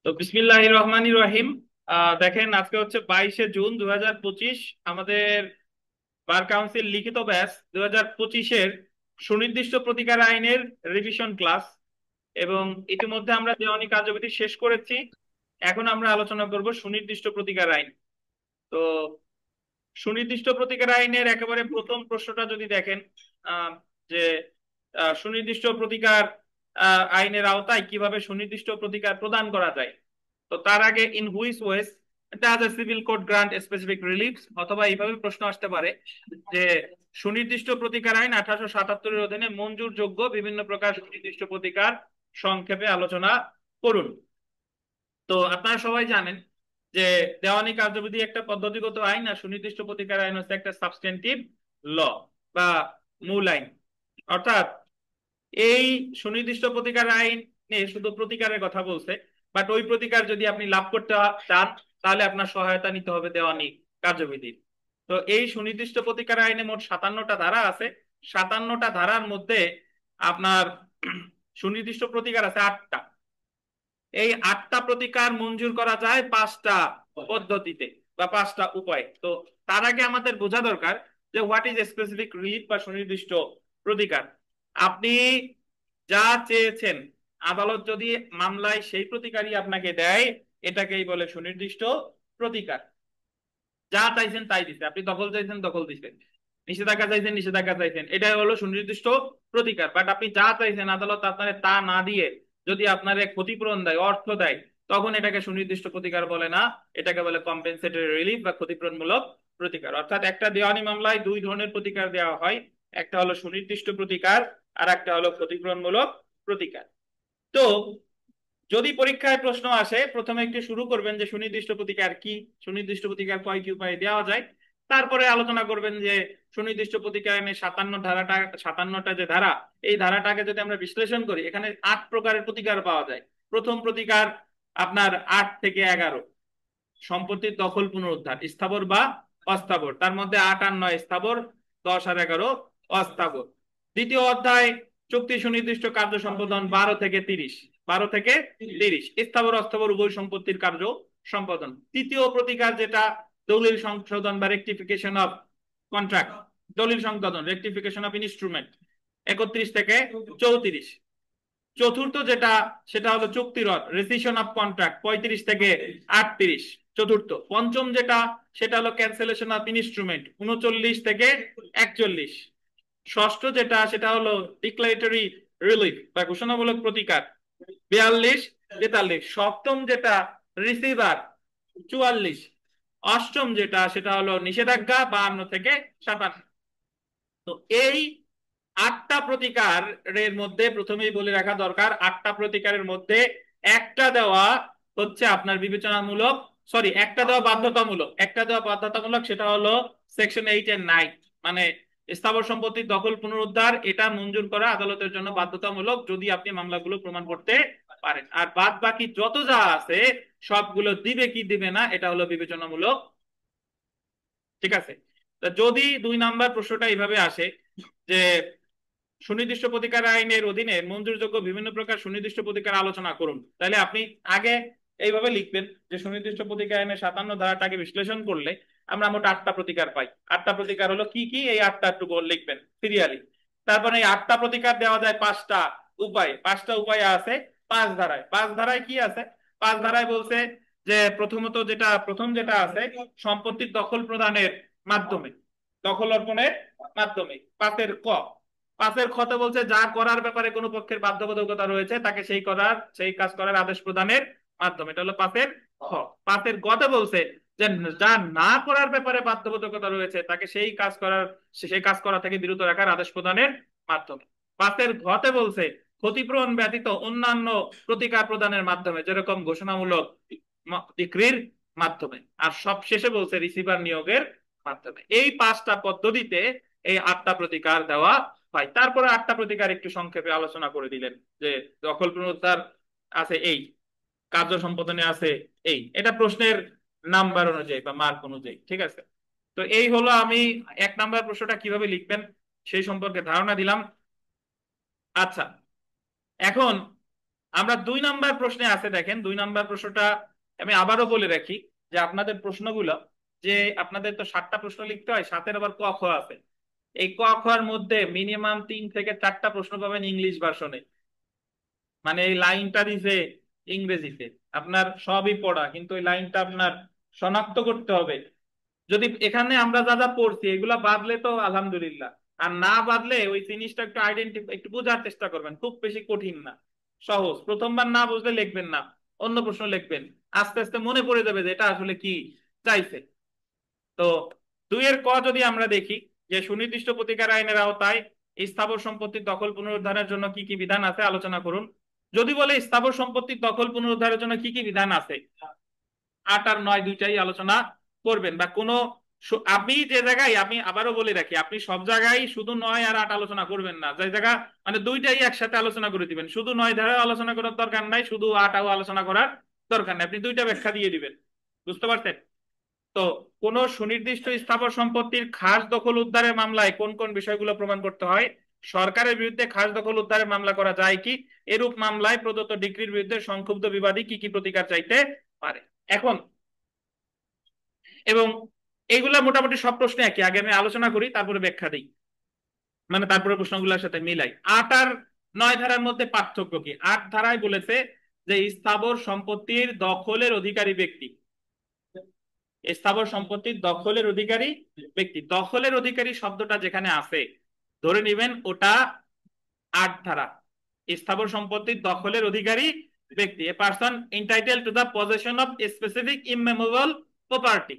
তো বিসমিল্লাহির রহমানির রহিম। দেখেন, আজকে হচ্ছে 22শে জুন 2025। আমাদের বার কাউন্সিল লিখিত ব্যাচ 2025-এর সুনির্দিষ্ট প্রতিকার আইনের রিভিশন ক্লাস। এবং ইতিমধ্যে আমরা দেওয়ানি কার্যবিধি শেষ করেছি। এখন আমরা আলোচনা করব সুনির্দিষ্ট প্রতিকার আইন। তো সুনির্দিষ্ট প্রতিকার আইনের একেবারে প্রথম প্রশ্নটা যদি দেখেন, আহ, যে সুনির্দিষ্ট প্রতিকার আইনের আওতায় কিভাবে সুনির্দিষ্ট প্রতিকার প্রদান করা যায়। তো তার আগে, in which ways does a civil code grant specific reliefs, অথবা এইভাবে প্রশ্ন আসতে পারে যে সুনির্দিষ্ট প্রতিকার আইন 1877-এর অধীনে মঞ্জুরযোগ্য বিভিন্ন প্রকার সুনির্দিষ্ট প্রতিকার সংক্ষেপে আলোচনা করুন। তো আপনারা সবাই জানেন যে দেওয়ানি কার্যবিধি একটা পদ্ধতিগত আইন, আর সুনির্দিষ্ট প্রতিকার আইন হচ্ছে একটা সাবস্টেন্টিভ ল বা মূল আইন। অর্থাৎ এই সুনির্দিষ্ট প্রতিকার আইনে শুধু প্রতিকারের কথা বলছে, বাট ওই প্রতিকার যদি আপনি লাভ করতে চান তাহলে আপনার সহায়তা নিতে হবে দেওয়ানি কার্যবিধির। তো এই সুনির্দিষ্ট প্রতিকার আইনে মোট 57টা ধারা আছে। 57টা ধারার মধ্যে আপনার সুনির্দিষ্ট প্রতিকার আছে 8টা। এই 8টা প্রতিকার মঞ্জুর করা যায় 5টা পদ্ধতিতে বা 5টা উপায়। তো তার আগে আমাদের বোঝা দরকার যে হোয়াট ইজ স্পেসিফিক রিলিফ বা সুনির্দিষ্ট প্রতিকার। আপনি যা চেয়েছেন, আদালত যদি মামলায় সেই প্রতিকারই আপনাকে দেয়, এটাকেই বলে সুনির্দিষ্ট প্রতিকার। যা চাইছেন তাই দিছে, আপনি দখল চাইছেন দখল দিচ্ছেন, নিষেধাজ্ঞা চাইছেন নিষেধাজ্ঞা চাইছেন, এটাই হলো সুনির্দিষ্ট প্রতিকার। বাট আপনি যা চাইছেন আদালত আপনার তা না দিয়ে যদি আপনার ক্ষতিপূরণ দেয়, অর্থ দেয়, তখন এটাকে সুনির্দিষ্ট প্রতিকার বলে না, এটাকে বলে কম্পেনসেটরি রিলিফ বা ক্ষতিপূরণমূলক প্রতিকার। অর্থাৎ একটা দেওয়ানি মামলায় দুই ধরনের প্রতিকার দেওয়া হয়, একটা হলো সুনির্দিষ্ট প্রতিকার, আর একটা হলো ক্ষতিপূরণমূলক প্রতিকার। তো যদি পরীক্ষায় প্রশ্ন আসে, প্রথমে একটু শুরু করবেন যে সুনির্দিষ্ট প্রতিকার কি, সুনির্দিষ্ট প্রতিকার কয় কি উপায়ে দেওয়া যায়। তারপরে আলোচনা করবেন যে সুনির্দিষ্ট প্রতিকার আইনের 57টা যে ধারা, এই ধারাটাকে যদি আমরা বিশ্লেষণ করি, এখানে 8 প্রকারের প্রতিকার পাওয়া যায়। প্রথম প্রতিকার আপনার 8 থেকে 11, সম্পত্তির দখল পুনরুদ্ধার, স্থাবর বা অস্থাবর। তার মধ্যে 8 আর 9 স্থাবর, 10 আর 11 অস্থাবর। দ্বিতীয় অধ্যায় চুক্তি সুনির্দিষ্ট কার্য সম্পাদন, 12 থেকে 30। 12 থেকে 30 স্থাবর অস্থাবর উভয় সম্পত্তির কার্য সম্পাদন। তৃতীয় প্রতিকার যেটা দলিল সংশোধন বা রেকটিফিকেশন অফ কন্ট্রাক্ট, দলিল সংশোধন রেকটিফিকেশন অফ ইনস্ট্রুমেন্ট, 31 থেকে 34। চতুর্থ যেটা, সেটা হলো চুক্তিরদ রেসিশন অফ কন্ট্রাক্ট, 35 থেকে 38 চতুর্থ। পঞ্চম যেটা, সেটা হলো ক্যান্সেলেশন অফ ইনস্ট্রুমেন্ট, 39 থেকে 41। ষষ্ঠ যেটা, সেটা হলো ডিক্লারেটরি রিলিফ বা ঘোষণামূলক প্রতিকার, 42 43। সপ্তম যেটা রিসিভার, 44। অষ্টম যেটা, সেটা হলো নিষেধাজ্ঞা, 52 থেকে 57। তো এই 8টা প্রতিকারের মধ্যে প্রথমেই বলে রাখা দরকার, 8টা প্রতিকারের মধ্যে একটা দেওয়া হচ্ছে আপনার বিবেচনামূলক, সরি, একটা দেওয়া বাধ্যতামূলক, একটা দেওয়া বাধ্যতামূলক, সেটা হলো সেকশন 8 এর 9। মানে স্থাবর সম্পত্তির দখল পুনরুদ্ধার, এটা মঞ্জুর করা আদালতের জন্য বাধ্যতামূলক যদি আপনি মামলাগুলো প্রমাণ করতে পারেন। আর বাদ বাকি যত যা আছে সবগুলো দিবে কি দিবে না, এটা হলো বিবেচনামূলক। ঠিক আছে। যদি 2 নাম্বার প্রশ্নটা এইভাবে আসে যে সুনির্দিষ্ট প্রতিকার আইনের অধীনে মঞ্জুরযোগ্য বিভিন্ন প্রকার সুনির্দিষ্ট প্রতিকার আলোচনা করুন, তাহলে আপনি আগে এইভাবে লিখবেন যে সুনির্দিষ্ট প্রতিকার আইনের 57 ধারাটাকে বিশ্লেষণ করলে আমরা মোট 8টা প্রতিকার পাই। 8টা প্রতিকার হলো কি কি, এই 8টা একটু লিখবেন সিরিয়ালি। তারপরে এই 8টা প্রতিকার দেওয়া যায় 5টা উপায়। 5টা উপায় আছে 5 ধারায়। 5 ধারায় কি আছে? 5 ধারায় বলছে যে প্রথমত যেটা, প্রথম যেটা আছে, সম্পত্তির দখল প্রদানের মাধ্যমে, দখল অর্পণের মাধ্যমে। 5-এর ক, 5-এর খতে বলছে যা করার ব্যাপারে কোনো পক্ষের বাধ্যবাধকতা রয়েছে তাকে সেই কাজ করার আদেশ প্রদানের মাধ্যমে, এটা হলো 5-এর খ। 5-এর গতে বলছে যে যা না করার ব্যাপারে বাধ্যবাধকতা রয়েছে তাকে সেই কাজ করা থেকে বিরত রাখার আদেশ প্রদানের মাধ্যমে। 5-এর ঘতে বলছে ক্ষতিপূরণ ব্যতীত অন্যান্য প্রতিকার প্রদানের মাধ্যমে, যেরকম ঘোষণামূলক ডিক্রির মাধ্যমে। আর সব শেষে বলছে রিসিভার নিয়োগের মাধ্যমে। এই 5টা পদ্ধতিতে এই 8টা প্রতিকার দেওয়া হয়। তারপরে 8টা প্রতিকার একটু সংক্ষেপে আলোচনা করে দিলেন যে দখল পুনরুদ্ধার আছে এই, কার্য সম্পাদনে আছে এই, এটা প্রশ্নের নাম্বার অনুযায়ী বা মার্ক অনুযায়ী। ঠিক আছে। তো এই হলো, আমি 1 নাম্বার প্রশ্নটা কিভাবে লিখবেন সেই সম্পর্কে ধারণা দিলাম। আচ্ছা, এখন আমরা 2 নম্বর প্রশ্নে আছে, দেখেন 2 নম্বর প্রশ্নটা আমি আবারও বলে রাখি যে আপনাদের প্রশ্নগুলো, যে আপনাদের তো 7টা প্রশ্ন লিখতে হয়, 7-এর আবার ক খ আছে। এই ক খ এর মধ্যে মিনিমাম 3 থেকে 4টা প্রশ্ন পাবেন ইংলিশ ভার্সনে। মানে এই লাইনটা দিছে ইংরেজিতে, আপনার সবই পড়া, কিন্তু ওই লাইনটা আপনার শনাক্ত করতে হবে। যদি এখানে আমরা যা যা পড়ছি এগুলা বাদলে তো আলহামদুলিল্লাহ, আর না বাদলে ওই জিনিসটা একটু একটু বোঝার চেষ্টা করবেন, খুব বেশি কঠিন না, সহজ। প্রথমবার না বুঝলে লিখবেন না, অন্য প্রশ্ন লিখবেন, আস্তে আস্তে মনে পড়ে যাবে যে এটা আসলে কি চাইছে। তো 2-এর ক যদি আমরা দেখি, যে সুনির্দিষ্ট প্রতিকার আইনের আওতায় স্থাবর সম্পত্তির দখল পুনরুদ্ধারের জন্য কি কি বিধান আছে আলোচনা করুন। যদি বলে স্থাবর সম্পত্তির দখল পুনরুদ্ধারের জন্য কি কি বিধান আছে, 8 আর 9 দুইটাই আলোচনা করবেন। বা কোনো আপনি যে জায়গায়, আমি আবারও বলে রাখি, আপনি সব জায়গায় শুধু 9 আর 8 আলোচনা করবেন না, যে জায়গা মানে দুইটাই একসাথে আলোচনা করে দিবেন। শুধু 9 ধারা আলোচনা করার দরকার নাই, শুধু 8ও আলোচনা করার দরকার নাই, আপনি দুইটা ব্যাখ্যা দিয়ে দিবেন। বুঝতে পারছেন? তো কোন সুনির্দিষ্ট স্থাবর সম্পত্তির খাস দখল উদ্ধারের মামলায় কোন কোন বিষয়গুলো প্রমাণ করতে হয়, সরকারের বিরুদ্ধে খাস দখল উদ্ধারের মামলা করা যায় কি, এরূপ মামলায় প্রদত্ত ডিক্রির বিরুদ্ধে সংক্ষুব্ধ বিবাদী কি কি প্রতিকার চাইতে পারে। এখন এবং এইগুলা মোটামুটি সব প্রশ্ন একই, আগে আমি আলোচনা করি তারপরে ব্যাখ্যা দিই, মানে তারপরে প্রশ্নগুলোর সাথে মিলাই। 8 আর 9 ধারার মধ্যে পার্থক্য কি? 8 ধারায় বলেছে যে স্থাবর সম্পত্তির দখলের অধিকারী ব্যক্তি, স্থাবর সম্পত্তির দখলের অধিকারী ব্যক্তি, দখলের অধিকারী শব্দটা যেখানে আছে ধরে নিবেন ওটা 8 ধারা। স্থাবর সম্পত্তির দখলের অধিকারী ব্যক্তি, a person entitled to the possession of specific immovable property,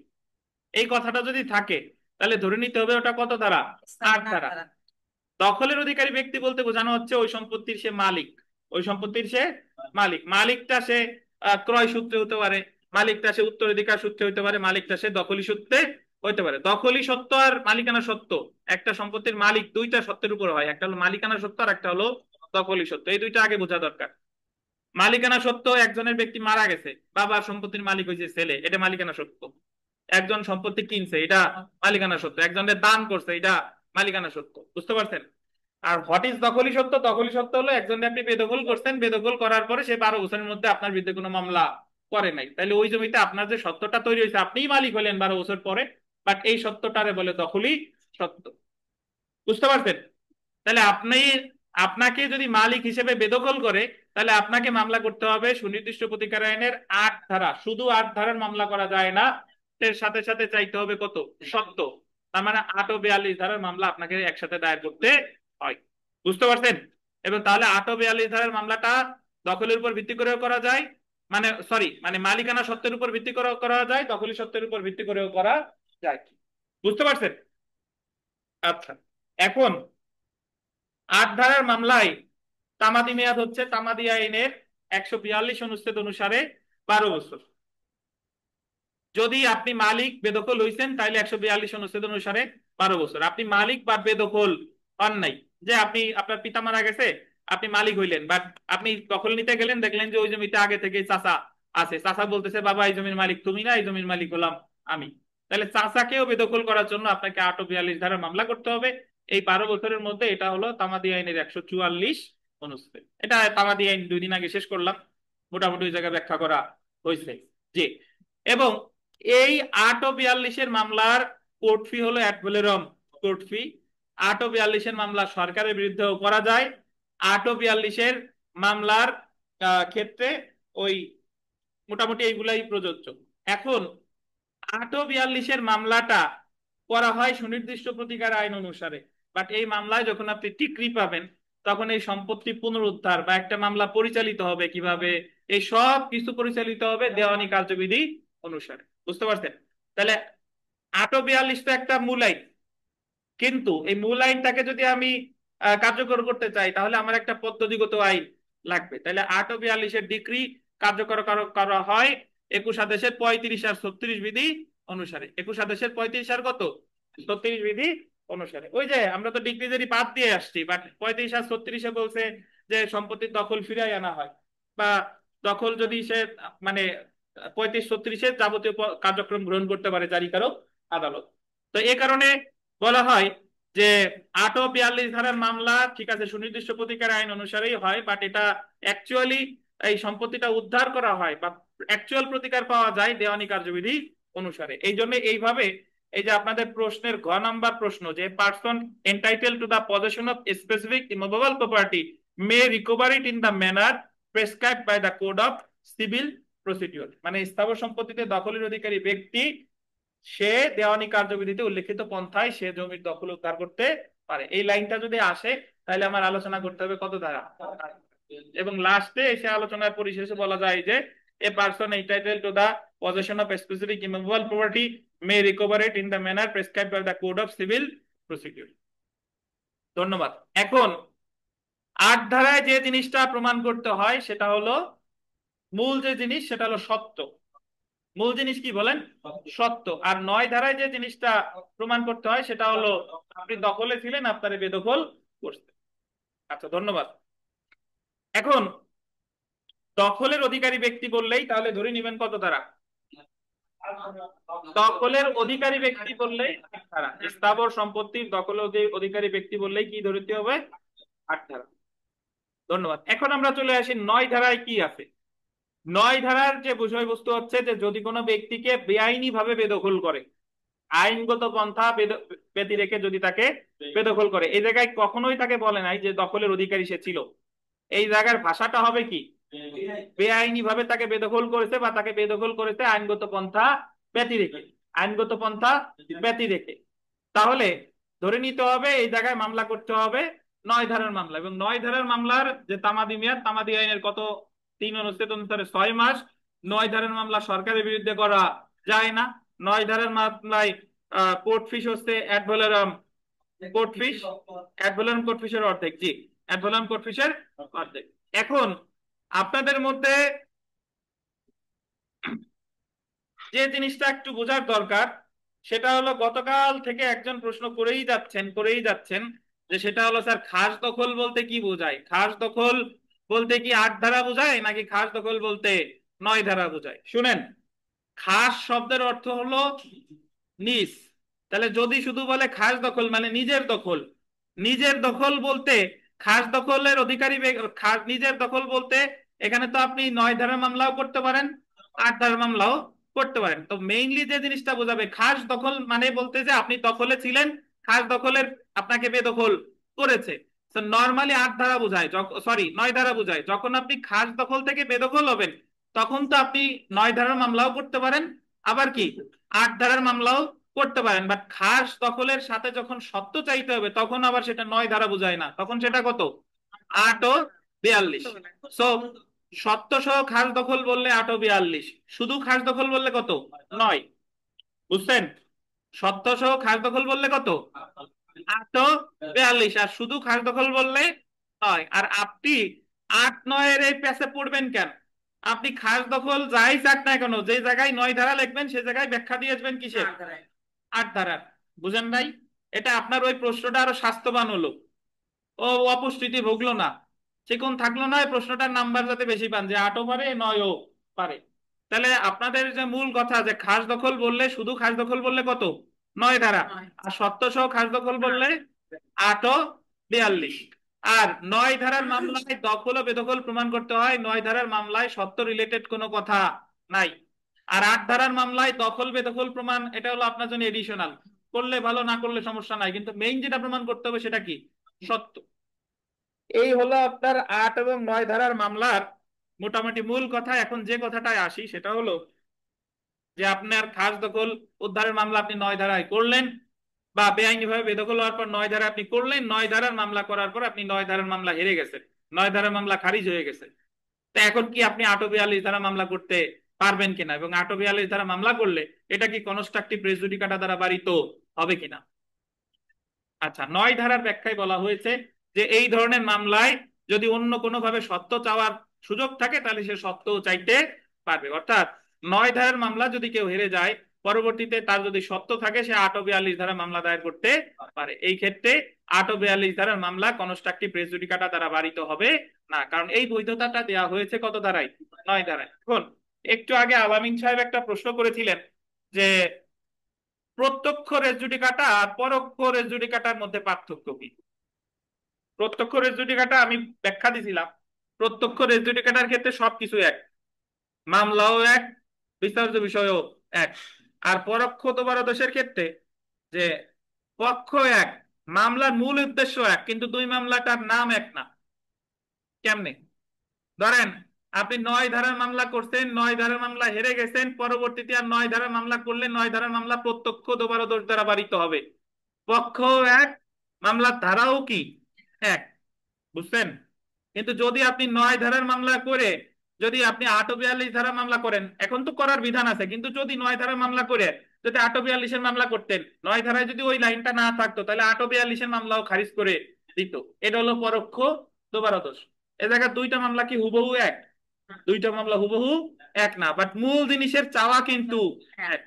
এই কথাটা যদি থাকে তাহলে ধরে নিতে হবে ওটা কত ধারা? 8 ধারা। দখলের অধিকারী ব্যক্তি বলতে বোঝানো হচ্ছে ওই সম্পত্তির সে মালিক, ওই সম্পত্তির সে মালিক। মালিকটা সে ক্রয় সূত্রে হতে পারে, মালিকটা সে উত্তরাধিকার সূত্রে হতে পারে, মালিকটা সে দখলি সূত্রে হতে পারে। দখলি সত্ত্ব আর মালিকানা সত্ত্ব, একটা সম্পত্তির মালিক দুইটা সত্ত্বের উপর হয়, একটা হলো মালিকানা সত্ত্ব আর একটা হলো দখলি সত্ত্ব, এই দুইটা আগে বোঝা দরকার। মালিকানা সত্ত্ব, একজনের ব্যক্তি মারা গেছে, বাবার সম্পত্তির মালিক হয়েছে ছেলে, এটা মালিকানা সত্ত্ব। একজন সম্পত্তি কিনছে, এটা মালিকানা সত্ত্ব। একজনের দান করছে, এটা মালিকানা সত্ত্ব। বুঝতে পারছেন? আর হোয়াট ইজ দখলি সত্ত্ব? দখলি সত্ত্ব হলো একজনে আপনি বেদখল করছেন, বেদখল করার পরে সে 12 বছরের মধ্যে আপনার বিরুদ্ধে কোনো মামলা করে নাই, তাহলে ওই জমিতে আপনার যে সত্ত্বটা তৈরি হয়েছে আপনিই মালিক হলেন 12 বছর পরে, বাট এই সত্ত্বটারে বলে দখলি সত্ত্ব। বুঝতে পারছেন? তাহলে আপনি, আপনাকে যদি মালিক হিসেবে বেদখল করে তাহলে আপনাকে মামলা করতে হবে সুনির্দিষ্ট প্রতিকার আইনের 8 ধারা। শুধু 8 ধারার মামলা করা যায় না, এর সাথে সাথে চাইতে হবে কত? সত্ত্ব। তার মানে 8 ও 42 ধারার মামলা আপনাকে একসাথে দায়ের করতে হয়। বুঝতে পারছেন? এবং তাহলে 8 ও 42 ধারার মামলাটা দখলের উপর ভিত্তি করেও করা যায়, মানে সরি, মানে মালিকানা সত্ত্বের উপর ভিত্তি করে করা যায়, দখলি সত্ত্বের উপর ভিত্তি করেও করা যায়। বুঝতে পারছেন? আচ্ছা, এখন 8 ধারার মামলায় তামাদি মেয়াদ হচ্ছে তামাদি আইনের 142 অনুচ্ছেদ অনুসারে 12 বছর। যদি আপনি মালিক বেদখল হয়েছেন তাহলে 142 অনুচ্ছেদ অনুসারে 12 বছর। আপনি মালিক বা বেদখল হন নাই, যে আপনি, আপনার পিতা মারা গেছে, আপনি মালিক হইলেন, বাট আপনি দখল নিতে গেলেন, দেখলেন যে ওই জমিতে আগে থেকে চাচা আছে, চাচা বলতেছে বাবা এই জমির মালিক তুমি না, এই জমির মালিক হলাম আমি, তাহলে চাচাকেও বেদখল করার জন্য আপনাকে 8 ও 42 ধারার মামলা করতে হবে। এই 12 বছরের মধ্যে এটা হলো তামাদি আইনের 144 অনুচ্ছেদ। এটা তামাদি আইন 2 দিন আগে শেষ করলাম, মোটামুটি ওই জায়গায় ব্যাখ্যা করা হয়েছে। জি। এবং এই 8 ও 42-এর মামলার কোর্ট ফি হলো অ্যাড ভ্যালোরাম কোর্ট ফি। 8 ও 42-এর মামলা সরকারের বিরুদ্ধেও করা যায়। 8 ও 42-এর মামলার ক্ষেত্রে ওই মোটামুটি এইগুলাই প্রযোজ্য। এখন 8 ও 42-এর মামলাটা করা হয় সুনির্দিষ্ট প্রতিকার আইন অনুসারে, বাট এই মামলায় যখন আপনি টিকরি পাবেন তখন এই সম্পত্তি পুনরুদ্ধার বা একটা মামলা পরিচালিত হবে কিভাবে, এই সব কিছু পরিচালিত হবে দেওয়ানি কার্যবিধি অনুসারে। বুঝতে পারছেন? তাহলে 8 ও 42 তো একটা মূল আইন, কিন্তু এই মূল আইনটাকে যদি আমি কার্যকর করতে চাই তাহলে আমার একটা পদ্ধতিগত আইন লাগবে। তাহলে 8 ও 42-এর ডিক্রি কার্যকর করা হয় 21 আদেশের 35 আর 36 বিধি অনুসারে। 21 আদেশের 35 আর কত 36 বিধি অনুসারে। ওই যে আমরা তো ডিক্রিজেরই বাদ দিয়ে আসছি, বাট 35 আর 36-এ বলছে যে সম্পত্তির দখল ফিরাই আনা হয়, বা দখল যদি সে মানে 35-36-এর যাবতীয় কার্যক্রম গ্রহণ করতে পারে জারিকারক আদালত। তো এই কারণে বলা হয় যে 8 ও 42 ধারার মামলা ঠিক আছে সুনির্দিষ্ট প্রতিকার আইন অনুসারেই হয়, বাট এটা অ্যাকচুয়ালি এই সম্পত্তিটা উদ্ধার করা হয় বা অ্যাকচুয়াল প্রতিকার পাওয়া যায় দেওয়ানি কার্যবিধি অনুসারে। এই জন্য এইভাবে এই যে আপনাদের প্রশ্নের ঘ নাম্বার প্রশ্ন, যে person entitle to the possession of specific immovable property may recover it in the manner prescribe by the code of civil procedure, মানে স্থাবর সম্পত্তিতে দখলের অধিকারী ব্যক্তি সে দেওয়ানি কার্যবিধিতে উল্লেখিত পন্থায় সে জমির দখল উদ্ধার করতে পারে। এই লাইনটা যদি আসে তাহলে আমার আলোচনা করতে হবে কত ধারা, এবং লাস্টে এসে আলোচনার পরিশেষে বলা যায় যে a person entitle to the possession of specific immovable property may recover it in the manner prescribe by the code of civil procedure. ধন্যবাদ। এখন ৮ ধারায় যে জিনিসটা প্রমাণ করতে হয় সেটা হলো মূল যে জিনিস সেটা হলো সত্য। মূল জিনিস কি বলেন? সত্য। আর ৯ ধারায় যে জিনিসটা প্রমাণ করতে হয় সেটা হলো আপনি দখলে ছিলেন, আপনারে বেদখল করছেন। আচ্ছা, ধন্যবাদ। এখন দখলের অধিকারী ব্যক্তি বললেই তাহলে ধরে নেবেন কত ধারা? দখলের অধিকারী ব্যক্তি বললেই ৮ ধারা। স্থাবর সম্পত্তির দখলের অধিকারী ব্যক্তি বললেই কি ধরতে হবে? ৮ ধারা। ধন্যবাদ। এখন আমরা চলে আসি ৯ ধারায় কি আছে। ৯ ধারার যে বিষয়বস্তু হচ্ছে যে যদি কোনো ব্যক্তিকে বেআইনি ভাবে বেদখল করে, আইনগত পন্থা ব্যতি রেখে যদি তাকে বেদখল করে, এই জায়গায় কখনোই তাকে বলে নাই যে দখলের অধিকারী সে ছিল। এই জায়গার ভাষাটা হবে কি? বেআইনি ভাবে তাকে বেদখল করেছে বা তাকে বেদখল করেছে আইনগত পন্থা ব্যতি রেখে, আইনগত পন্থা ব্যতি রেখে। তাহলে ধরে নিতে হবে এই জায়গায় মামলা করতে হবে ৯ ধারার মামলা, এবং ৯ ধারার মামলার যে তামাদি মেয়াদ, তামাদি আইনের কত ৩ অনুচ্ছেদ অনুসারে ৬ মাস। ৯ ধারার মামলা সরকারের বিরুদ্ধে করা যায় না। ৯ ধারার মামলায় কোর্ট ফিস হচ্ছে অ্যাড ভ্যালোরাম কোর্ট ফিস, অ্যাড ভ্যালোরাম কোর্ট ফিসের অর্ধেক। জি, অ্যাড ভ্যালোরাম কোর্ট ফিসের অর্ধেক। এখন আপনাদের মধ্যে যে জিনিসটা একটু বোঝার দরকার সেটা হলো গতকাল থেকে একজন প্রশ্ন করেই যাচ্ছেন যে সেটা হলো স্যার খাস দখল বলতে কি বোঝায়? খাস দখল বলতে কি ৮ ধারা বোঝায় নাকি খাস দখল বলতে ৯ ধারা বোঝায়? শুনেন, খাস শব্দের অর্থ হলো নিজ। তাহলে যদি শুধু বলে খাস দখল মানে নিজের দখল, নিজের দখল বলতে খাস দখলের অধিকারী খাস নিজের দখল বলতে এখানে তো আপনি ৯ ধারার মামলাও করতে পারেন, ৮ ধারার মামলাও করতে পারেন। তো মেইনলি যে জিনিসটা বোঝাবে খাস দখল মানে বলতে যে আপনি দখলে ছিলেন, খাস দখলের আপনাকে বেদখল করেছে। নর্মালি ৮ ধারা বোঝায়, সরি ৯ ধারা বোঝায় যখন আপনি খাস দখল থেকে বেদখল হবেন তখন তো আপনি ৯ ধারার মামলাও করতে পারেন, আবার কি ৮ ধারার মামলাও করতে পারেন। বাট খাস দখলের সাথে যখন সত্য চাইতে হবে তখন আবার সেটা ৯ ধারা বোঝায় না, তখন সেটা কত? ৮ ও ৪২। সো সত্য সহ খাস দখল বললে ৮ ও ৪২, শুধু খাস দখল বললে কত? ৯। বুঝছেন? সত্য সহ খাস দখল বললে কত? ৮ ও ৪২। আর শুধু খাস দখল বললে ৯। আর আপনি ৮-৯ এর এই প্যাচে পড়বেন কেন? আপনি খাস দখল যাই চাক না কেন, যে জায়গায় ৯ ধারা লিখবেন সে জায়গায় ব্যাখ্যা দিয়ে আসবেন কিসের? ৮ ধারার। বুঝেন নাই? এটা আপনার ওই প্রশ্নটা আরো স্বাস্থ্যবান হলো, ও অপুষ্টিতে ভুগলো না, চিকন থাকলো না, প্রশ্নটার নাম্বার যাতে বেশি পান, যে ৮ও পারে ৯ও পারে। তাহলে আপনাদের যে মূল কথা যে খাস দখল বললে, শুধু খাস দখল বললে কত? ৯ ধারা। আর সত্য সহ খাস দখল বললে ৮ ও ৪২। আর ৯ ধারার মামলায় দখল ও বেদখল প্রমাণ করতে হয়, ৯ ধারার মামলায় সত্য রিলেটেড কোনো কথা নাই। আর ৮ ধারার মামলায় দখল বেদখল প্রমাণ এটা হলো আপনার জন্য এডিশনাল, করলে ভালো না করলে সমস্যা নাই, কিন্তু মেইন যেটা প্রমাণ করতে হবে সেটা কি? সত্য। এই হলো আপনার ৮ এবং ৯ ধারার মামলার মোটামুটি মূল কথা। এখন যে কথাটায় আসি সেটা হলো যে আপনার খাস দখল উদ্ধারের মামলা আপনি ৯ ধারায় করলেন, বা বেআইনি ভাবে বেদখল হওয়ার পর ৯ ধারা আপনি করলেন, ৯ ধারার মামলা করার পর আপনি ৯ ধারার মামলা হেরে গেছেন, ৯ ধারার মামলা খারিজ হয়ে গেছে। তা এখন কি আপনি ৮ ও ৪২ ধারা মামলা করতে পারবেন কিনা, এবং ৮ ও ৪২ ধারা মামলা করলে এটা কি কনস্ট্রাকটিভ প্রেস জুডিকাটা দ্বারা বারিত হবে কিনা? আচ্ছা, ৯ ধারার ব্যাখ্যায় বলা হয়েছে যে এই ধরনের মামলায় যদি অন্য কোনো ভাবে সত্য চাওয়ার সুযোগ থাকে তাহলে সে সত্য চাইতে পারবে। অর্থাৎ ৯ ধারার মামলা যদি কেউ হেরে যায়, পরবর্তীতে তার যদি সত্য থাকে সে ৮ ও ৪২ ধারা মামলা দায়ের করতে পারে। এই ক্ষেত্রে ৮ ও ৪২ ধারার মামলা কনস্ট্রাকটিভ প্রেস জুডিকাটা দ্বারা বারিত হবে না, কারণ এই বৈধতাটা দেওয়া হয়েছে কত ধারায়? ৯ ধারায়। এখন একটু আগে আলামিন সাহেব একটা প্রশ্ন করেছিলেন যে প্রত্যক্ষ রেস জুডিকাটা আর পরোক্ষ রেস জুডিকাটার মধ্যে পার্থক্য কি? প্রত্যক্ষ রেস জুডিকাটা আমি ব্যাখ্যা দিছিলাম প্রত্যক্ষ রেস জুডিকেটার ক্ষেত্রে সবকিছু এক, মামলাও এক, বিচার্য বিষয়ও এক। আর পরোক্ষ দোষের ক্ষেত্রে যে পক্ষ এক, মামলার মূল উদ্দেশ্য এক, কিন্তু দুই মামলাটার নাম এক না। কেমনে? ধরেন আপনি 9 ধারার মামলা করছেন, 9 ধারার মামলা হেরে গেছেন, পরবর্তীতে আর 9 ধারার মামলা করলে 9 ধারার মামলা প্রত্যক্ষ দোষ দ্বারা বাড়িত হবে। পক্ষ এক, মামলার ধারাও কি এক, বুঝছেন? কিন্তু যদি আপনি 9 ধারার মামলা করে যদি আপনি 842 ধারা মামলা করেন, এখন তো করার বিধান আছে, কিন্তু যদি 9 ধারার মামলা করে যদি 842-এর মামলা করতেন, 9 ধারায় যদি ওই লাইনটা না থাকতো, তাহলে 842-এর মামলাও খারিজ করে দিত। এটা হলো পরোক্ষ দোষ। এ জায়গায় দুইটা মামলা কি হুবহু এক? দুইটা মামলা হুবহু এক না, বাট মূল জিনিসের চাওয়া কিন্তু এক।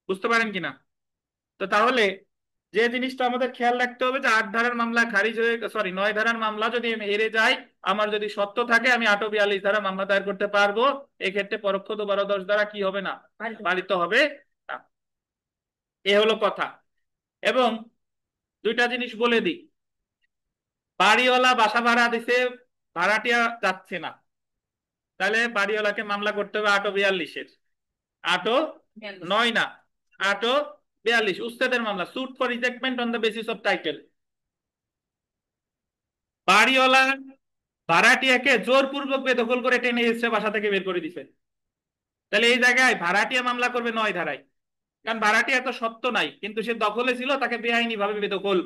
বুঝতে পারেন কিনা? তো তাহলে যে জিনিসটা আমাদের খেয়াল রাখতে হবে যে 8 ধারার মামলা খারিজ হয়ে, সরি, 9 ধারার মামলা যদি আমি হেরে যাই, আমার যদি সত্য থাকে, আমি 842 ধারা মামলা দায়ের করতে পারবো। এক্ষেত্রে পরোক্ষ দোষ দ্বারা কি হবে না? পালিত হবে না। এ হলো কথা। এবং দুইটা জিনিস বলে দিই, বাড়িওয়ালা বাসা ভাড়া দিছে, ভাড়াটিয়া যাচ্ছে না, তাহলে বাড়িওয়ালাকে মামলা করতে হবে 842-এর। 8 9 না, 842 উচ্ছেদের মামলা, suit for ejectment on the basis of title. বাড়িওয়ালা ভাড়াটিয়াকে জোরপূর্বক বেদখল করে টেনে এসে বাসা থেকে বের করে দিছে, তাহলে এই জায়গায় ভাড়াটিয়া মামলা করবে 9 ধারায়। কারণ ভাড়াটিয়া তো সত্য নাই, কিন্তু সে দখলে ছিল, তাকে বেআইনি ভাবে বেদখল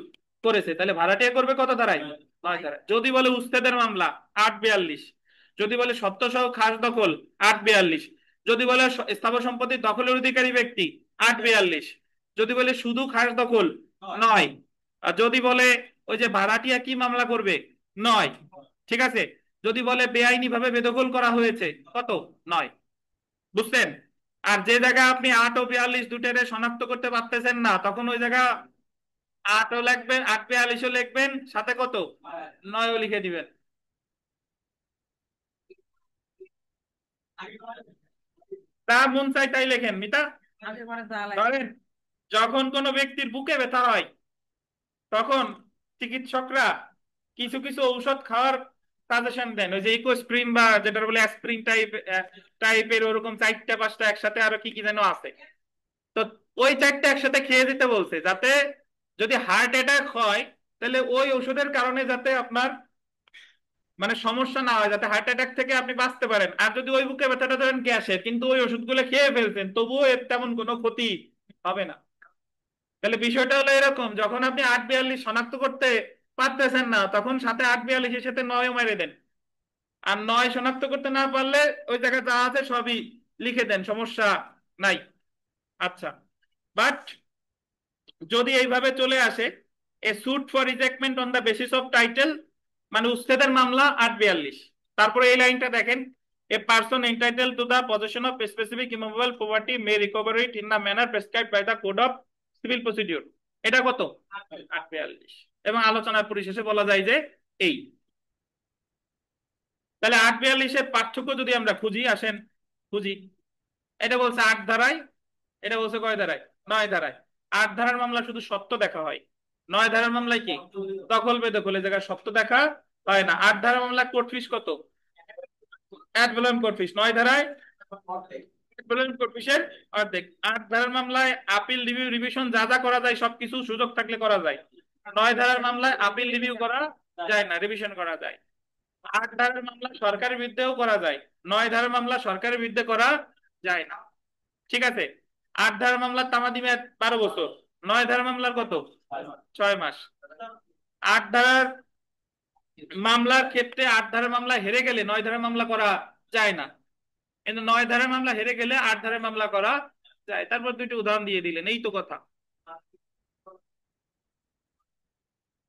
করেছে, তাহলে ভাড়াটিয়া করবে কত ধারায়? 9 ধারায়। যদি বলে উচ্ছেদের মামলা, 842। যদি বলে সত্য সহ খাস দখল, 842। যদি বলে স্থাবর সম্পত্তির দখলের অধিকারী ব্যক্তি, 842। যদি বলে শুধু খাস দখল, 9। আর যদি বলে ওই যে ভাড়াটিয়া কি মামলা করবে, 9। ঠিক আছে। যদি বলে বেআইনি ভাবে বেদখল করা হয়েছে, কত? 9। বুঝছেন? আর যে জায়গা আপনি 8 ও 42 দুটের শনাক্ত করতে পারতেছেন না, তখন ওই জায়গা 8ও লিখবেন, 8 42ও লিখবেন, সাথে কত? 9ও লিখে দিবেন। তা মন চাই তাই লেখেন মিতা। ধরেন যখন কোনো ব্যক্তির বুকে ব্যথা হয়, তখন চিকিৎসকরা কিছু কিছু ঔষধ খাওয়ার সাজেশন দেন, ওই যে ইকোস্প্রিন বা যেটা বলে অ্যাসপ্রিন টাইপের ওরকম 4টা 5টা একসাথে, আরো কি কি যেন আছে। তো ওই 4টা একসাথে খেয়ে দিতে বলছে, যাতে যদি হার্ট অ্যাটাক হয়, তাহলে ওই ওষুধের কারণে যাতে আপনার মানে সমস্যা না হয়, যাতে হার্ট অ্যাটাক থেকে আপনি বাঁচতে পারেন। আর যদি ওই বুকে ব্যথাটা ধরেন গ্যাসের, কিন্তু ওই ওষুধগুলো খেয়ে ফেলছেন, তবুও এর তেমন কোনো ক্ষতি হবে না। তাহলে বিষয়টা হলো এরকম, যখন আপনি 842 শনাক্ত করতে পারতেছেন না, তখন সাথে 842-এর সাথে 9ও মেরে দেন। আর 9 শনাক্ত করতে না পারলে ওই জায়গায় যা আছে সবই লিখে দেন, সমস্যা নাই। আচ্ছা, বাট যদি এইভাবে চলে আসে, a suit for ejectment on the basis of title, মানে উচ্ছেদের মামলা 842। তারপরে এই লাইনটা দেখেন, a person entitle to the possession of specific immovable property may recover it in the manner prescribed by the code of civil procedure. এটা কত? 842। এবং আলোচনার পরিশেষে বলা যায় যে এই, তাহলে 842-এর পার্থক্য যদি আমরা খুঁজি, আসেন খুঁজি। এটা বলছে 8 ধারায়, এটা বলছে কয় ধারায়? 9 ধারায়। 8 ধারার মামলা শুধু সত্য দেখা হয়, 9 ধারার মামলায় কি দখল বেদখল, এই জায়গায় সত্য দেখা হয় না। 8 ধারার মামলা কোর্ট ফিস কত? অ্যাড ভ্যালুম কোর্ট ফিস 9 ধারায় কোর্ট ফিসের অর্ধেক। 8 ধারার মামলায় আপিল রিভিউ রিভিশন যা যা করা যায় সবকিছু সুযোগ থাকলে করা যায়। 9 ধারার মামলায় আপিল রিভিউ করা যায় না, রিভিশন করা যায়। 8 ধারার মামলা সরকারের বিরুদ্ধেও করা যায়, 9 ধারার মামলা সরকারের বিরুদ্ধে করা যায় না। ঠিক আছে। 8 ধারার মামলার তামাদি মেয়াদ 12 বছর, 9 ধারার মামলার কত? 6 মাস। 8 ধারার মামলার ক্ষেত্রে 8 ধারার মামলা হেরে গেলে 9 ধারার মামলা করা যায় না, কিন্তু 9 ধারার মামলা হেরে গেলে 8 ধারার মামলা করা যায়। তারপর দুইটি উদাহরণ দিয়ে দিলেন, এই তো কথা।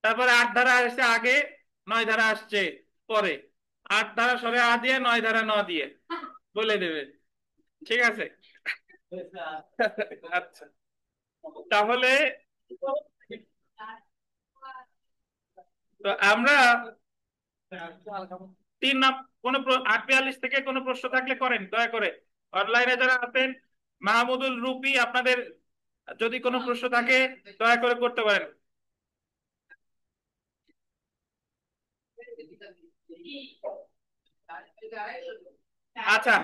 তারপরে 8 ধারা আসছে আগে, 9 ধারা আসছে পরে। 8 ধারা সরে আ দিয়ে, 9 ধারা ন দিয়ে বলে দেবে। ঠিক আছে। আচ্ছা, তাহলে তো আমরা 3 নাম, কোন 842 থেকে কোনো প্রশ্ন থাকলে করেন দয়া করে। অনলাইনে যারা আছেন, মাহমুদুল রুপি, আপনাদের যদি কোনো প্রশ্ন থাকে দয়া করে করতে পারেন। আচ্ছা,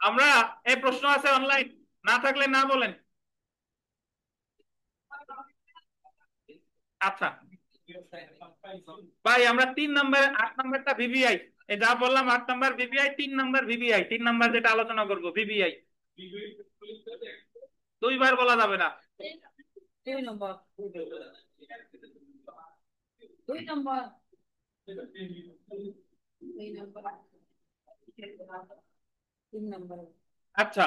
আমরা এই প্রশ্ন আছে অনলাইন, না থাকলে না বলেন। আচ্ছা ভাই, আমরা 3 নম্বরে 8 নম্বরটা ভিভিআই, এই যা বললাম 8 নম্বর ভিভিআই, 3 নম্বর ভিভিআই, 3 নম্বর যেটা আলোচনা করবো ভিভিআই। 2বার বলা যাবে না। 2 নম্বর, 2 নম্বর, 2 নম্বর, 3 নম্বর। আচ্ছা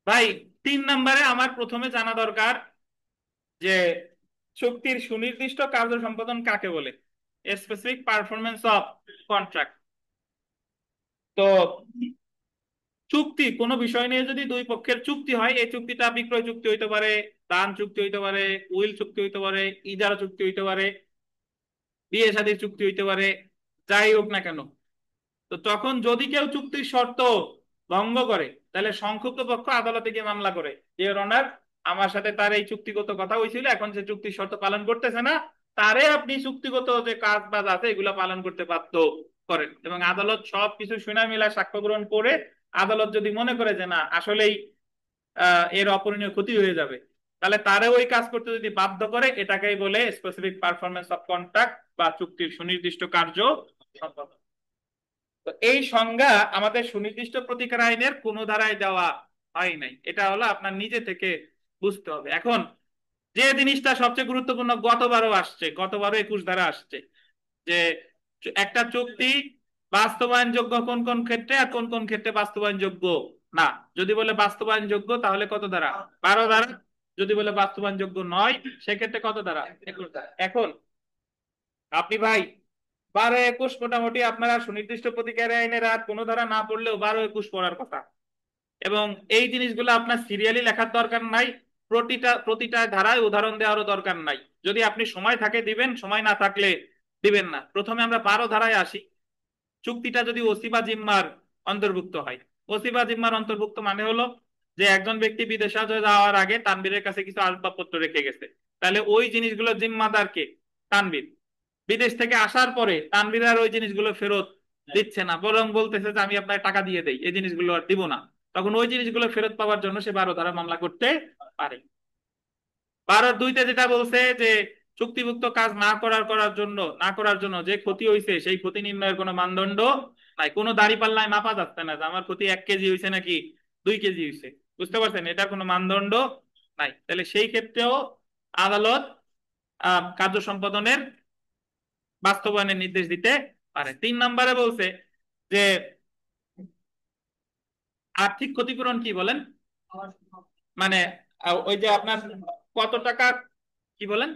ভাই, 3 নম্বরে আমার প্রথমে জানা দরকার যে চুক্তির সুনির্দিষ্ট কার্য সম্পাদন কাকে বলে, স্পেসিফিক পারফরমেন্স অফ কন্ট্রাক্ট। তো চুক্তি কোনো বিষয় নিয়ে যদি দুই পক্ষের চুক্তি হয়, এই চুক্তিটা বিক্রয় চুক্তি হইতে পারে, দান চুক্তি হইতে পারে, উইল চুক্তি হইতে পারে, ইজারা চুক্তি হইতে পারে, বিয়ে শাদীর চুক্তি হইতে পারে, যাই হোক না কেন। তো তখন যদি কেউ চুক্তির শর্ত ভঙ্গ করে, তাহলে সংক্ষুব্ধ পক্ষ আদালতে গিয়ে মামলা করে, যে অনার আমার সাথে তার এই চুক্তিগত কথা হয়েছিল, এখন সে চুক্তির শর্ত পালন করতেছে না, তারে আপনি চুক্তিগত যে কাজ বাজ আছে এগুলো পালন করতে বাধ্য করেন। এবং আদালত সবকিছু শুনা মিলা সাক্ষ্য গ্রহণ করে, আদালত যদি মনে করে যে না আসলেই এর অপূরণীয় ক্ষতি হয়ে যাবে, তাহলে তারে ওই কাজ করতে যদি বাধ্য করে, এটাকেই বলে স্পেসিফিক পারফরমেন্স অফ কন্ট্রাক্ট বা চুক্তির সুনির্দিষ্ট কার্য সম্পাদন। তো এই সংজ্ঞা আমাদের সুনির্দিষ্ট প্রতিকার আইনের কোন ধারায় দেওয়া হয় নাই, এটা হলো আপনার নিজে থেকে বুঝতে হবে। এখন যে জিনিসটা সবচেয়ে গুরুত্বপূর্ণ, গতবারও আসছে, গতবারও 21 ধারা আসছে, যে একটা চুক্তি বাস্তবায়নযোগ্য কোন কোন ক্ষেত্রে আর কোন কোন ক্ষেত্রে বাস্তবায়নযোগ্য না। যদি বলে বাস্তবায়নযোগ্য তাহলে কত ধারা? 12 ধারা। যদি বলে বাস্তবায়নযোগ্য নয়, সেক্ষেত্রে কত ধারা? 21 ধারা। এখন আপনি ভাই 12 21 মোটামুটি আপনারা সুনির্দিষ্ট প্রতিকার আইনের আর কোনো ধারা না পড়লেও 12 21 পড়ার কথা। এবং এই জিনিসগুলো আপনার সিরিয়ালি লেখার দরকার নাই, প্রতিটা প্রতিটা ধারায় উদাহরণ দেওয়ারও দরকার নাই। যদি আপনি সময় থাকে দিবেন, সময় না থাকলে দিবেন না। প্রথমে আমরা 12 ধারায় আসি। চুক্তিটা যদি ওসি বা জিম্মার অন্তর্ভুক্ত হয়, ওসি বা জিম্মার অন্তর্ভুক্ত মানে হলো যে একজন ব্যক্তি বিদেশে যাওয়ার আগে তানবীরের কাছে কিছু আসবাবপত্র রেখে গেছে, তাহলে ওই জিনিসগুলো জিম্মাদার কে? তানবীর। বিদেশ থেকে আসার পরে তানভীর আর ওই জিনিসগুলো ফেরত দিচ্ছে না, বরং বলতেছে যে আমি আপনার টাকা দিয়ে দেই, এই জিনিসগুলো আর দিব না। তখন ওই জিনিসগুলো ফেরত পাওয়ার জন্য সে 12 ধারা মামলা করতে পারে। 12-2-তে যেটা বলছে যে চুক্তিভুক্ত কাজ না করার জন্য যে ক্ষতি হয়েছে সেই ক্ষতি নির্ণয়ের কোনো মানদণ্ড নাই, কোনো দাঁড়িপাল্লায় মাপা যাচ্ছে না যে আমার ক্ষতি 1 কেজি হয়েছে নাকি 2 কেজি হয়েছে। বুঝতে পারছেন, এটার কোনো মানদণ্ড নাই। তাহলে সেই ক্ষেত্রেও আদালত কার্য সম্পাদনের বাস্তবায়নের নির্দেশ দিতে পারে। 3 নম্বরে বলছে যে আর্থিক ক্ষতিপূরণ কি বলেন, মানে ওই যে আপনার কত টাকা, কি বলেন,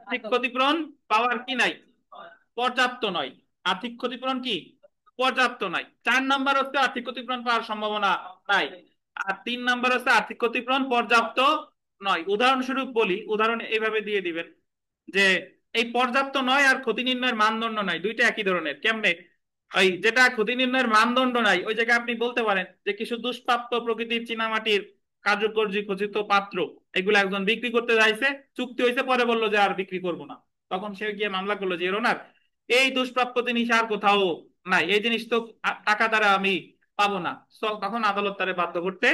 আর্থিক ক্ষতিপূরণ পাওয়ার কি নাই, পর্যাপ্ত নয়। আর্থিক ক্ষতিপূরণ কি পর্যাপ্ত নয়। 4 নম্বর হচ্ছে আর্থিক ক্ষতিপূরণ পাওয়ার সম্ভাবনা নাই। আর 3 নম্বর হচ্ছে আর্থিক ক্ষতিপূরণ পর্যাপ্ত নয়। উদাহরণস্বরূপ বলি, উদাহরণ এইভাবে দিয়ে দিবেন যে এই পর্যাপ্ত নয় আর ক্ষতি নির্ণয়ের মানদণ্ড নাই, দুইটা একই ধরনের। কেমনে? ওই যেটা ক্ষতি নির্ণয়ের মানদণ্ড নাই, ওই জায়গায় আপনি বলতে পারেন যে কিছু দুষ্প্রাপ্য প্রকৃতির চীনামাটির কার্যকরী খচিত পাত্র, এগুলো একজন বিক্রি করতে চাইছে, চুক্তি হয়েছে, পরে বললো যে আর বিক্রি করবো না। তখন সে গিয়ে মামলা করলো যে ওনার এই দুষ্প্রাপ্য জিনিস আর কোথাও নাই, এই জিনিস তো টাকা দ্বারা আমি পাবো না। তখন আদালত তারে বাধ্য করতে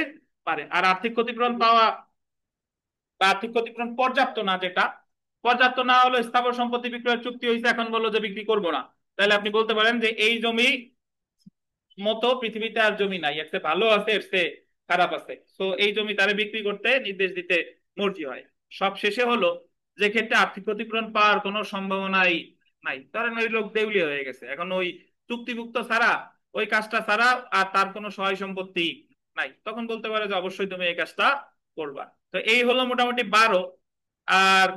পারে। আর আর্থিক ক্ষতিপূরণ পাওয়া বা আর্থিক ক্ষতিপূরণ পর্যাপ্ত না, যেটা পর্যাপ্ত না হলো স্থাবর সম্পত্তি বিক্রয়ের চুক্তি হয়েছে, এখন বললো যে বিক্রি করবো না, তাহলে আপনি বলতে পারেন যে এই জমি মতো পৃথিবীতে আর জমি নাই, এর চেয়ে ভালো আছে, এর চেয়ে খারাপ আছে, তো এই জমি তারে বিক্রি করতে নির্দেশ দিতে মর্জি হয়। সব শেষে হলো যে ক্ষেত্রে আর্থিক ক্ষতিপূরণ পাওয়ার কোনো সম্ভাবনাই নাই, ধরেন ওই লোক দেউলিয়া হয়ে গেছে, এখন ওই চুক্তিভুক্ত ছাড়া, ওই কাজটা ছাড়া আর তার কোনো সহায় সম্পত্তি নাই, তখন বলতে পারে যে অবশ্যই তুমি এই কাজটা করবা। তো এই হলো মোটামুটি 12। আর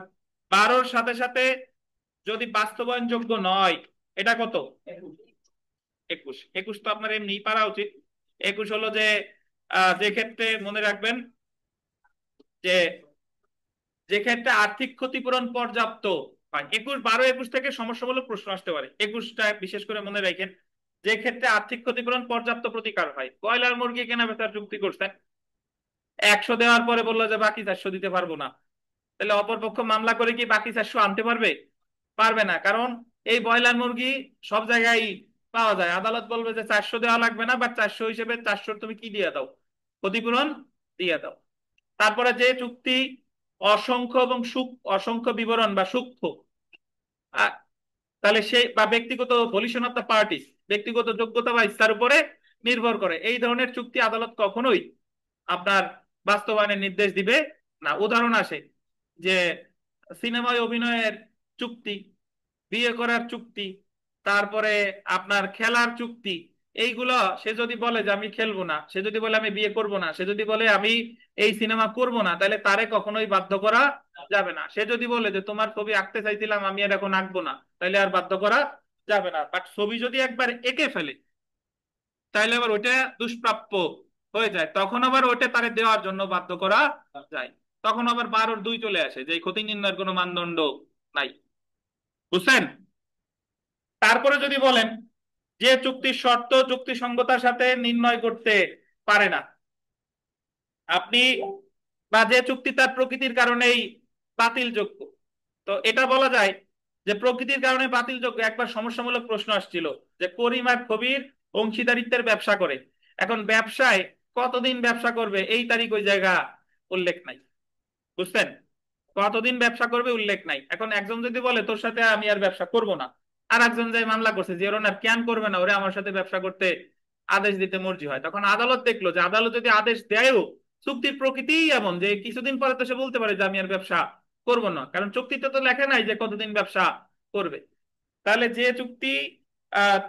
12-র সাথে সাথে যদি বাস্তবায়নযোগ্য নয়, এটা কত? 21। 21 তো আপনার এমনি পারা উচিত। 21 হলো যে যে ক্ষেত্রে মনে রাখবেন যে যে ক্ষেত্রে আর্থিক ক্ষতিপূরণ পর্যাপ্ত হয়। 21, 12 21 থেকে সমস্যামূলক প্রশ্ন আসতে পারে, 21টা বিশেষ করে মনে রাখেন। যে ক্ষেত্রে আর্থিক ক্ষতিপূরণ পর্যাপ্ত প্রতিকার হয়, কয়লার মুরগি কেনা বেচার চুক্তি করছেন, 100 দেওয়ার পরে বললো যে বাকি 400 দিতে পারবো না, তাহলে অপরপক্ষ মামলা করে কি বাকি 400 আনতে পারবে? পারবে না, কারণ এই ব্রয়লার মুরগি সব জায়গায় পাওয়া যায়। আদালত বলবে যে 400 দেওয়া লাগবে না, বা 400 হিসেবে 400 তুমি কি দিয়ে দাও, ক্ষতিপূরণ দিয়ে দাও। তারপরে যে চুক্তি অসংখ্য এবং অসংখ্য বিবরণ বা সূক্ষ্ম, আ- তাহলে সে বা ব্যক্তিগত ভলিউশন অফ দ্য পার্টিস, ব্যক্তিগত যোগ্যতা বা ইচ্ছার উপরে নির্ভর করে, এই ধরনের চুক্তি আদালত কখনোই আপনার বাস্তবায়নের নির্দেশ দিবে না। উদাহরণ আসে যে সিনেমায় অভিনয়ের চুক্তি, বিয়ে করার চুক্তি, তারপরে আপনার খেলার চুক্তি, এইগুলো সে যদি বলে যে আমি খেলবো না, সে যদি বলে আমি বিয়ে করব না, সে যদি বলে আমি এই সিনেমা করব না, তাহলে তারে কখনোই বাধ্য করা যাবে না। সে যদি বলে যে তোমার ছবি আঁকতে চাইছিলাম আমি আর এখন আঁকবো না, তাহলে আর বাধ্য করা যাবে না। বাট ছবি যদি একবার এঁকে ফেলে, তাহলে আবার ওইটা দুষ্প্রাপ্য হয়ে যায়, তখন আবার ওইটা তারে দেওয়ার জন্য বাধ্য করা যায়। তখন আবার 12-2 চলে আসে, যে ক্ষতি নির্ণয়ের কোনো মানদণ্ড নাই। বুঝছেন? তারপরে যদি বলেন যে চুক্তির শর্ত যুক্তিসঙ্গতার সাথে নির্ণয় করতে পারে না আপনি, বা যে চুক্তি তার প্রকৃতির কারণেই বাতিলযোগ্য, তো এটা বলা যায় যে প্রকৃতির কারণে বাতিলযোগ্য। একবার সমস্যামূলক প্রশ্ন আসছিল যে করিম আর কবির অংশীদারিত্বের ব্যবসা করে, এখন ব্যবসায় কতদিন ব্যবসা করবে এই তারিখ ওই জায়গা উল্লেখ নাই। বুঝছেন? কতদিন ব্যবসা করবে উল্লেখ নাই। এখন একজন যদি বলে তোর সাথে আমি আর ব্যবসা করব না, আর একজন যাই মামলা করছে যে ওর না কেন করবে না, ওরে আমার সাথে ব্যবসা করতে আদেশ দিতে মর্জি হয়, তখন আদালত দেখলো যে আদালত যদি আদেশ দেয়ও, চুক্তির প্রকৃতিই এমন যে কিছুদিন পরে তো সে বলতে পারে যে আমি আর ব্যবসা করব না, কারণ চুক্তিতে তো লেখা নাই যে কতদিন ব্যবসা করবে। তাহলে যে চুক্তি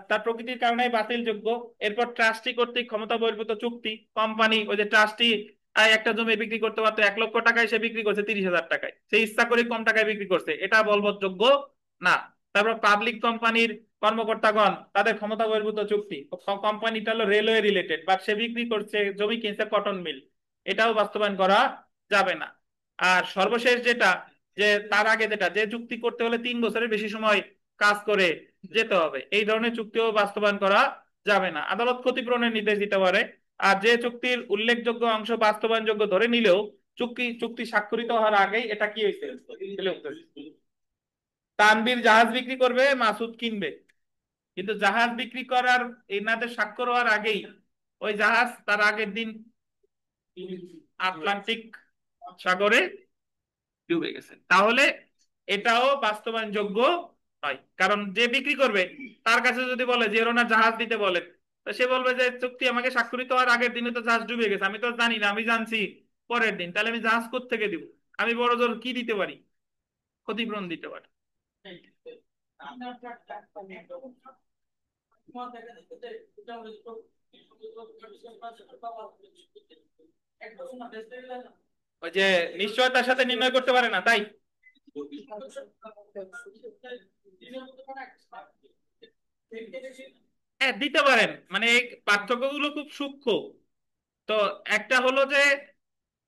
তার প্রকৃতির কারণে বাতিলযোগ্য। এরপর ট্রাস্টি কর্তৃক ক্ষমতা বহির্ভূত চুক্তি, কোম্পানি ওই যে ট্রাস্টি একটা জমি বিক্রি করতে পারতো 1 লক্ষ টাকায়, সে বিক্রি করছে 30,000 টাকায়, সে ইচ্ছা করে কম টাকায় বিক্রি করছে, এটা বলবৎযোগ্য না। তারপর পাবলিক কোম্পানির কর্মকর্তাগণ তাদের ক্ষমতা বহির্ভূত চুক্তি, কোম্পানিটা হলো রেলওয়ে রিলেটেড, বাট সে বিক্রি করছে জমি কিনছে কটন মিল, এটাও বাস্তবায়ন করা যাবে না। আর সর্বশেষ যেটা, যে তার আগে যেটা, যে চুক্তি করতে হলে 3 বছরের বেশি সময় কাজ করে যেতে হবে, এই ধরনের চুক্তিও বাস্তবায়ন করা যাবে না। আদালত ক্ষতিপূরণের নির্দেশ দিতে পারে। আর যে চুক্তির উল্লেখযোগ্য অংশ বাস্তবায়নযোগ্য ধরে নিলেও চুক্তি চুক্তি স্বাক্ষরিত হওয়ার আগেই এটা কি হয়েছে, তানভীর জাহাজ বিক্রি করবে, মাসুদ কিনবে, কিন্তু জাহাজ বিক্রি করার এনাদের স্বাক্ষর হওয়ার আগেই ওই জাহাজ তার আগের দিন আটলান্টিক সাগরে ডুবে গেছে, তাহলে এটাও বাস্তবায়নযোগ্য নয়। কারণ যে বিক্রি করবে তার কাছে যদি বলে যে ওনার জাহাজ দিতে বলেন, তো সে বলবে যে চুক্তি আমাকে স্বাক্ষরিত হওয়ার আগের দিনে তো জাহাজ ডুবে গেছে, আমি তো জানি না, আমি জানছি পরের দিন, তাহলে আমি জাহাজ কোত্থেকে দিব? আমি বড় জোর কি দিতে পারি? ক্ষতিপূরণ দিতে পারি। ওই যে নিশ্চয়তার সাথে নির্ণয় করতে পারে না, তাই হ্যাঁ দিতে পারেন, মানে এই পার্থক্যগুলো খুব সূক্ষ্ম। তো একটা হলো যে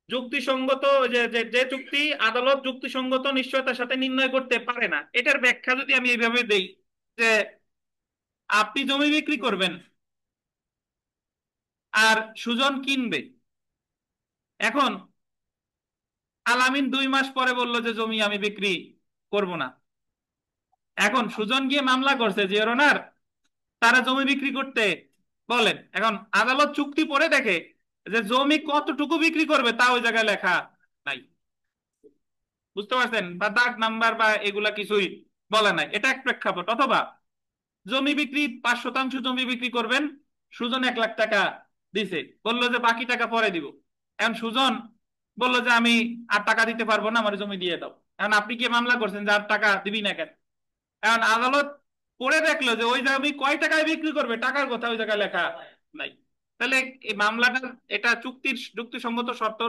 যুক্তিসঙ্গত, যে যে যে চুক্তি আদালত যুক্তিসঙ্গত নিশ্চয়তার সাথে নির্ণয় করতে পারে না, এটার ব্যাখ্যা যদি আমি এইভাবে দেই যে আপনি জমি বিক্রি করবেন আর সুজন কিনবে। এখন আলামিন 2 মাস পরে বলল যে জমি আমি বিক্রি করব না। এখন সুজন গিয়ে মামলা করছে যে ওনার তারা জমি বিক্রি করতে বলেন। এখন আদালত চুক্তি পড়ে দেখে যে জমি কতটুকু বিক্রি করবে তা ওই জায়গায় লেখা নাই। বুঝতে পারছেন? বা দাগ নাম্বার বা এগুলা কিছুই বলে নাই, এটা এক প্রেক্ষাপট। অথবা জমি বিক্রি 5 শতাংশ জমি বিক্রি করবেন, সুজন 1 লাখ টাকা দিছে, বললো যে বাকি টাকা পরে দিব। এখন সুজন বললো যে আমি আর টাকা দিতে পারবো না, আমার জমি দিয়ে দাও। এখন আপনি কি মামলা করছেন যে আর টাকা দিবি না কেন? এখন আদালত পড়ে দেখলো যে ওই জমি কয় টাকায় বিক্রি করবে টাকার কথা ওই জায়গায় লেখা নাই। তাহলে এই মামলাটা, এটা চুক্তির যুক্তিসঙ্গত শর্ত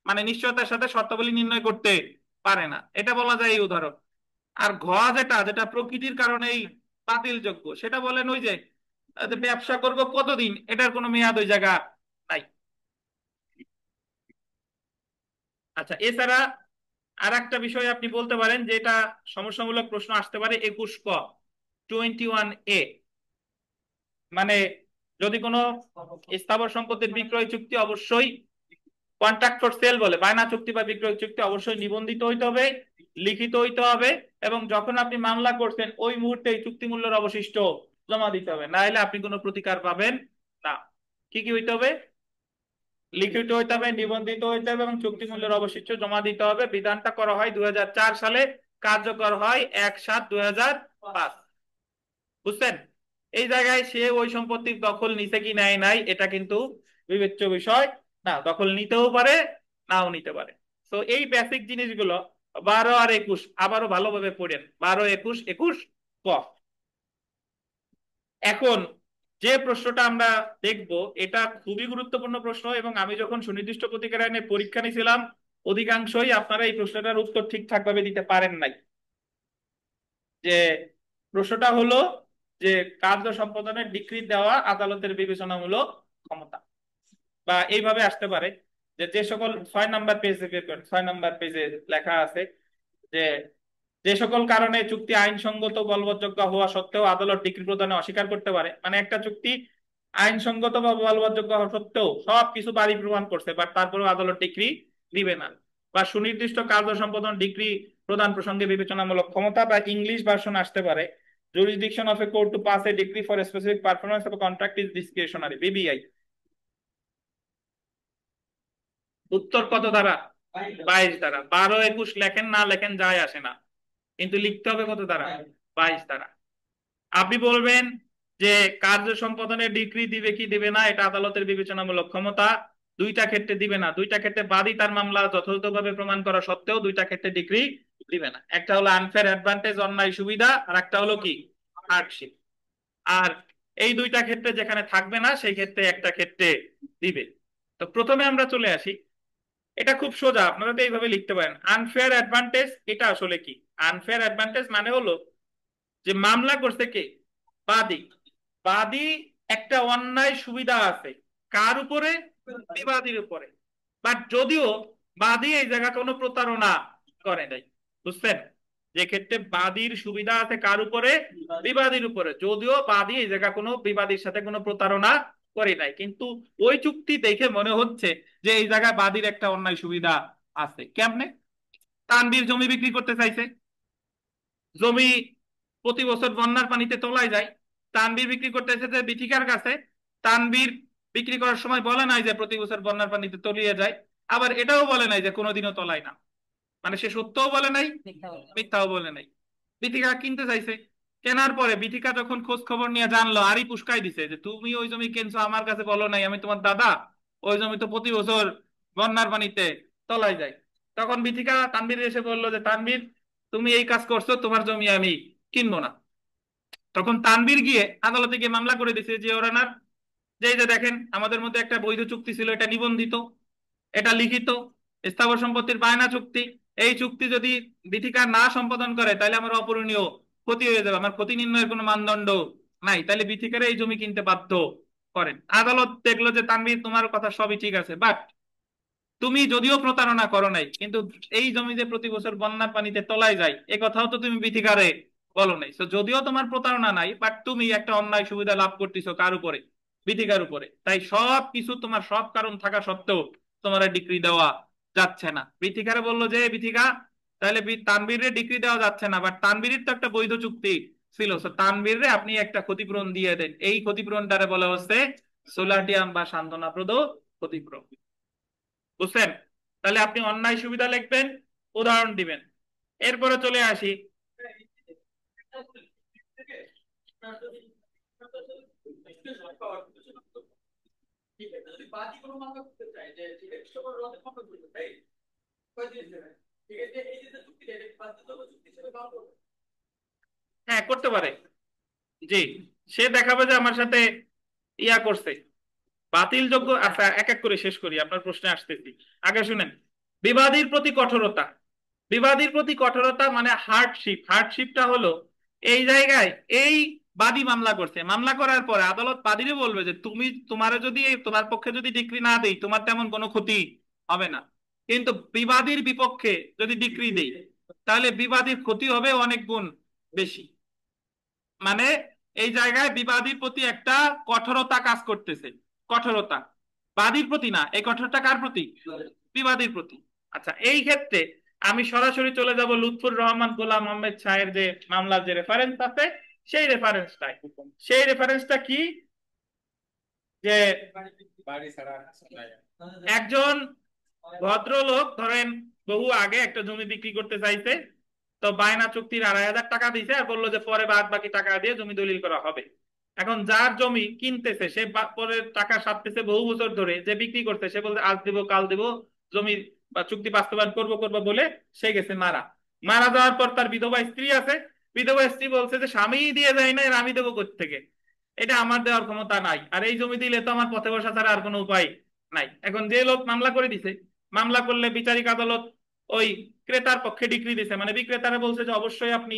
মানে নিশ্চয়তার সাথে শর্তাবলী নির্ণয় করতে পারে না, এটা বলা যায় এই উদাহরণ। আর ঘ যেটা, যেটা প্রকৃতির কারণেই বাতিলযোগ্য, সেটা বলেন ওই যে ব্যবসা করব কতদিন, এটার কোনো মেয়াদ ওই জায়গা নাই। আচ্ছা, এছাড়া আর একটা বিষয় আপনি বলতে পারেন যে এটা সমস্যামূলক প্রশ্ন আসতে পারে, 21 ক, 21A, মানে যদি কোনো স্থাবর সম্পত্তির বিক্রয় চুক্তি অবশ্যই কন্ট্রাক্ট ফর সেল বলে। বায়না চুক্তি বা বিক্রয় চুক্তি অবশ্যই নিবন্ধিত হইতে হবে, লিখিত হইতে হবে, এবং যখন আপনি মামলা করছেন ওই মুহূর্তে চুক্তি মূল্যের অবশিষ্ট জমা দিতে হবে, না হলে আপনি কোনো প্রতিকার পাবেন না। কি কি হইতে হবে? লিখিত হইতে হবে, নিবন্ধিত হইতে হবে এবং চুক্তি মূল্যের অবশিষ্ট জমা দিতে হবে। বিধানটা করা হয় 2004 সালে, কার্যকর হয় 1/7/2005। বুঝছেন? এই জায়গায় সে ওই সম্পত্তির দখল নিছে কি নেয় নাই এটা কিন্তু বিবেচ্য বিষয় না, দখল নিতেও পারে, নাও নিতে পারে। তো এই বেসিক জিনিসগুলো 12 আর 21 আবারও ভালোভাবে পড়েন, 12, 21, 21 ক। এখন যে প্রশ্নটা আমরা দেখব এটা খুবই গুরুত্বপূর্ণ প্রশ্ন, এবং আমি যখন সুনির্দিষ্ট প্রতিকার আইনে পরীক্ষা নিয়েছিলাম অধিকাংশই আপনারা এই প্রশ্নটার উত্তর ঠিকঠাক ভাবে দিতে পারেন নাই। যে প্রশ্নটা হলো যে কার্য সম্পাদনের ডিক্রি দেওয়া আদালতের বিবেচনামূলক ক্ষমতা, বা এইভাবে আসতে পারে যে যে সকল 6 নম্বর পেজে, 6 নম্বর পেজে লেখা আছে যে যে সকল কারণে চুক্তি আইনসঙ্গত বলবৎযোগ্য হওয়া সত্ত্বেও আদালত ডিক্রি প্রদানে অস্বীকার করতে পারে। মানে একটা চুক্তি আইনসঙ্গত বা বলবৎযোগ্য হওয়া সত্ত্বেও সবকিছু বাড়ি প্রমাণ করছে, বাট তারপরেও আদালত ডিক্রি দিবে না, বা সুনির্দিষ্ট কার্য সম্পাদন ডিক্রি প্রদান প্রসঙ্গে বিবেচনামূলক ক্ষমতা, বা ইংলিশ ভার্সন আসতে পারে jurisdiction of a court to pass a decree for a specific performance of a contract is discretionary, BBI. উত্তর কত ধারা? 22 ধারা। 12, 21 লেখেন না লেখেন যায় আসে না, কিন্তু লিখতে হবে কত ধারা? 22 ধারা। আপনি বলবেন যে কার্য সম্পাদনের ডিক্রি দিবে কি দিবে না এটা আদালতের বিবেচনামূলক ক্ষমতা। দুইটা ক্ষেত্রে দিবে না, দুইটা ক্ষেত্রে বাদী তার মামলা যথাযথভাবে প্রমাণ করা সত্ত্বেও দুইটা ক্ষেত্রে ডিক্রি দিবে না। একটা হলো আনফেয়ার অ্যাডভান্টেজ, অন্যায় সুবিধা, আর একটা হলো কি হার্ডশিপ। আর এই দুইটা ক্ষেত্রে যেখানে থাকবে না সেই ক্ষেত্রে একটা ক্ষেত্রে দিবে। তো প্রথমে আমরা চলে আসি, এটা খুব সোজা, আপনারা তো এইভাবে লিখতে পারেন। আনফেয়ার অ্যাডভান্টেজ এটা আসলে কি? আনফেয়ার অ্যাডভান্টেজ মানে হলো যে মামলা করছে কে? বাদী। বাদী একটা অন্যায় সুবিধা আছে কার উপরে? বিবাদীর উপরে। বাট যদিও বাদী এই জায়গা কোনো প্রতারণা করে নাই, বুঝছেন? যে ক্ষেত্রে বাদীর সুবিধা আছে কার উপরে? বিবাদীর উপরে, যদিও বাদী এই জায়গা কোনো বিবাদীর সাথে কোনো প্রতারণা করে নাই, কিন্তু ওই চুক্তি দেখে মনে হচ্ছে যে এই জায়গায় বাদীর একটা অন্যায় সুবিধা আছে। কেমনে? তানভীর জমি বিক্রি করতে চাইছে, জমি প্রতি বছর বন্যার পানিতে তলায় যায়, তানভীর বিক্রি করতে এসেছে বিথিকার কাছে। তানভীর বিক্রি করার সময় বলে নাই যে প্রতি বছর বন্যার পানিতে তলিয়ে যায়, আবার এটাও বলে নাই যে কোনোদিনও তলায় না। মানে সে সত্যও বলে নাই, মিথ্যাও বলে নাই। বিথিকা কিনতে চাইছে, কেনার পরে বিথিকা যখন খোঁজ খবর নিয়ে জানলো, আরই পুস্কাই দিছে যে তুমি ওই জমি কিনছো, আমার কাছে বলো নাই, আমি তোমার দাদা, ওই জমি তো প্রতি বছর বন্যার পানিতে তলায় যায়। তখন বিথিকা তানভীর এসে বললো যে তানভীর তুমি এই কাজ করছো, তোমার জমি আমি কিনবো না। তখন তানভীর গিয়ে আদালতে গিয়ে মামলা করে দিছে যে ওরানার, যে এই যে দেখেন আমাদের মধ্যে একটা বৈধ চুক্তি ছিল, এটা নিবন্ধিত, এটা লিখিত, স্থাবর সম্পত্তির বায়না চুক্তি। এই চুক্তি যদি বিথিকা না সম্পাদন করে তাহলে আমার অপূরণীয় ক্ষতি হয়ে যাবে, আমার ক্ষতি নির্ণয়ের কোনো মানদণ্ড নাই, তাহলে বিথিকার এই জমি কিনতে বাধ্য করেন। আদালত দেখলো যে তানভীর তোমার কথা সবই ঠিক আছে, বাট তুমি যদিও প্রতারণা করো নাই, কিন্তু এই জমি যে প্রতি বছর বন্যার পানিতে তলায় যায় এ কথাও তো তুমি বিথিকারে বলো নাই। তো যদিও তোমার প্রতারণা নাই, বাট তুমি একটা অন্যায় সুবিধা লাভ করতেছো কার উপরে? বিথিকার উপরে। তাই সব কিছু তোমার সব কারণ থাকা সত্ত্বেও তোমার ডিগ্রি দেওয়া যাচ্ছে না। বিথিকারে বললো যে বিথিকা তাহলে তানভীরের ডিগ্রি দেওয়া যাচ্ছে না, বাট তানভীরের তো একটা বৈধ চুক্তি ছিল, তো তানভীরে আপনি একটা ক্ষতিপূরণ দিয়ে দেন। এই ক্ষতিপূরণটারে বলা হচ্ছে সোলাটিয়াম বা সান্ত্বনাপ্রদ ক্ষতিপূরণ। বুঝছেন? তাহলে আপনি অন্যায় সুবিধা লিখবেন, উদাহরণ দিবেন। এরপরে চলে আসি, হ্যাঁ করতে পারে। জি, সে দেখাবে যে আমার সাথে ইয়া করছে, বাতিলযোগ্য। আচ্ছা এক এক করে শেষ করি, আপনার প্রশ্নে আসতেছি। আগে শুনেন, বিবাদীর প্রতি কঠোরতা। বিবাদীর প্রতি কঠোরতা মানে হার্ডশিপ। হার্ডশিপটা হলো এই জায়গায় এই বাদী মামলা করছে, মামলা করার পরে আদালত বাদীরে বলবে যে তুমি তোমার যদি তোমার পক্ষে যদি ডিক্রি না দেই তোমার তেমন কোনো ক্ষতি হবে না, কিন্তু বিবাদীর বিপক্ষে যদি ডিক্রি দেই তাহলে বিবাদীর ক্ষতি হবে অনেক গুণ বেশি। মানে এই জায়গায় বিবাদীর প্রতি একটা কঠোরতা কাজ করতেছে। কঠোরতা বাদীর প্রতি না, এই কঠোরতা কার প্রতি? বিবাদীর প্রতি। আচ্ছা, এই ক্ষেত্রে আমি সরাসরি চলে যাব লুৎফুর রহমান গোলাম আহমেদ শাহের যে মামলার যে রেফারেন্স আছে, সেই রেফারেন্সটাই। সেই রেফারেন্সটা কি? যে একজন ভদ্রলোক ধরেন বহু আগে একটা জমি বিক্রি করতে চাইছে, তো বায়না চুক্তির 2,500 টাকা দিছে আর বললো যে পরে বাদ বাকি টাকা দিয়ে জমি দলিল করা হবে। এখন যার জমি কিনতেছে সে পরে টাকা সারতেছে বহু বছর ধরে, যে বিক্রি করতে সে বলতে আজ দিব কাল দিব, জমি বা চুক্তি বাস্তবায়ন করবো করবো বলে সে গেছে মারা। মারা যাওয়ার পর তার বিধবা স্ত্রী আছে, বিধবা স্ত্রী বলছে যে স্বামী দিয়ে যায় না, এর আমি দেবো কোত্থেকে, এটা আমার দেওয়ার ক্ষমতা নাই, আর এই জমি দিলে তো আমার পথে বসা ছাড়া আর কোনো উপায় নাই। এখন যে লোক মামলা করে দিছে, মামলা করলে বিচারিক আদালত ওই ক্রেতার পক্ষে ডিক্রি দিছে, মানে বিক্রেতারা বলছে যে অবশ্যই আপনি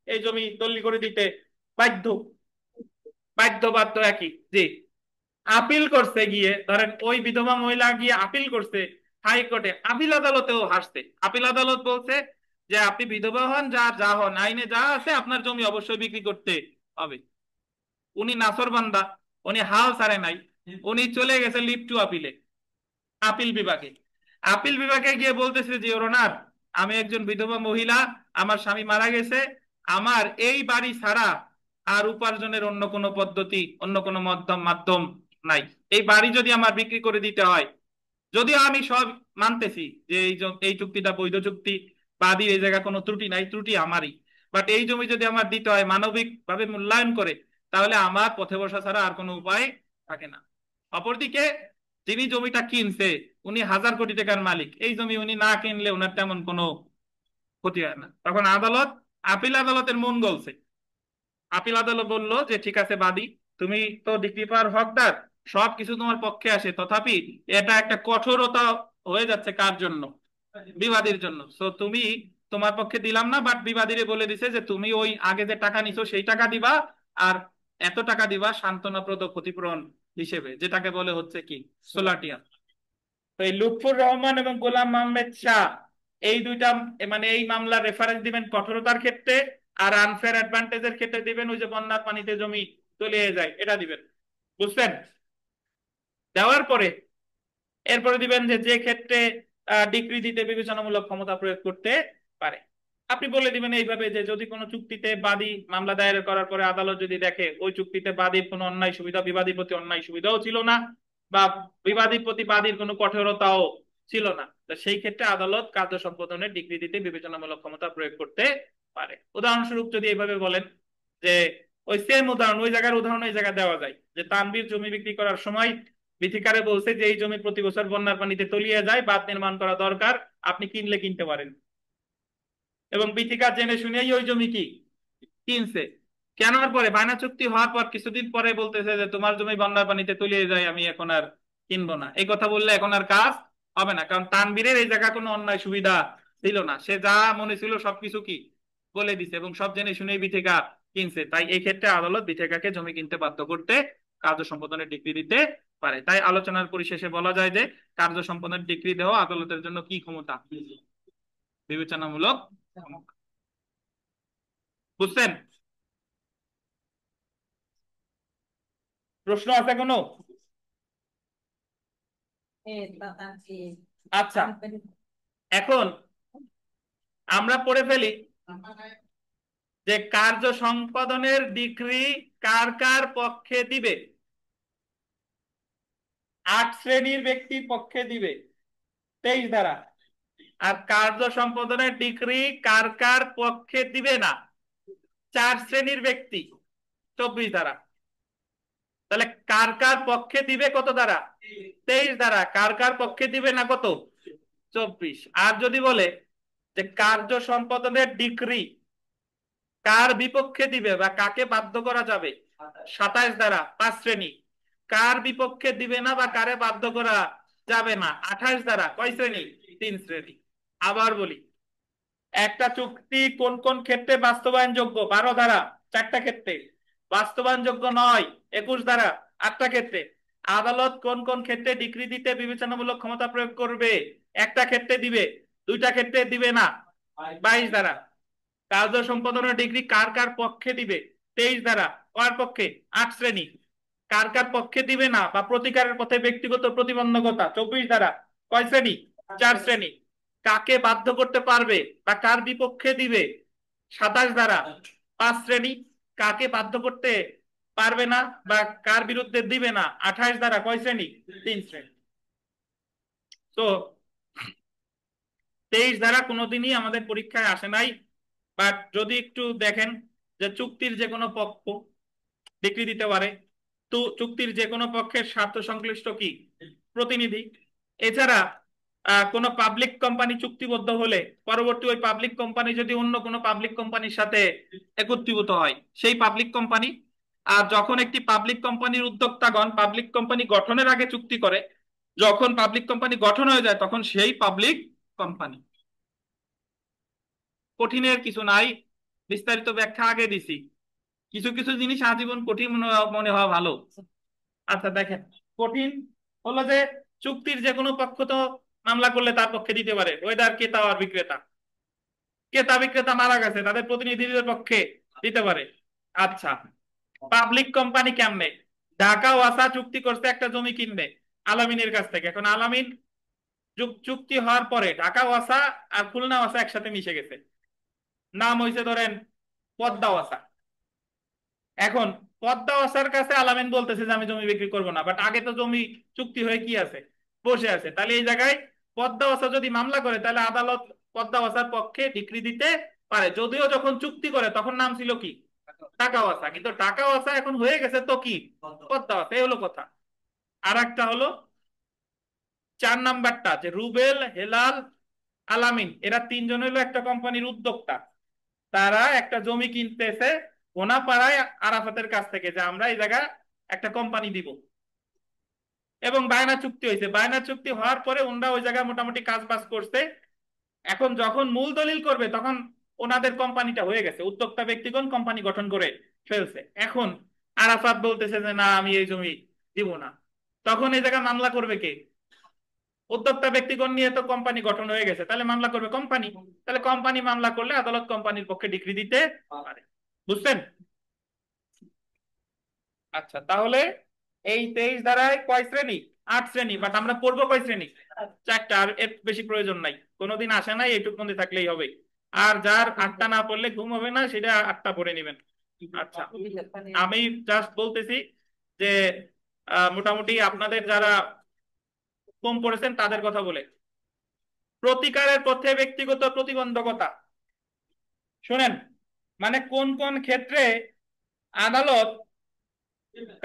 এই জমি দলিল করে দিতে বাধ্য। বাধ্য বাধ্য একই, জি। আপিল করছে গিয়ে, ধরেন ওই বিধবা মহিলা গিয়ে আপিল করছে হাইকোর্টে, আপিল আদালতেও হাসছে। আপিল আদালত বলছে যে আপনি বিধবা হন যা যা হন, আইনে যা আছে আপনার জমি অবশ্যই বিক্রি করতে হবে। উনি নাসর বান্দা, উনি হাল ছাড়ে নাই, উনি চলে গেছে লিভ টু আপিলে, আপিল বিভাগে। আপিল বিভাগে গিয়ে বলতেছে যে ওর অনার, আমি একজন বিধবা মহিলা, আমার স্বামী মারা গেছে, আমার এই বাড়ি ছাড়া আর উপার্জনের অন্য কোনো পদ্ধতি, অন্য কোনো মাধ্যম নাই। এই বাড়ি যদি আমার বিক্রি করে দিতে হয়, যদিও আমি সব মানতেছি যে এই চুক্তিটা বৈধ চুক্তি, বাদীর এই জায়গায় কোনো ত্রুটি নাই, ত্রুটি আমারই, বাট এই জমি যদি আমার দিতে হয় মানবিক ভাবে মূল্যায়ন করে, তাহলে আমার পথে বসা ছাড়া আর কোনো উপায় থাকে না। অপরদিকে যিনি জমিটা কিনছে উনি 1,000 কোটি টাকার মালিক, এই জমি উনি না কিনলে ওনার তেমন কোনো ক্ষতি হয় না। তখন আদালত, আপিল আদালতের মন গলছে। আপিল আদালত বলল যে ঠিক আছে বাদী, তুমি তো ডিগ্রি পাওয়ার হকদার, সবকিছু তোমার পক্ষে আসে, তথাপি এটা একটা কঠোরতা হয়ে যাচ্ছে কার জন্য? বিবাদীর জন্য। সো তুমি, তোমার পক্ষে দিলাম না, বাট বিবাদীরে বলে দিছে যে তুমি ওই আগে যে টাকা নিছো সেই টাকা দিবা, আর এত টাকা দিবা সান্ত্বনাপ্রদ ক্ষতিপূরণ হিসেবে, যেটাকে বলে হচ্ছে কি সোলাটিয়া। তো এই লুৎফুর রহমান এবং গোলাম আহমেদ শাহ এই দুইটা, মানে এই মামলার রেফারেন্স দিবেন কঠোরতার ক্ষেত্রে, আর আনফেয়ার অ্যাডভান্টেজের ক্ষেত্রে দিবেন ওই যে বন্যার পানিতে জমি তলিয়ে যায় এটা দিবেন। বুঝছেন? দেওয়ার পরে এরপরে দিবেন যে যে ক্ষেত্রে ডিক্রি দিতে বিবেচনামূলক ক্ষমতা প্রয়োগ করতে পারে। আপনি বলে দিবেন এইভাবে যে যদি কোনো চুক্তিতে বাদী মামলা দায়ের করার পরে আদালত যদি দেখে ওই চুক্তিতে বাদীর কোনো অন্যায় সুবিধা, বিবাদীর প্রতি অন্যায় সুবিধাও ছিল না, বা বিবাদীর প্রতি বাদীর কোনো কঠোরতাও ছিল না, তো সেই ক্ষেত্রে আদালত কার্য সম্পাদনের ডিক্রি দিতে বিবেচনামূলক ক্ষমতা প্রয়োগ করতে পারে। উদাহরণস্বরূপ যদি এইভাবে বলেন যে ওই সেম উদাহরণ, ওই জায়গার উদাহরণ এই জায়গায় দেওয়া যায় যে তানভীর জমি বিক্রি করার সময় বিথিকারে বলছে যে এই জমি প্রতি বছর বন্যার পানিতে তলিয়ে যায়, বাঁধ নির্মাণ করা দরকার, আপনি কিনলে কিনতে পারেন। এবং বিথিকা জেনে শুনেই ওই জমি কি কিনছে। কেনার পরে বায়না চুক্তি হওয়ার পর কিছুদিন পরে বলতেছে যে তোমার জমি বন্যার পানিতে তলিয়ে যায়, আমি এখন আর কিনবো না। এই কথা বললে এখন আর কাজ হবে না, কারণ তানভীরের এই জায়গা কোনো অন্যায় সুবিধা ছিল না, সে যা মনে ছিল সবকিছু কি বলে দিছে এবং সব জেনে শুনেই বিথিকা কিনছে। তাই এই ক্ষেত্রে আদালত বিথিকাকে জমি কিনতে বাধ্য করতে কার্য সম্পাদনের ডিক্রি দিতে পারে। তাই আলোচনার পরিশেষে বলা যায় যে কার্য সম্পাদনের ডিক্রি দেওয়া আদালতের জন্য কি ক্ষমতা? বিবেচনামূলক ক্ষমতা। বুঝছেন? প্রশ্ন আছে কোনো? আচ্ছা, এখন আমরা পড়ে ফেলি যে কার্য সম্পাদনের ডিক্রি কার কার পক্ষে দিবে। 8 শ্রেণীর ব্যক্তির পক্ষে দিবে 23 ধারা। আর কার্য সম্পাদনের ডিক্রি কার কার পক্ষে দিবে না? 4 শ্রেণীর ব্যক্তি, 24 ধারা। তাহলে কার কার পক্ষে দিবে কত ধারা? 23 ধারা। কার কার পক্ষে দিবে না কত? 24। আর যদি বলে যে কার্য সম্পাদনের ডিক্রি কার বিপক্ষে দিবে বা কাকে বাধ্য করা যাবে, 27 ধারা, 5 শ্রেণী। কার বিপক্ষে দিবে না বা কারে বাধ্য করা যাবে না, 28 ধারা, কয় শ্রেণী? 3 শ্রেণী। আবার বলি, একটা চুক্তি কোন কোন ক্ষেত্রে বাস্তবায়নযোগ্য? 12 ধারা, 4টা ক্ষেত্রে। বাস্তবায়নযোগ্য নয়, 21 ধারা, 8টা ক্ষেত্রে। আদালত কোন কোন ক্ষেত্রে ডিক্রি দিতে বিবেচনামূলক ক্ষমতা প্রয়োগ করবে? একটা ক্ষেত্রে দিবে, 2টা ক্ষেত্রে দিবে না, 22 ধারা। কার্য সম্পাদনের ডিগ্রি কার কার পক্ষে দিবে? 23 ধারা। কার পক্ষে? 8 শ্রেণী। কার কার পক্ষে দিবে না বা প্রতিকারের পথে ব্যক্তিগত প্রতিবন্ধকতা, 24 ধারা, কয় শ্রেণী? চার শ্রেণী। কাকে বাধ্য করতে পারবে বা কার বিপক্ষে দিবে? 27 ধারা। পাঁচ শ্রেণী। কাকে বাধ্য করতে পারবে না বা কার বিরুদ্ধে দিবে না? 28 ধারা। কয় শ্রেণী? তিন শ্রেণী। তো 23 ধারা কোনোদিনই আমাদের পরীক্ষায় আসে নাই। বাট যদি একটু দেখেন যে চুক্তির যে কোনো পক্ষ ডিক্রি দিতে পারে, তো চুক্তির যে কোনো পক্ষের স্বার্থ সংশ্লিষ্ট কি? প্রতিনিধি। এছাড়া কোনো পাবলিক কোম্পানি চুক্তিবদ্ধ হলে পরবর্তী ওই পাবলিক কোম্পানি যদি অন্য কোনো পাবলিক কোম্পানির সাথে একত্রীভূত হয়, সেই পাবলিক কোম্পানি। আর যখন একটি পাবলিক কোম্পানির উদ্যোক্তাগণ পাবলিক কোম্পানি গঠনের আগে চুক্তি করে, যখন পাবলিক কোম্পানি গঠন হয়ে যায় তখন সেই পাবলিক কোম্পানি। কঠিনের কিছু নাই, বিস্তারিত ব্যাখ্যা আগে দিছি। কিছু কিছু জিনিস আজীবন কঠিন মনে হওয়া ভালো। আচ্ছা দেখেন, কঠিন হলো যে চুক্তির যে কোনো পক্ষ তো মামলা করলে তার পক্ষে দিতে পারে, ওয়েদার ক্রেতা আর বিক্রেতা। ক্রেতা বিক্রেতা মারা গেছে, তাদের প্রতিনিধিদের পক্ষে দিতে পারে। আচ্ছা, পাবলিক কোম্পানি কেমনে? ঢাকা ওয়াসা চুক্তি করছে একটা জমি কিনবে আলামিনের কাছ থেকে। এখন আলামিন চুক্তি হওয়ার পরে ঢাকা ওয়াসা আর খুলনা ওয়াসা একসাথে মিশে গেছে, নাম হয়েছে ধরেন পদ্মা ওয়াসা। এখন পদ্মা ওয়াসার কাছে আলামিন বলতেছে যে আমি জমি বিক্রি করবো না, বাট আগে তো জমি চুক্তি হয়ে কি আছে, বসে আছে। তাহলে এই জায়গায় পদ্মা ওয়াসা যদি মামলা করে তাহলে আদালত পদ্মা ওয়াসার পক্ষে ডিক্রি দিতে পারে। যদিও যখন চুক্তি করে তখন নাম ছিল কি? টাকা ওয়াসা। কিন্তু টাকা ওয়াসা এখন হয়ে গেছে তো কি? পদ্মা ওয়াসা। এই হলো কথা। আর একটা হলো 4 নাম্বারটা, যে রুবেল, হেলাল, আলামিন, এরা তিনজন হলো একটা কোম্পানির উদ্যোক্তা। তারা একটা জমি কিনতেছে কোনাপাড়ায় আরাফাতের কাছ থেকে, যে আমরা এই জায়গা একটা কোম্পানি দিব। এবং বায়না চুক্তি হয়েছে। বায়না চুক্তি হওয়ার পরে ওনারা ওই জায়গায় মোটামুটি কাজ বাজ করছে। এখন যখন মূল দলিল করবে তখন ওনাদের কোম্পানিটা হয়ে গেছে, উদ্যোক্তা ব্যক্তিগণ কোম্পানি গঠন করে ফেলছে। এখন আরাফাত বলতেছে যে না আমি এই জমি দিব না। তখন এই জায়গায় মামলা করবে কে? উদ্যোক্তা ব্যক্তিগণ নিয়ে তো কোম্পানি গঠন হয়ে গেছে, তাহলে মামলা করবে কোম্পানি। তাহলে কোম্পানি মামলা করলে আদালত কোম্পানির পক্ষে ডিক্রি দিতে পারে। বুঝছেন? আচ্ছা, তাহলে এই 23 ধারায় কয় শ্রেণী? 8 শ্রেণী। বাট আমরা পড়বো কয় শ্রেণী? চারটা। আর এর বেশি প্রয়োজন নাই, কোনোদিন আসে নাই, এইটুকু মধ্যে থাকলেই হবে। আর যার 8টা না পড়লে ঘুম হবে না, সেটা 8টা পড়ে নেবেন। আচ্ছা, আমি জাস্ট বলতেছি যে মোটামুটি আপনাদের যারা কম পড়েছেন তাদের কথা বলে, প্রতিকারের পথে ব্যক্তিগত প্রতিবন্ধকতা। শুনেন, মানে কোন কোন ক্ষেত্রে আদালত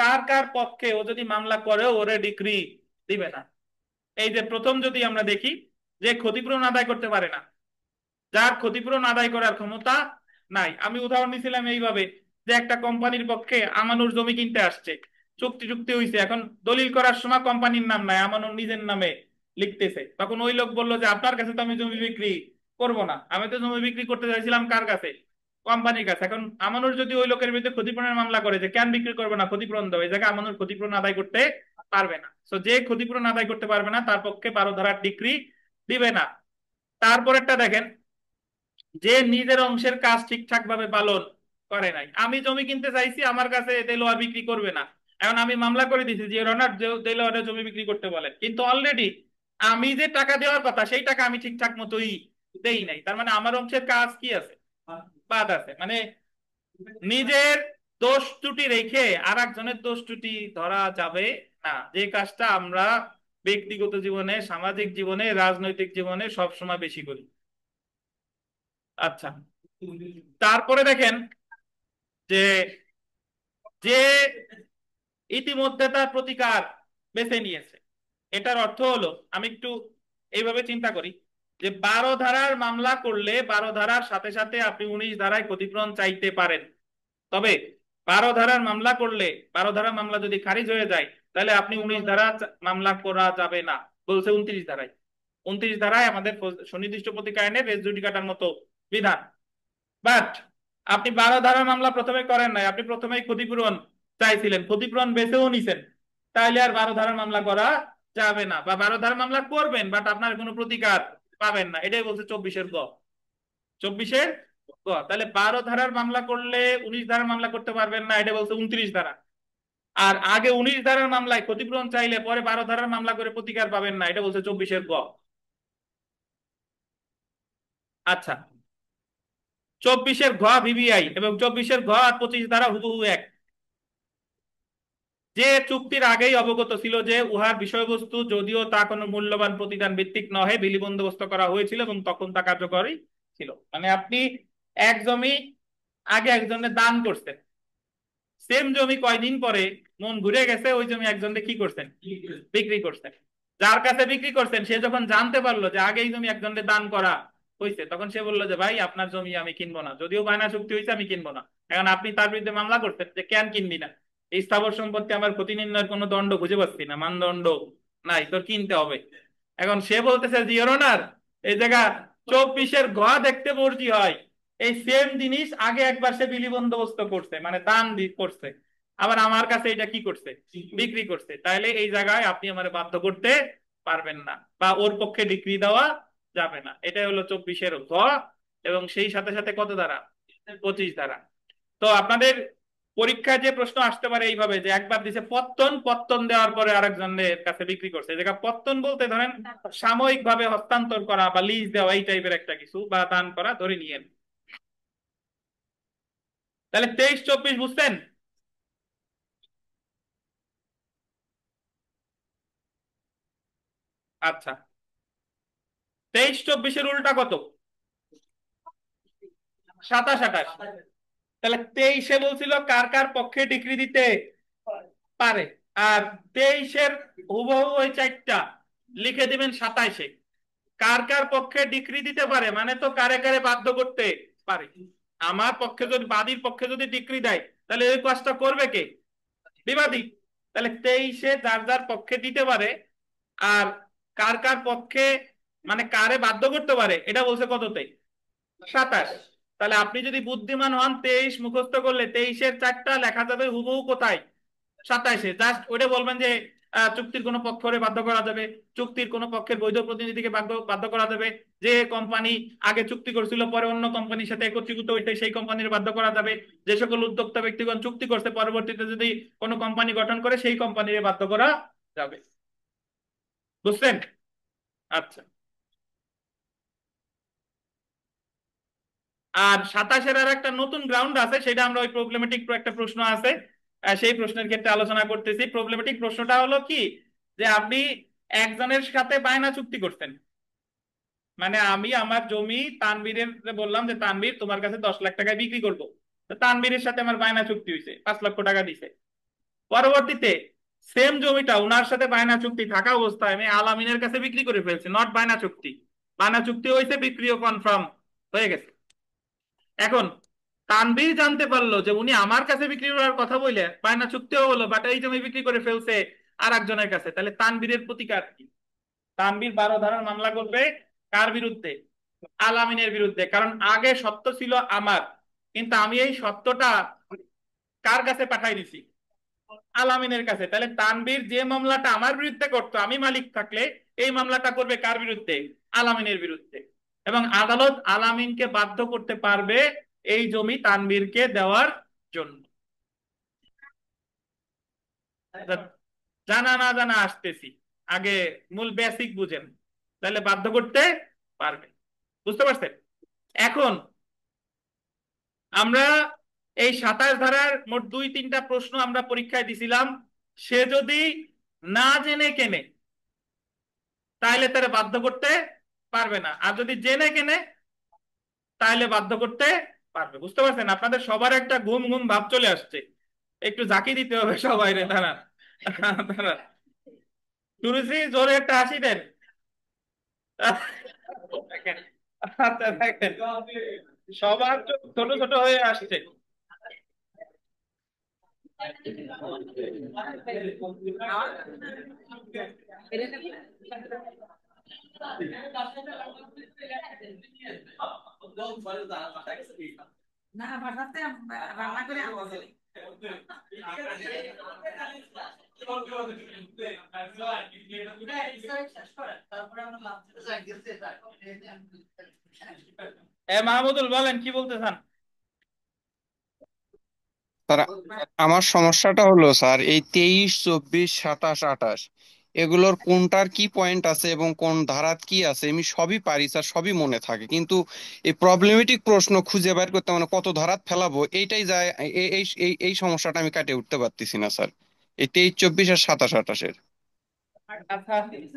কার কার পক্ষে ও যদি মামলা করে ওরে ডিক্রি দিবে না। এই যে প্রথম যদি আমরা দেখি, যে ক্ষতিপূরণ আদায় করতে পারে না, যার ক্ষতিপূরণ আদায় করার ক্ষমতা নাই। আমি উদাহরণ দিছিলাম এইভাবে, যে একটা কোম্পানির পক্ষে আমানুর জমি কিনতে আসছে, চুক্তি চুক্তি হয়েছে, এখন দলিল করার সময় কোম্পানির নাম নাই, আমানুর নিজের নামে লিখতেছে। তখন ওই লোক বললো যে আপনার কাছে তো আমি জমি বিক্রি করব না, আমি তো জমি বিক্রি করতে চাইছিলাম কার কাছে? কোম্পানির কাছে। এখন আমানুর যদি ওই লোকের বিরুদ্ধে ক্ষতিপূরণের মামলা করে যে কেন বিক্রি করবে না, ক্ষতিপূরণ দাও, এই জায়গায় আমানুর ক্ষতিপূরণ আদায় করতে পারবে না। তো যে ক্ষতিপূরণ আদায় করতে পারবে না তার পক্ষে 12 ধারার ডিক্রি দিবে না। তারপরেরটা দেখেন, যে নিজের অংশের কাজ ঠিকঠাক ভাবে পালন করে নাই। আমি জমি কিনতে চাইছি, আমার কাছে দেলোয়ার বিক্রি করবে না। এখন আমি মামলা করে দিছি যে রনার দেলোয়ারের জমি বিক্রি করতে বলে, কিন্তু অলরেডি আমি যে টাকা দেওয়ার কথা সেই টাকা আমি ঠিকঠাক মতোই দেই নাই। তার মানে আমার অংশের কাজ কি আছে? বাদ আছে। মানে নিজের দোষ ত্রুটি রেখে আর একজনের দোষ ত্রুটি ধরা যাবে না। যে কাজটা আমরা ব্যক্তিগত জীবনে, সামাজিক জীবনে, রাজনৈতিক জীবনে সবসময় বেশি করি। আচ্ছা, তারপরে দেখেন যে যে ইতিমধ্যে তার প্রতিকার বেছে নিয়েছে, এটার অর্থ হলো, আমি একটু এইভাবে চিন্তা করি, যে 12 ধারার মামলা করলে 12 ধারার সাথে সাথে আপনি 19 ধারায় ক্ষতিপূরণ চাইতে পারেন। তবে 12 ধারার মামলা করলে 12 ধারার মামলা যদি খারিজ হয়ে যায় তাহলে আপনি 19 ধারা মামলা করা যাবে না, বলছে 29 ধারায়। 29 ধারায় আমাদের সুনির্দিষ্ট প্রতিকার আইনের রেস জুডিকাটার মতো বিধান। বাট আপনি 12 ধারার মামলা প্রথমে করেন নাই, আপনি প্রথমেই ক্ষতিপূরণ চাইছিলেন, ক্ষতিপূরণ বেঁচেও নিছেন, তাইলে আর 12 ধারার মামলা করা যাবে না। বা 12 ধারার মামলা করবেন বাট আপনার কোনো প্রতিকার পাবেন না, এটাই বলছে 24-এর গ। 24-এর গ। তাহলে 12 ধারার মামলা করলে 19 ধারার মামলা করতে পারবেন না, এটা বলছে 29 ধারা। আর আগে 19 ধারার মামলায় ক্ষতিপূরণ চাইলে পরে 12 ধারার মামলা করে প্রতিকার পাবেন না, এটা বলছে 24-এর গ। আচ্ছা, 24-এর ঘ ভিভিআই এবং 24-এর ঘ আর 25 দ্বারা হুবহু এক। যে চুক্তির আগেই অবগত ছিল যে উহার বিষয়বস্তু যদিও তা কোনো মূল্যবান প্রতিদান ভিত্তিক নহে বিলি বন্দোবস্ত করা হয়েছিল এবং তখন তা কার্যকরী ছিল। মানে আপনি এক জমি আগে একজনের দান করছেন, সেম জমি কয়দিন পরে মন ঘুরে গেছে, ওই জমি একজনকে কি করছেন, বিক্রি করছেন। যার কাছে বিক্রি করছেন সে যখন জানতে পারলো যে আগে এই জমি একজনকে দান করা হয়েছে, তখন সে বললো যে ভাই আপনার জমি আমি কিনবো না, যদিও বায়না চুক্তি হয়েছে আমি কিনবো না। এখন আপনি তার বিরুদ্ধে মামলা করছেন যে কেন কিনবি না, এই স্থাবর সম্পত্তি আমার ক্ষতি নির্ণয়ের কোনো দণ্ড খুঁজে পাচ্ছি না, মানদণ্ড নাই, তোর কিনতে হবে। এখন সে বলতেছে জিওর অনার, এই জায়গা 24-এর ঘ দেখতে মর্জি হয়, এই সেম জিনিস আগে একবার সে বিলি বন্দোবস্ত করছে, মানে দান করছে, আবার আমার কাছে এটা কি করছে, বিক্রি করছে। তাহলে এই জায়গায় আপনি আমার বাধ্য করতে পারবেন না, বা ওর পক্ষে ডিক্রি দেওয়া যাবে না। এটাই হলো 24-এর ঘ, এবং সেই সাথে সাথে কত দ্বারা, 25 দ্বারা। তো আপনাদের পরীক্ষায় যে প্রশ্ন আসতে পারে এইভাবে, যে একবার দিছে পত্তন, পত্তন দেওয়ার পরে আরেকজনের কাছে বিক্রি করছে, এই জায়গা পত্তন বলতে ধরেন সাময়িক ভাবে হস্তান্তর করা বা লিজ দেওয়া, এই টাইপের একটা কিছু, বা দান করা ধরে নিয়েন। তাহলে 23-24 বুঝছেন? আচ্ছা, 23-24-এর উল্টা কত, 27-28। তাহলে 23-এ বলছিল কার কার পক্ষে ডিক্রি দিতে পারে, আর 23-এর হুবহু ওই চারটা লিখে দিবেন 27-এ, কার কার পক্ষে ডিক্রি দিতে পারে, মানে তো কারে কারে বাধ্য করতে পারে। আমার পক্ষে যদি, বাদীর পক্ষে যদি ডিক্রি দেয়, তাহলে ওই কাজটা করবে কে, বিবাদী। তাহলে 23-এ যার যার পক্ষে দিতে পারে, আর কার কার পক্ষে, মানে কারে বাধ্য করতে পারে, এটা বলছে কততে, 27। তাহলে আপনি যদি বুদ্ধিমান হন, 23 মুখস্থ করলে 23-এর চারটা লেখা যাবে হুবহু কোথায়, 27-এ। জাস্ট ওইটা বলবেন যে চুক্তির কোনো পক্ষরে বাধ্য করা যাবে, চুক্তির কোনো পক্ষের বৈধ প্রতিনিধিকে বাধ্য বাধ্য করা যাবে, যে কোম্পানি আগে চুক্তি করেছিল পরে অন্য কোম্পানির সাথে একত্রীভূত হইতে সেই কোম্পানির বাধ্য করা যাবে, যে সকল উদ্যোক্তা ব্যক্তিগণ চুক্তি করছে পরবর্তীতে যদি কোনো কোম্পানি গঠন করে সেই কোম্পানির বাধ্য করা যাবে। বুঝছেন? আচ্ছা। আর 27-এর আর একটা নতুন গ্রাউন্ড আছে, সেটা আমরা ওই প্রবলেমেটিক একটা প্রশ্ন আছে, সেই প্রশ্নের ক্ষেত্রে আলোচনা করতেছি। প্রবলেমেটিক প্রশ্নটা হলো কি, যে আপনি একজনের সাথে বায়না চুক্তি করতেন, মানে আমি আমার জমি তানবীরের বললাম যে তানবীর তোমার কাছে 10 লাখ টাকায় বিক্রি করবো, তো তানবীরের সাথে আমার বায়না চুক্তি হয়েছে, 5 লক্ষ টাকা দিছে। পরবর্তীতে সেম জমিটা ওনার সাথে বায়না চুক্তি থাকা অবস্থায় আমি আলামিনের কাছে বিক্রি করে ফেলছি, নট বায়না চুক্তি, বায়না চুক্তি হয়েছে, বিক্রিও কনফার্ম হয়ে গেছে। এখন তানভীর জানতে পারলো যে উনি আমার কাছে বিক্রি করার কথা বলে বায়না চুক্তিও হলো, বাট এই জমি বিক্রি করে ফেলছে আর একজনের কাছে, তাহলে তানভীরের প্রতিকার কি? তানভীর 12 ধারার মামলা করবে, কার বিরুদ্ধে, আলামিনের বিরুদ্ধে, কারণ আগে সত্য ছিল আমার, কিন্তু আমি এই সত্যটা কার কাছে পাঠাই দিছি, আলামিনের কাছে। তাহলে তানভীর যে মামলাটা আমার বিরুদ্ধে করতো আমি মালিক থাকলে, এই মামলাটা করবে কার বিরুদ্ধে, আলামিনের বিরুদ্ধে। এবং আদালত আলামিনকে বাধ্য করতে পারবে এই জমি তানভীরকে দেওয়ার জন্য। জানা না জানা আসতেছি, আগে মূল বেসিক বুঝেন, তাহলে বাধ্য করতে পারবে। বুঝতে পারছেন? এখন আমরা এই 27 ধারার মোট 2-3টা প্রশ্ন আমরা পরীক্ষায় দিছিলাম, সে যদি না জেনে কেনে তাহলে তারা বাধ্য করতে পারবে না, আর যদি জেনে কেনে তাহলে বাধ্য করতে পারবে। বুঝতে পারছেন? আপনাদের সবার একটা ঘুম ঘুম ভাব চলে আসছে, একটু ঝাঁকি দিতে হবে সবাই রে, দাঁড়া দাঁড়া, শুরুছি, জোরে একটা হাসি দেন। দেখেন, আচ্ছা দেখেন, সবার চোখ ছোট ছোট হয়ে আসছে। না বাসাতে রান্না করে আনছে। মাহমুদুল বলেন কি বলতে চান? স্যার, আমার সমস্যাটা হলো স্যার এই 23, 24, 27, 28 এগুলোর কোনটার কি পয়েন্ট আছে এবং কোন ধারাত কি আছে আমি সবই পারি স্যার, সবই মনে থাকে, কিন্তু এই প্রবলেমেটিক প্রশ্ন খুঁজে বের করতে মানে কত ধারাত ফেলাবো এইটাই যায়, এই এই এই এই সমস্যাটা আমি কাটিয়ে উঠতে পারতেছি না স্যার, এই 23, 24 আর 27, 28-এর। আচ্ছা,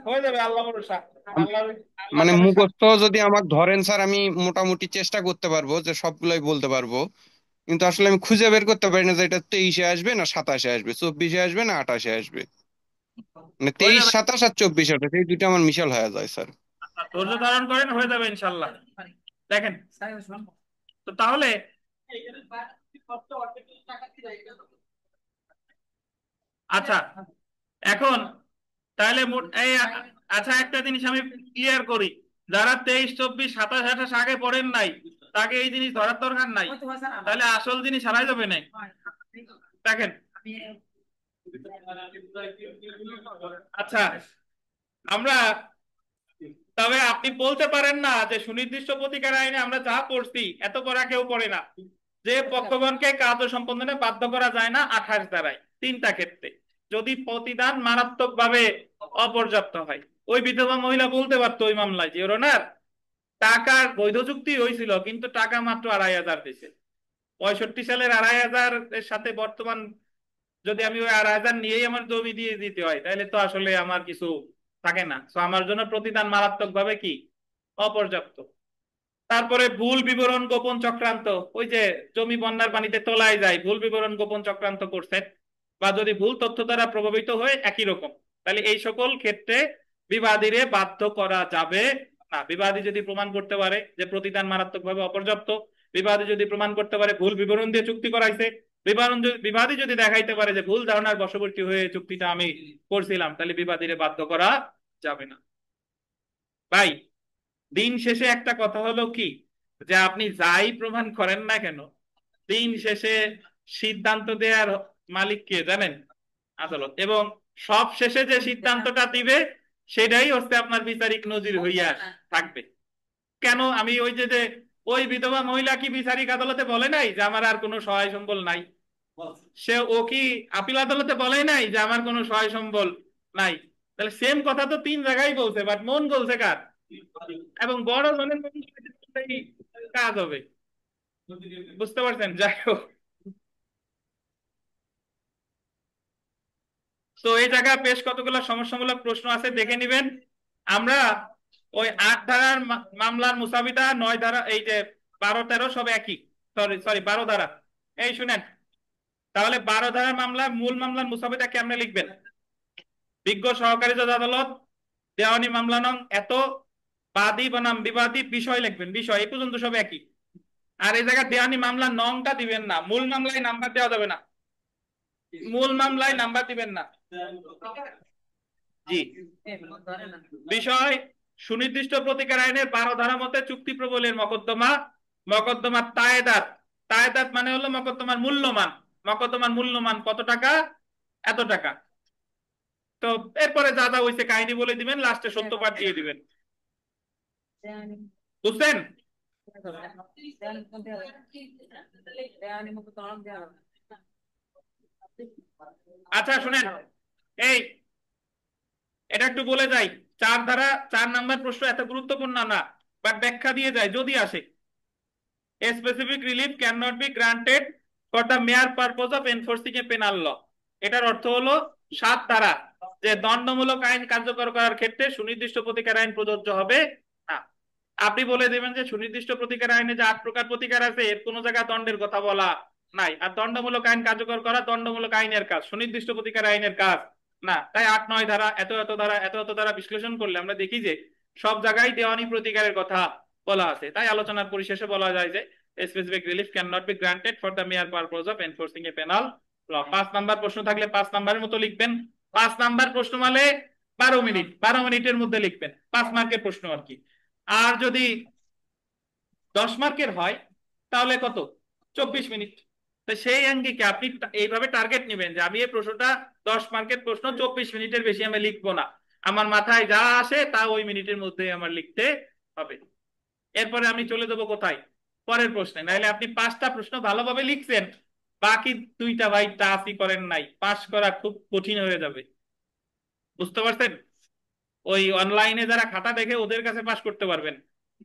হয়ে যাবে, আল্লাহ ভরসা। আল্লাহ, আল্লাহর মানে কাছে মুখস্থ যদি আমাকে ধরেন স্যার, আমি মোটামুটি চেষ্টা করতে পারবো যে সবগুলোই বলতে পারবো, কিন্তু আসলে আমি খুঁজে বের করতে পারি না যে এটা 23-এ আসবে না 27-এ আসবে, 24-এ আসবে না 28-এ আসবে। মানে হয়ে 23, যাবে। 27 আর 24, এই দুইটা আমার মিশাল হয়ে যায় স্যার। ধৈর্য ধারণ করেন, হয়ে যাবে ইনশাল্লাহ। দেখেন, তো তাহলে আচ্ছা, এখন তাহলে আচ্ছা, একটা জিনিস আমি ক্লিয়ার করি, যারা 23, 24, 27, 28 আগে পড়েন নাই, তাকে এই জিনিস ধরার দরকার নাই, তাহলে আসল জিনিস হারাই যাবে না। দেখেন, আচ্ছা, আমরা, তবে আপনি বলতে পারেন না যে সুনির্দিষ্ট প্রতিকার আইনে আমরা যা পড়ছি এত পড়া কেউ পড়ে না, যে পক্ষগণকে কার্য সম্পাদনে বাধ্য করা যায় না 28 দ্বারাই তিনটা ক্ষেত্রে, যদি প্রতিদান মারাত্মকভাবে অপর্যাপ্ত হয়। ওই বিধবা মহিলা বলতে পারতো ওই মামলায় যে ওনার টাকার বৈধ চুক্তি হয়েছিল কিন্তু টাকা মাত্র 2,500 দিছে। 65 সালের 2,500 এর সাথে বর্তমান যদি আমি ওই 2,500 নিয়েই আমার জমি দিয়ে দিতে হয়, তাহলে তো আসলে আমার কিছু থাকে না, তো আমার জন্য প্রতিদান মারাত্মক ভাবে কি অপর্যাপ্ত। তারপরে ভুল বিবরণ গোপন চক্রান্ত, ওই যে জমি বন্যার পানিতে তলায় যায়, ভুল বিবরণ গোপন চক্রান্ত করছে, বা যদি ভুল তথ্য দ্বারা প্রভাবিত হয়ে একই রকম, তাহলে এই সকল ক্ষেত্রে বিবাদীরে বাধ্য করা যাবে না। বিবাদী যদি প্রমাণ করতে পারে যে প্রতিদান মারাত্মকভাবে অপর্যাপ্ত, বিবাদী যদি প্রমাণ করতে পারে ভুল বিবরণ দিয়ে চুক্তি করাইছে, বিবাদী যদি দেখাইতে পারে যে ভুল ধারণার বশবর্তী হয়ে চুক্তিটা আমি করছিলাম, তাহলে বিবাদীরে বাধ্য করা যাবে না। ভাই, দিন শেষে একটা কথা হলো কি, যে আপনি যাই প্রমাণ করেন না কেন, দিন শেষে সিদ্ধান্ত দেওয়ার মালিক কে জানেন? আদালত। এবং সব শেষে যে সিদ্ধান্তটা দিবে সেটাই হচ্ছে আপনার বিচারিক নজির হইয়া থাকবে। কেন আমি ওই যে ওই বিধবা মহিলা কি বিচারিক আদালতে বলে নাই যে আমার আর কোনো সহায় সম্বল নাই? সে ও কি আপিল আদালতে বলে নাই যে আমার কোনো সহায় সম্বল নাই? তাহলে সেম কথা তো তিন জায়গায় বলছে, বাট মন বলছে কার? এবং বড় জনের মন বললেই কাজ হবে। বুঝতে পারছেন? যাই হোক, তো এই জায়গায় বেশ কতগুলো সমস্যামূলক প্রশ্ন আছে, দেখে নিবেন। আমরা ওই 8 ধারার মামলার মুসাবিদা, 9 ধারা, এই যে 12, 13 সব একই। সরি সরি, 12 ধারা। এই শুনেন, তাহলে 12 ধারার মামলা, মূল মামলার মুসাবিদা কেমনে লিখবেন? বিজ্ঞ সহকারী জজ আদালত, দেওয়ানি মামলা নং এত, বাদী বনাম বিবাদী, বিষয় লিখবেন, বিষয় এই পর্যন্ত সব একই। আর এই জায়গায় দেওয়ানি মামলা নংটা দিবেন না, মূল মামলায় নাম্বার দেওয়া যাবে না, মূল মামলায় নাম্বার দিবেন না। জি, বিষয় সুনির্দিষ্ট প্রতিকার আইনের 12 ধারা মতে চুক্তি প্রবলের মকদ্দমা, মকদ্দমার তায়েদাত, তায়েদাত মানে হলো মকদ্দমার মূল্যমান, মকদ্দমার মূল্যমান কত টাকা? এত টাকা। তো এরপরে যা যা হয়েছে কাহিনী বলে দিবেন, লাস্টে সত্যপাঠ দিয়ে দিবেন। বুঝছেন? আচ্ছা শুনেন, এই এটা একটু বলে যাই, 4 ধারা 4 নাম্বার প্রশ্ন এত গুরুত্বপূর্ণ না, বাট ব্যাখ্যা দিয়ে যায় যদি আসে। A specific relief cannot be granted for the mere purpose of enforcing a penal law। এটার অর্থ হলো 7 ধারা, যে দণ্ডমূলক আইন কার্যকর করার ক্ষেত্রে সুনির্দিষ্ট প্রতিকার আইন প্রযোজ্য হবে না। আপনি বলে দেবেন যে সুনির্দিষ্ট প্রতিকার আইনে যে 8 প্রকার প্রতিকার আছে এর কোনো জায়গায় দণ্ডের কথা বলা নাই, আর দণ্ডমূলক আইন কার্যকর করা দণ্ডমূলক আইনের কাজ, সুনির্দিষ্ট প্রতিকার আইনের কাজ না। তাই 8, 9 ধারা, এত এত ধারা, এত এত ধারা বিশ্লেষণ করলে আমরা দেখি যে সব জায়গায় দেওয়ানি প্রতিকারের কথা বলা আছে। তাই আলোচনার পরিশেষে বলা যায় যে specific relief can not be granted for the mere purpose of enforcing a penal law. 5 number প্রশ্ন থাকলে 5 নাম্বারের মতো লিখবেন। 5 নাম্বার প্রশ্ন মানে 12 মিনিট, 12 মিনিটের মধ্যে লিখবেন, 5 মার্কের প্রশ্ন আর কি। আর যদি 10 মার্কের হয় তাহলে কত? 24 মিনিট। তো সেই অ্যাঙ্গিকে আপনি এইভাবে টার্গেট নেবেন যে আমি এই প্রশ্নটা 10 মার্কের প্রশ্ন 24 মিনিটের বেশি আমি লিখবো না, আমার মাথায় যা আসে তা ওই মিনিটের মধ্যে আমার লিখতে হবে। এরপরে আমি চলে যাবো কোথায়? পরের প্রশ্নে। নাহলে আপনি 5টা প্রশ্ন ভালোভাবে লিখছেন, বাকি 2টা ভাই টাচই করেন নাই, পাস করা খুব কঠিন হয়ে যাবে। বুঝতে পারছেন? ওই অনলাইনে যারা খাতা দেখে ওদের কাছে পাশ করতে পারবেন,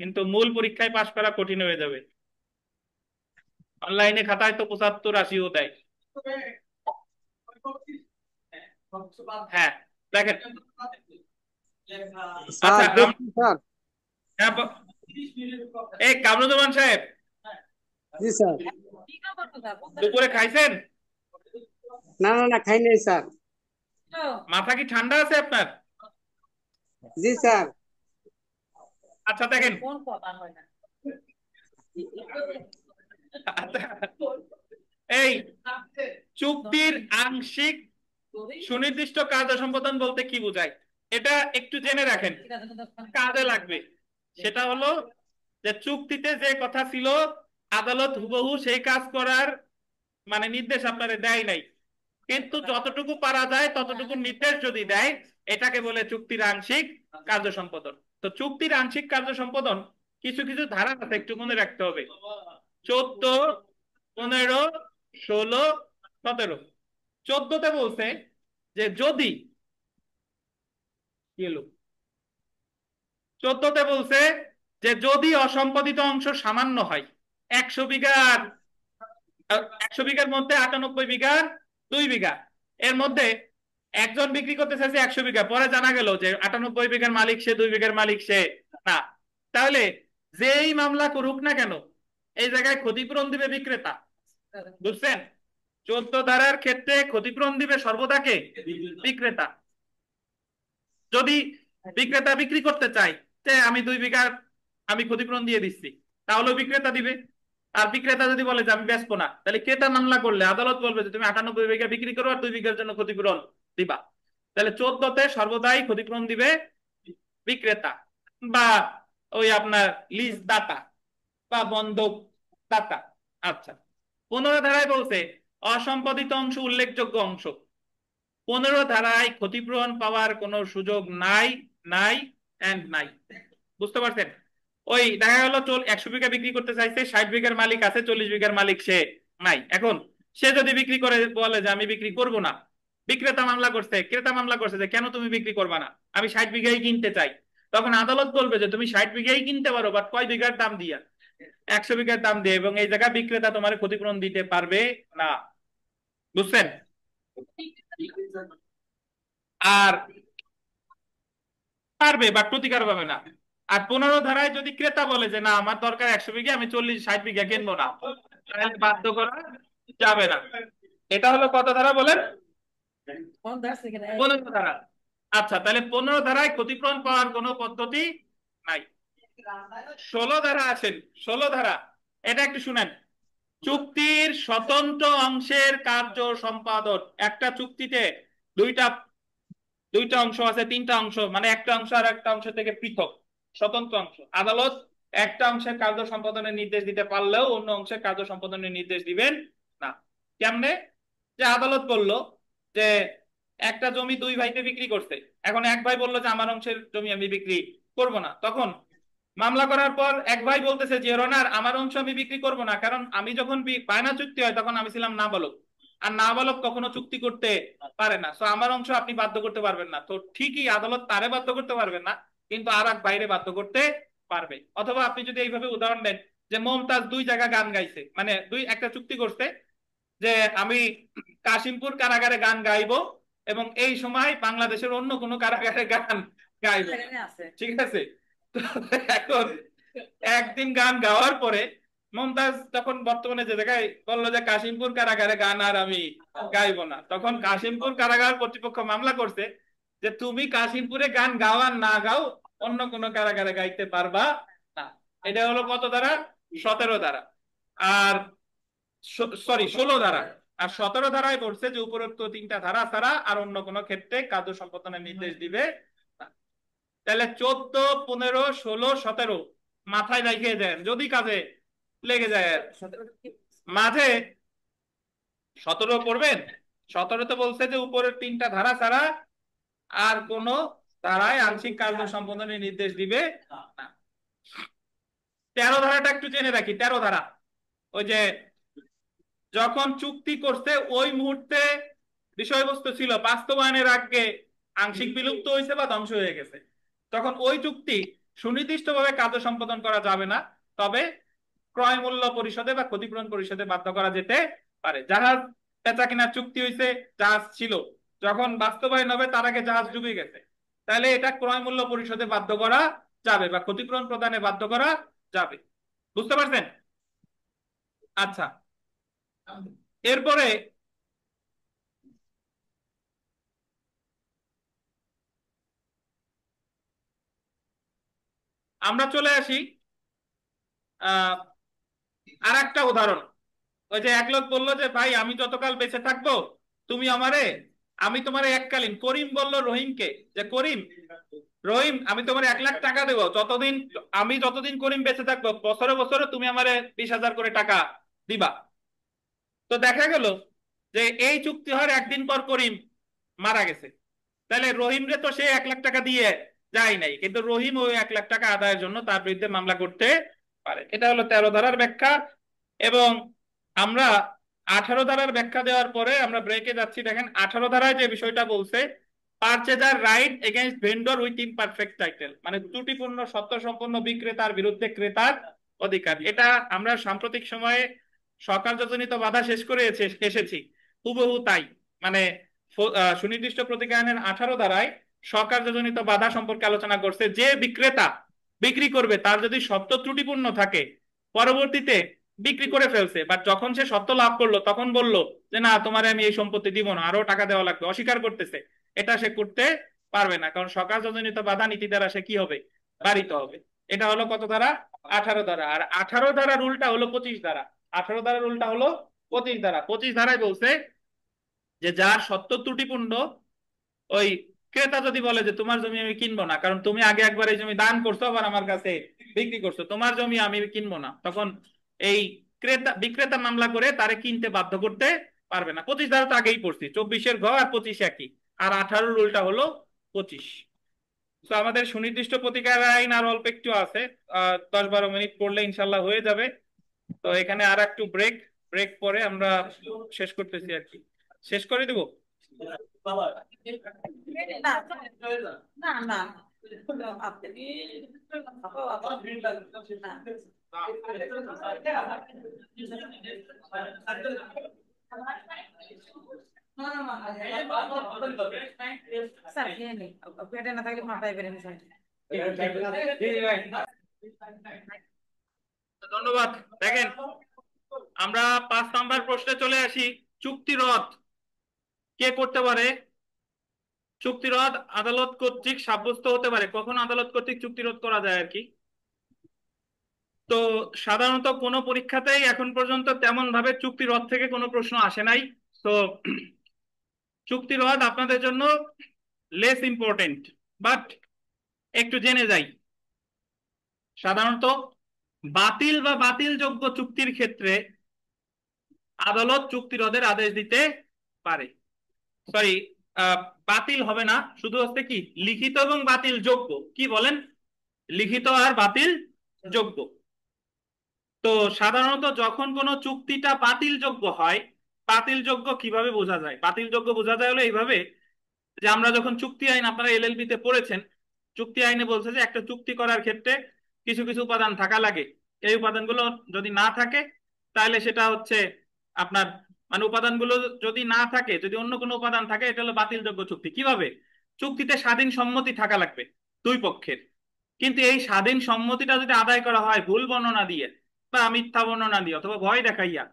কিন্তু মূল পরীক্ষায় পাশ করা কঠিন হয়ে যাবে। অনলাইনে খাতায় তো 75-80ও দেয়। হ্যাঁ, দেখেন। আচ্ছা স্যার দেখছি স্যার। হ্যাঁ, এই কামরুজ্জামান সাহেব, জি স্যার। কি খবর তোমরা? দুপুরে খাইছেন? না না না, খাই নাই স্যার। তো মাথা কি ঠান্ডা আছে আপনার? জি স্যার। আচ্ছা দেখেন। কোন কথা হয় না? আচ্ছা, এই চুক্তির আংশিক সুনির্দিষ্ট কার্য সম্পাদন বলতে কি বোঝায় এটা একটু জেনে রাখেন, কাজে লাগবে। সেটা হলো যে চুক্তিতে যে কথা ছিল আদালত হুবহু সেই কাজ করার মানে নির্দেশ আপনারে দেয় নাই, কিন্তু যতটুকু পারা যায় ততটুকু নির্দেশ যদি দেয় এটাকে বলে চুক্তির আংশিক কার্য সম্পাদন। তো চুক্তির আংশিক কার্য সম্পাদন কিছু কিছু ধারা আছে, একটু মনে রাখতে হবে। 14, 15, 16, 17। 14তে বলছে যে যদি কি হলো, 14তে বলছে যে যদি অসম্পাদিত অংশ সামান্য হয়, 100 বিঘার 100 বিঘার মধ্যে 98 বিঘার 2 বিঘা, এর মধ্যে একজন বিক্রি করতে চাইছে 100 বিঘা, পরে জানা গেল যে 98 বিঘার মালিক সে, 2 বিঘার মালিক সে না, তাহলে যেই মামলা করুক না কেন এই জায়গায় ক্ষতিপূরণ দিবে বিক্রেতা। বুঝছেন? 14 ধারার ক্ষেত্রে ক্ষতিপূরণ দিবে সর্বদা কে? বিক্রেতা। যদি বিক্রেতা বিক্রি করতে চায় যে আমি 2 বিঘার আমি ক্ষতিপূরণ দিয়ে দিচ্ছি, তাহলে বিক্রেতা দিবে। আর বিক্রেতা যদি বলে যে আমি বেচবো না, তাহলে ক্রেতা মামলা করলে আদালত বলবে যে তুমি 98 বিঘা বিক্রি করো আর 2 বিঘার জন্য ক্ষতিপূরণ দিবা। তাহলে 14তে সর্বদাই ক্ষতিপূরণ দিবে বিক্রেতা বা ওই আপনার লিজ দাতা বা বন্ধক দাতা। আচ্ছা, 15 ধারায় বলছে অসম্পাদিত অংশ উল্লেখযোগ্য অংশ। 15 ধারায় ক্ষতিপূরণ পাওয়ার কোনো সুযোগ নাই, নাই এন্ড নাই। বুঝতে পারছেন? ওই দেখা গেল 100 বিঘা বিক্রি করতে চাইছে, 60 বিঘার মালিক আছে, 40 বিঘার মালিক সে নাই। এখন সে যদি বিক্রি করে বলে যে আমি বিক্রি করব না, বিক্রেতা মামলা করছে, ক্রেতা মামলা করছে যে কেন তুমি বিক্রি করবা না, আমি 60 বিঘাই কিনতে চাই, তখন আদালত বলবে যে তুমি 60 বিঘাই কিনতে পারো, বাট কয় বিঘার দাম দিয়া? 100 বিঘার দাম দিয়ে, এবং এই জায়গায় বিক্রেতা তোমার ক্ষতিপূরণ দিতে পারবে না। বুঝছেন? আর পারবে বাট প্রতিকার পাবে না। আর 15 ধারায় যদি ক্রেতা বলে যে না আমার দরকার 100 বিঘা, আমি 40-60 বিঘা কিনবো না, তাহলে বাধ্য করা যাবে না। এটা হলো কত ধারা বলেন? কোন দাস এখানে? 15 ধারা। আচ্ছা, তাহলে 15 ধারায় ক্ষতিপূরণ পাওয়ার কোনো পদ্ধতি নাই। 16 ধারা আসেন। 16 ধারা, এটা একটু শুনেন। চুক্তির স্বতন্ত্র অংশের কার্য সম্পাদন। একটা চুক্তিতে দুইটা দুইটা অংশ আছে, তিনটা অংশ, মানে একটা অংশ আর একটা অংশ থেকে পৃথক স্বতন্ত্র অংশ। আদালত একটা অংশের কার্য সম্পাদনের নির্দেশ দিতে পারলেও অন্য অংশের কার্য সম্পাদনের নির্দেশ দিবেন না। কেমনে? যে আদালত বলল যে একটা জমি 2 ভাইতে বিক্রি করছে, এখন এক ভাই বললো যে আমার অংশের জমি আমি বিক্রি করব না, তখন মামলা করার পর এক ভাই বলতেছে যে রনার আমার অংশ আমি বিক্রি করব না, কারণ আমি যখন বায়না চুক্তি হয় তখন আমি ছিলাম নাবালক, আর নাবালক কখনো চুক্তি করতে পারে না, তো আমার অংশ আপনি বাধ্য করতে পারবেন না। তো ঠিকই আদালত তারে বাধ্য করতে পারবেন না, কিন্তু আর এক বাইরে বাধ্য করতে পারবে। অথবা আপনি যদি এইভাবে উদাহরণ দেন যে মমতাজ 2 জায়গা গান গাইছে, মানে একটা চুক্তি করছে যে আমি কাশিমপুর কারাগারে গান গাইবো এবং এই সময় বাংলাদেশের অন্য কোনো কারাগারে গান গাইবো না। এখানে আছে। ঠিক আছে? তো এখন একদিন গান গাওয়ার পরে মমতাজ তখন বর্তমানে যে জায়গায় বললো যে কাশিমপুর কারাগারে গান আর আমি গাইবো না, তখন কাশিমপুর কারাগার কর্তৃপক্ষ মামলা করছে যে তুমি কাশিমপুরে গান গাও আর না গাও অন্য কোনো কারাগারে গাইতে পারবা না। এটা হলো কত ধারা? 17 ধারা। আর সরি 16 ধারা। আর 17 ধারায় বলছে যে উপরোক্ত 3টা ধারা ছাড়া আর অন্য কোনো ক্ষেত্রে কার্য সম্পাদনের নির্দেশ দিবে না। তাহলে 14, 15, 16, 17 মাথায় রেখে দেন যদি কাজে লেগে যায়। মাঝে 17 পড়বেন। 17তে বলছে যে উপরের 3টা ধারা ছাড়া আর কোন ধারায় আংশিক কার্য সম্পাদনের নির্দেশ দিবে না। 13 ধারাটা একটু জেনে রাখি। 13 ধারা ওই যে যখন চুক্তি করছে ওই মুহূর্তে বিষয়বস্তু ছিল বাস্তবায়নের আগে আংশিক বিলুপ্ত হয়েছে বা ধ্বংস হয়ে গেছে, তখন ওই চুক্তি সুনির্দিষ্টভাবে কার্য সম্পাদন করা যাবে না, তবে ক্রয় মূল্য পরিশোধে বা ক্ষতিপূরণ পরিশোধে বাধ্য করা যেতে পারে। জাহাজ বেচা কেনার চুক্তি হয়েছে, জাহাজ ছিল, যখন বাস্তবায়ন হবে তার আগে জাহাজ ডুবে গেছে, তাহলে এটা ক্রয় মূল্য পরিশোধে বাধ্য করা যাবে বা ক্ষতিপূরণ প্রদানে বাধ্য করা যাবে। বুঝতে পারছেন? আচ্ছা, এরপরে আমরা চলে আসি আর একটা উদাহরণ। ওই যে এক লোক বললো যে ভাই আমি যতকাল বেঁচে থাকবো তুমি আমারে, আমি তোমার এককালীন, করিম বলল রহিমকে যে করিম, রহিম আমি তোমার 1 লাখ টাকা দেবো যতদিন, আমি যতদিন করিম বেঁচে থাকবো, বছরে বছরে তুমি আমারে 20,000 করে টাকা দিবা। তো দেখা গেল যে এই চুক্তি হওয়ার একদিন পর করিম মারা গেছে, তাহলে রহিমরে তো সে 1 লাখ টাকা দিয়ে যায় নাই, কিন্তু রহিম ওই 1 লাখ টাকা আদায়ের জন্য তার বিরুদ্ধে মামলা করতে পারে। এটা হলো 13 ধারার ব্যাখ্যা। এবং আমরা 18 ধারার ব্যাখ্যা দেওয়ার পরে আমরা ব্রেকে যাচ্ছি। দেখেন 18 ধারায় যে বিষয়টা বলছে, purchaser right against vendor with imperfect title, মানে ত্রুটিপূর্ণ সত্য সম্পন্ন বিক্রেতার বিরুদ্ধে ক্রেতার অধিকার। এটা আমরা সাম্প্রতিক সময়ে সকার্যজনিত বাধা শেষ করে এসেছি, হুবহু তাই। মানে সুনির্দিষ্ট প্রতিজ্ঞা আইনের 18 ধারায় সকার্যজনিত বাধা সম্পর্কে আলোচনা করছে। যে বিক্রেতা বিক্রি করবে তার যদি সত্য ত্রুটিপূর্ণ থাকে, পরবর্তীতে বিক্রি করে ফেলছে, বাট যখন সে সত্য লাভ করলো তখন বলল যে না তোমারে আমি এই সম্পত্তি দিব না, আরো টাকা দেওয়া লাগবে, অস্বীকার করতেছে, এটা সে করতে পারবে না, কারণ সকার্যজনিত বাধা নীতি দ্বারা সে কি হবে, বারিত হবে। এটা হলো কত ধারা? 18 ধারা। আর 18 ধারার উল্টা হলো 25 ধারা। 18 ধারার উল্টা হলো 25 ধারা। 25 ধারায় বলছে যে যার সত্য ত্রুটিপূর্ণ, ওই ক্রেতা যদি বলে যে তোমার জমি আমি কিনবো না, কারণ তুমি আগে একবার এই জমি দান করছো আবার আমার কাছে বিক্রি করছো, তোমার জমি আমি কিনবো না, তখন এই ক্রেতা বিক্রেতা মামলা করে তারে কিনতে বাধ্য করতে পারবে না। 25 ধারা তো আগেই পড়ছি, 24-এর ঘ আর 25 একই, আর 18-র উল্টা হলো 25। তো আমাদের সুনির্দিষ্ট প্রতিকার আইন আর অল্প একটু আছে, 10-12 মিনিট পড়লে ইনশাল্লাহ হয়ে যাবে। তো এখানে আর একটু ব্রেক, ব্রেক পরে আমরা শেষ করতেছি আর কি, শেষ করে দিব। না না না আপনি স্যার খেয়ে নি, পেটে না থাকলে মাথায় বেড়ে স্যার। ধন্যবাদ। দেখেন আমরা 5 নম্বর প্রশ্নে চলে আসি। চুক্তি রদ কে করতে পারে? চুক্তি রদ আদালত কর্তৃক সাব্যস্ত হতে পারে। কখন আদালত কর্তৃক চুক্তি রদ করা যায় আর কি? তো সাধারণত কোনো পরীক্ষাতেই এখন পর্যন্ত তেমন ভাবে চুক্তি রদ থেকে কোনো প্রশ্ন আসে নাই। তো চুক্তি রদ আপনাদের জন্য লেস ইম্পর্টেন্ট, বাট একটু জেনে যাই। সাধারণত বাতিল বা বাতিলযোগ্য চুক্তির ক্ষেত্রে আদালত চুক্তি রদের আদেশ দিতে পারে। সরি, বাতিল হবে না, শুধু হচ্ছে কি লিখিত এবং বাতিল যোগ্য। কি বলেন? লিখিত আর বাতিল যোগ্য। তো সাধারণত যখন কোনো চুক্তিটা বাতিল যোগ্য হয়, বাতিল যোগ্য কিভাবে বোঝা যায়? বাতিল যোগ্য বোঝা যায় হলো এইভাবে, যে আমরা যখন চুক্তি আইন, আপনারা এলএলবি তে পড়েছেন, চুক্তি আইনে বলছে যে একটা চুক্তি করার ক্ষেত্রে কিছু কিছু উপাদান থাকা লাগে। এই উপাদানগুলো যদি না থাকে তাহলে সেটা হচ্ছে আপনার, মানে উপাদানগুলো যদি না থাকে, যদি অন্য কোনো উপাদান থাকে, এটা হলো বাতিলযোগ্য চুক্তি। কিভাবে? চুক্তিতে স্বাধীন সম্মতি থাকা লাগবে দুই পক্ষের, কিন্তু এই স্বাধীন সম্মতিটা যদি আদায় করা হয় ভুল বর্ণনা দিয়ে বা মিথ্যা বর্ণনা দিয়ে অথবা ভয় দেখাইয়া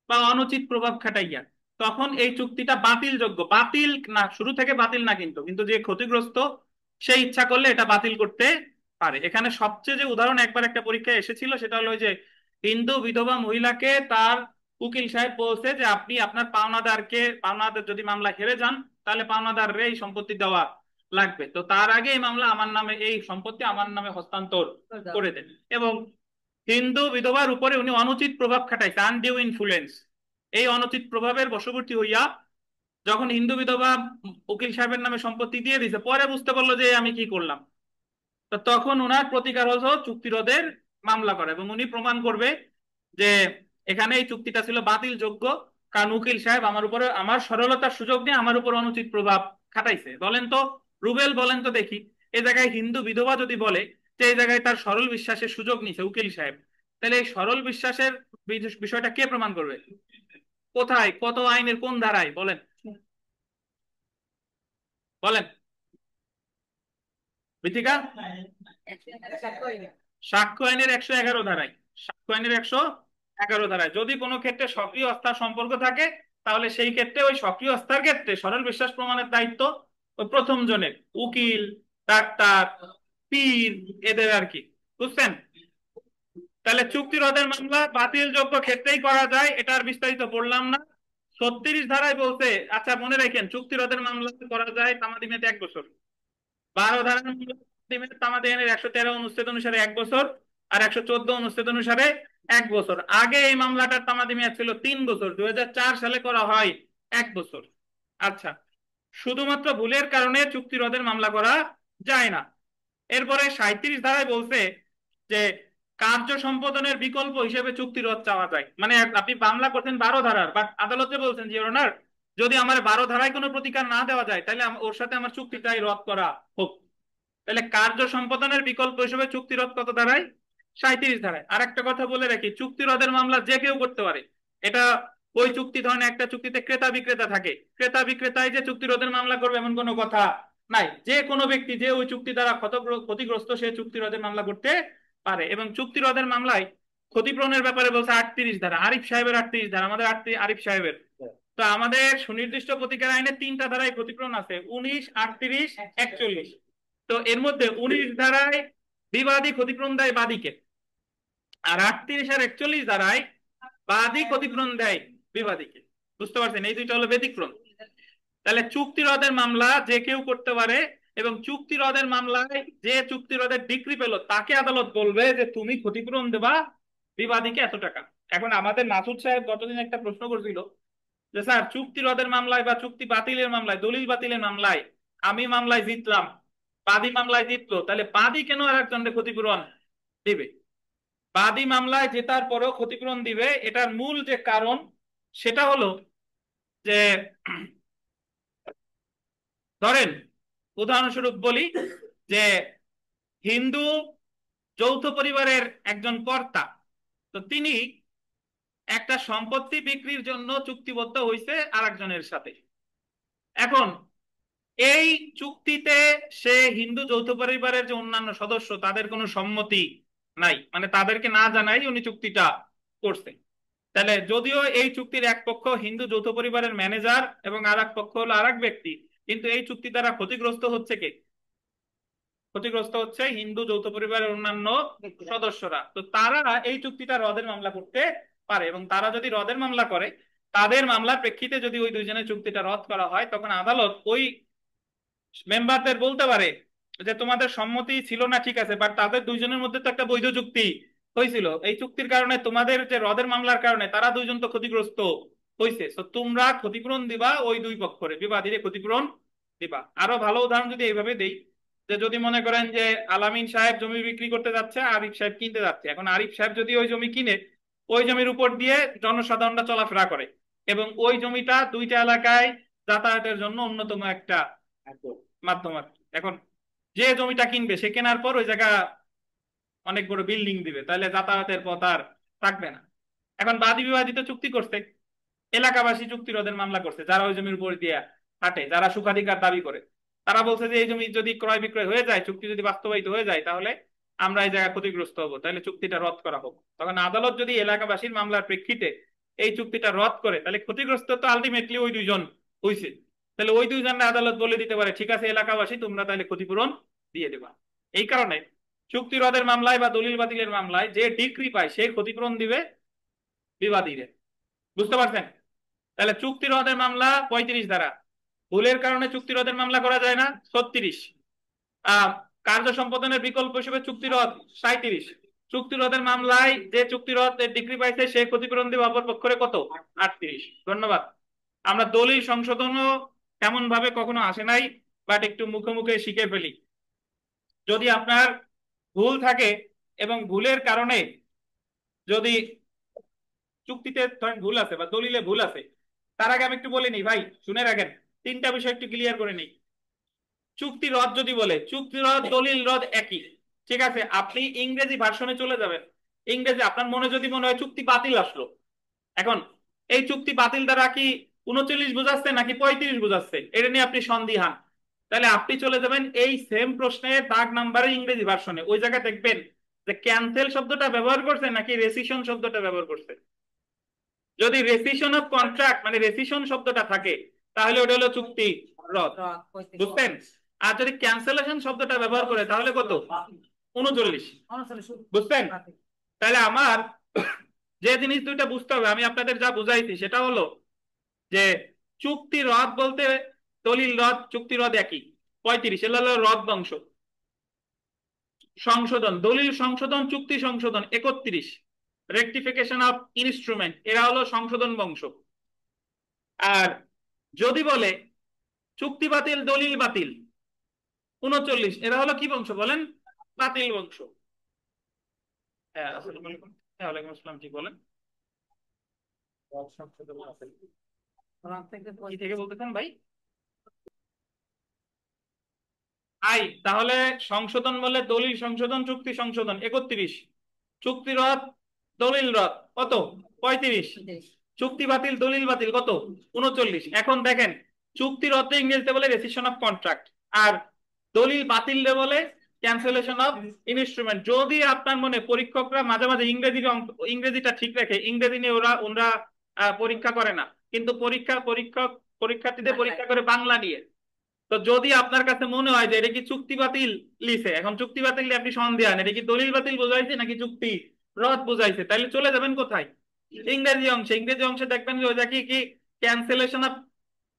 বা অনুচিত প্রভাব খাটাইয়া, তখন এই চুক্তিটা বাতিলযোগ্য। বাতিল না, শুরু থেকে বাতিল না, কিন্তু কিন্তু যে ক্ষতিগ্রস্ত সে ইচ্ছা করলে এটা বাতিল করতে পারে। এখানে সবচেয়ে যে উদাহরণ একবার একটা পরীক্ষায় এসেছিল সেটা হলো ওই যে হিন্দু বিধবা মহিলাকে তার উকিল সাহেব বলছে যে আপনি আপনার পাওনাদারকে, পাওনাদার যদি মামলা হেরে যান তাহলে পাওনাদাররে এই সম্পত্তি দেওয়া লাগবে, তো তার আগে এই মামলা আমার নামে, এই সম্পত্তি আমার নামে হস্তান্তর করে দেন। এবং হিন্দু বিধবার উপরে উনি অনুচিত প্রভাব খাটাইছে, আনডিউ ইনফ্লুয়েন্স। এই অনুচিত প্রভাবের বশবর্তী হইয়া যখন হিন্দু বিধবা উকিল সাহেবের নামে সম্পত্তি দিয়ে দিছে, পরে বুঝতে পারলো যে আমি কি করলাম, তো তখন উনার প্রতিকার হলো চুক্তিরোধের মামলা করে, এবং উনি প্রমাণ করবে যে এখানে এই চুক্তিটা ছিল বাতিল যোগ্য, কারণ উকিল সাহেব আমার উপরে, আমার সরলতার সুযোগ নিয়ে আমার উপর অনুচিত প্রভাব খাটাইছে। বলেন তো রুবেল বলেন তো দেখি, এই জায়গায় হিন্দু বিধবা যদি বলে যে এই জায়গায় তার সরল বিশ্বাসের সুযোগ নিছে উকিল সাহেব, তাহলে এই সরল বিশ্বাসের বিষয়টা কে প্রমাণ করবে? কোথায়, কত আইনের কোন ধারায় বলেন, বলেন বিথিকা। সাক্ষ্য আইনের 111 ধারায়, সাক্ষ্য আইনের 111 ধারায় যদি কোনো ক্ষেত্রে সক্রিয় হস্তার সম্পর্ক থাকে, তাহলে সেই ক্ষেত্রে ওই সক্রিয় হস্তার ক্ষেত্রে সরল বিশ্বাস প্রমাণের দায়িত্ব ওই প্রথম জনের, উকিল, ডাক্তার, পীর, এদের আর কি, বুঝছেন? তাহলে চুক্তি রদের মামলা বাতিলযোগ্য ক্ষেত্রেই করা যায়, এটা আর বিস্তারিত পড়লাম না। 36 ধারায় বলতে, আচ্ছা মনে রাখেন চুক্তি রদের মামলা করা যায় তামাদিমেতে 1 বছর। 12 ধারার তামাদিমের 113 অনুচ্ছেদ অনুসারে 1 বছর, আর 114 অনুচ্ছেদ অনুসারে 1 বছর। আগে এই মামলাটার তামাদিমিয়া ছিল 3 বছর, 2004 সালে করা হয় 1 বছর। আচ্ছা, শুধুমাত্র ভুলের কারণে চুক্তি রদের মামলা করা যায় না। এরপরে 37 ধারায় বলছে যে কার্য সম্পাদনের বিকল্প হিসেবে চুক্তি রদ চাওয়া যায়। মানে আপনি মামলা করছেন 12 ধারার, বাট আদালতে বলছেন যে ওনার যদি আমার 12 ধারায় কোনো প্রতিকার না দেওয়া যায় তাহলে ওর সাথে আমার চুক্তিটাই রদ করা হোক। তাহলে কার্য সম্পাদনের বিকল্প হিসেবে চুক্তি রদ কত ধারায়? 37 ধারায়। আর একটা কথা বলে রাখি, চুক্তি রদের মামলা যে কেউ করতে পারে। এটা ওই চুক্তি ধরনের একটা চুক্তিতে ক্রেতা বিক্রেতা থাকে, ক্রেতা বিক্রেতাই যে চুক্তি রদের মামলা করবে এমন কোনো কথা নাই। যে কোনো ব্যক্তি যে ওই চুক্তি দ্বারা ক্ষতিগ্রস্ত সে চুক্তি রদের মামলা করতে পারে। এবং চুক্তি রদের মামলায় ক্ষতিপূরণের ব্যাপারে বলছে 38 ধারা, আরিফ সাহেবের 38 ধারা, আমাদের আরিফ সাহেবের। তো আমাদের সুনির্দিষ্ট প্রতিকার আইনে 3টা ধারায় ক্ষতিপূরণ আছে, 19, 38, 41। তো এর মধ্যে 19 ধারায় বিবাদী ক্ষতিপূরণ দেয় বাদীকে, আর 38 আর 41 ধারায় বাদী ক্ষতিপূরণ দেয় বিবাদীকে। বুঝতে পারছেন, এই দুইটা হলো ব্যতিক্রম। তাহলে চুক্তি রদের মামলা যে কেউ করতে পারে, এবং চুক্তি রদের মামলায় যে চুক্তি রদের ডিক্রি পেল তাকে আদালত বলবে যে তুমি ক্ষতিপূরণ দেবা বিবাদীকে এত টাকা। এখন আমাদের মাসুদ সাহেব গতদিন একটা প্রশ্ন করছিল যে স্যার চুক্তি রদের মামলায় বা চুক্তি বাতিলের মামলায়, দলিল বাতিলের মামলায় আমি মামলায় জিতলাম, বাদী মামলায় জিতলো, তাহলে বাদী কেন আর একজনকে ক্ষতিপূরণ দিবে? বাদী মামলায় জেতার পরেও ক্ষতিপূরণ দিবে, এটার মূল যে কারণ সেটা হলো যে ধরেন উদাহরণস্বরূপ বলি যে হিন্দু যৌথ পরিবারের একজন কর্তা, তো তিনি একটা সম্পত্তি বিক্রির জন্য চুক্তিবদ্ধ হয়েছে আরেকজনের সাথে। এখন এই চুক্তিতে সে হিন্দু যৌথ পরিবারের যে অন্যান্য সদস্য তাদের কোনো সম্মতি নাই, মানে তাদেরকে না জানাই উনি চুক্তিটা করছে। তাহলে যদিও এই চুক্তির এক পক্ষ হিন্দু যৌথ পরিবারের ম্যানেজার এবং আর এক পক্ষ হলো আর এক ব্যক্তি, কিন্তু এই চুক্তি দ্বারা ক্ষতিগ্রস্ত হচ্ছে কে? ক্ষতিগ্রস্ত হচ্ছে হিন্দু যৌথ পরিবারের অন্যান্য সদস্যরা। তো তারা এই চুক্তিটা রদের মামলা করতে পারে, এবং তারা যদি রদের মামলা করে, তাদের মামলার প্রেক্ষিতে যদি ওই দুইজনের চুক্তিটা রদ করা হয়, তখন আদালত ওই মেম্বারদের বলতে পারে যে তোমাদের সম্মতি ছিল না ঠিক আছে, বাট তাদের দুইজনের মধ্যে তো একটা বৈধ চুক্তি হয়েছিল, এই চুক্তির কারণে তোমাদের যে রদের মামলার কারণে তারা দুইজন তো ক্ষতিগ্রস্ত হয়েছে, তো তোমরা ক্ষতিপূরণ দিবা ওই দুই পক্ষরে, বিবাদীরে ক্ষতিপূরণ দিবা। আরো ভালো উদাহরণ যদি এইভাবে দেই, যে যদি মনে করেন যে আলামিন সাহেব জমি বিক্রি করতে যাচ্ছে, আরিফ সাহেব কিনতে যাচ্ছে, এখন আরিফ সাহেব যদি ওই জমি কিনে ওই জমির উপর দিয়ে জনসাধারণরা চলাফেরা করে, এবং ওই জমিটা দুইটা এলাকায় যাতায়াতের জন্য অন্যতম একটা মাধ্যম আর কি। এখন যে জমিটা কিনবে সে কেনার পর ওই জায়গা অনেক বড় বিল্ডিং দিবে, তাহলে যাতায়াতের পথ আর থাকবে না। এখন বাদী বিবাদিত চুক্তি করছে, এলাকাবাসী চুক্তি রোধের মামলা করছে, যারা ওই জমির উপর দিয়ে হাঁটে, যারা সুখাধিকার দাবি করে, তারা বলছে যে এই জমি যদি ক্রয় বিক্রয় হয়ে যায়, চুক্তি যদি বাস্তবায়িত হয়ে যায়, তাহলে আমরা এই জায়গায় ক্ষতিগ্রস্ত হবো, তাহলে চুক্তিটা রদ করা হোক। তখন আদালত যদি এলাকাবাসীর মামলার প্রেক্ষিতে এই চুক্তিটা রদ করে, তাহলে ক্ষতিগ্রস্ত তো আলটিমেটলি ওই দুইজন হইছে, তাহলে ওই দুইজনের আদালত বলে দিতে পারে ঠিক আছে এলাকাবাসী তোমরা তাহলে ক্ষতিপূরণ দিয়ে দেবা। এই কারণে চুক্তি রদের মামলায় বা দলিল বাতিলের মামলায় যে ডিক্রি পায় সে ক্ষতিপূরণ দিবে বিবাদীরে। বুঝতে পারছেন? তাহলে চুক্তি রদের মামলা 35 ধারা, ভুলের কারণে চুক্তি রদের মামলা করা যায় না 36। কার্য সম্পাদনের বিকল্প হিসেবে চুক্তি রদ 37। চুক্তি রদের মামলায় যে চুক্তি রদ ডিগ্রি পাইছে সে ক্ষতিপূরণ দিবে অপর পক্ষরে কত? 38। ধন্যবাদ। আমরা দলিল সংশোধনও তেমন ভাবে কখনো আসে নাই, বাট একটু মুখে মুখে শিখে ফেলি। যদি আপনার ভুল থাকে এবং ভুলের কারণে যদি চুক্তিতে ধরেন ভুল আছে বা দলিলে ভুল আছে, তার আগে আমি একটু বলে নিই ভাই, শুনে রাখেন, 3টা বিষয় একটু ক্লিয়ার করে নিই। চুক্তি রদ যদি বলে, চুক্তি রদ দলিল রদ একই, ঠিক আছে, আপনি ইংরেজি ভার্সনে চলে যাবেন। ইংরেজি আপনার মনে যদি মনে হয় চুক্তি বাতিল আসলো, এখন এই চুক্তি বাতিল দ্বারা কি 39 বোঝাচ্ছে নাকি 35 বোঝাচ্ছে, এটা নিয়ে আপনি সন্দিহান, তাহলে আপনি চলে যাবেন এই সেম প্রশ্নে দাগ নাম্বারের ইংরেজি ভার্সনে, ওই জায়গায় দেখবেন যে ক্যান্সেল শব্দটা ব্যবহার করছে নাকি রেসিশন শব্দটা ব্যবহার করছে। যদি রেসিশন অফ কন্ট্রাক্ট মানে রেসিশন শব্দটা থাকে, তাহলে ওটা হলো চুক্তি রদ, বুঝছেন? আর যদি ক্যান্সেলেশন শব্দটা ব্যবহার করে তাহলে কত, 39, বুঝছেন? তাহলে আমার যে জিনিস দুইটা বুঝতে হবে, আমি আপনাদের যা বুঝাইছি সেটা হলো যে চুক্তি রদ বলতে দলিল রদ চুক্তি রদ একই, 35 এগুলো হলো রদ বংশ। সংশোধন দলিল সংশোধন চুক্তি সংশোধন 31, রেকটিফিকেশন অফ ইনস্ট্রুমেন্ট এরা হলো সংশোধন বংশ। আর যদি বলে চুক্তি বাতিল দলিল বাতিল 39, এরা হলো কি বংশ বলেন, বাতিল বংশ। হ্যাঁ আসসালামু আলাইকুম। হ্যাঁ ওয়ালাইকুম আসসালাম, জি বলেন। কি থেকে বলতেছেন ভাই? তাহলে সংশোধন বলে দলিল সংশোধন চুক্তি সংশোধন 31, চুক্তি রদ দলিল রদ কত, 35, চুক্তি বাতিল দলিল বাতিল কত, 39। এখন দেখেন চুক্তি রদ ইংরেজিতে বলে রেসিশন অফ কন্ট্রাক্ট, আর দলিল বাতিল বলে ক্যান্সেলেশন অফ ইনস্ট্রুমেন্ট। যদি আপনার মনে পরীক্ষকরা মাঝে মাঝে ইংরেজিটা ঠিক রাখে, ইংরেজি নিয়ে ওরা ওরা পরীক্ষা করে না, কিন্তু পরীক্ষার্থীদের পরীক্ষা করে বাংলা নিয়ে। তো যদি আপনার কাছে মনে হয় যে এটা কি চুক্তি বাতিল লিখে, এখন চুক্তি বাতিল আপনি সন্দেহান এটা কি দলিল বাতিল বোঝাইছে নাকি চুক্তি রদ বোঝাইছে, তাহলে চলে যাবেন কোথায়, ইংরেজি অংশে। ইংরেজি অংশে দেখবেন যে ওটা কি ক্যান্সেলেশন অফ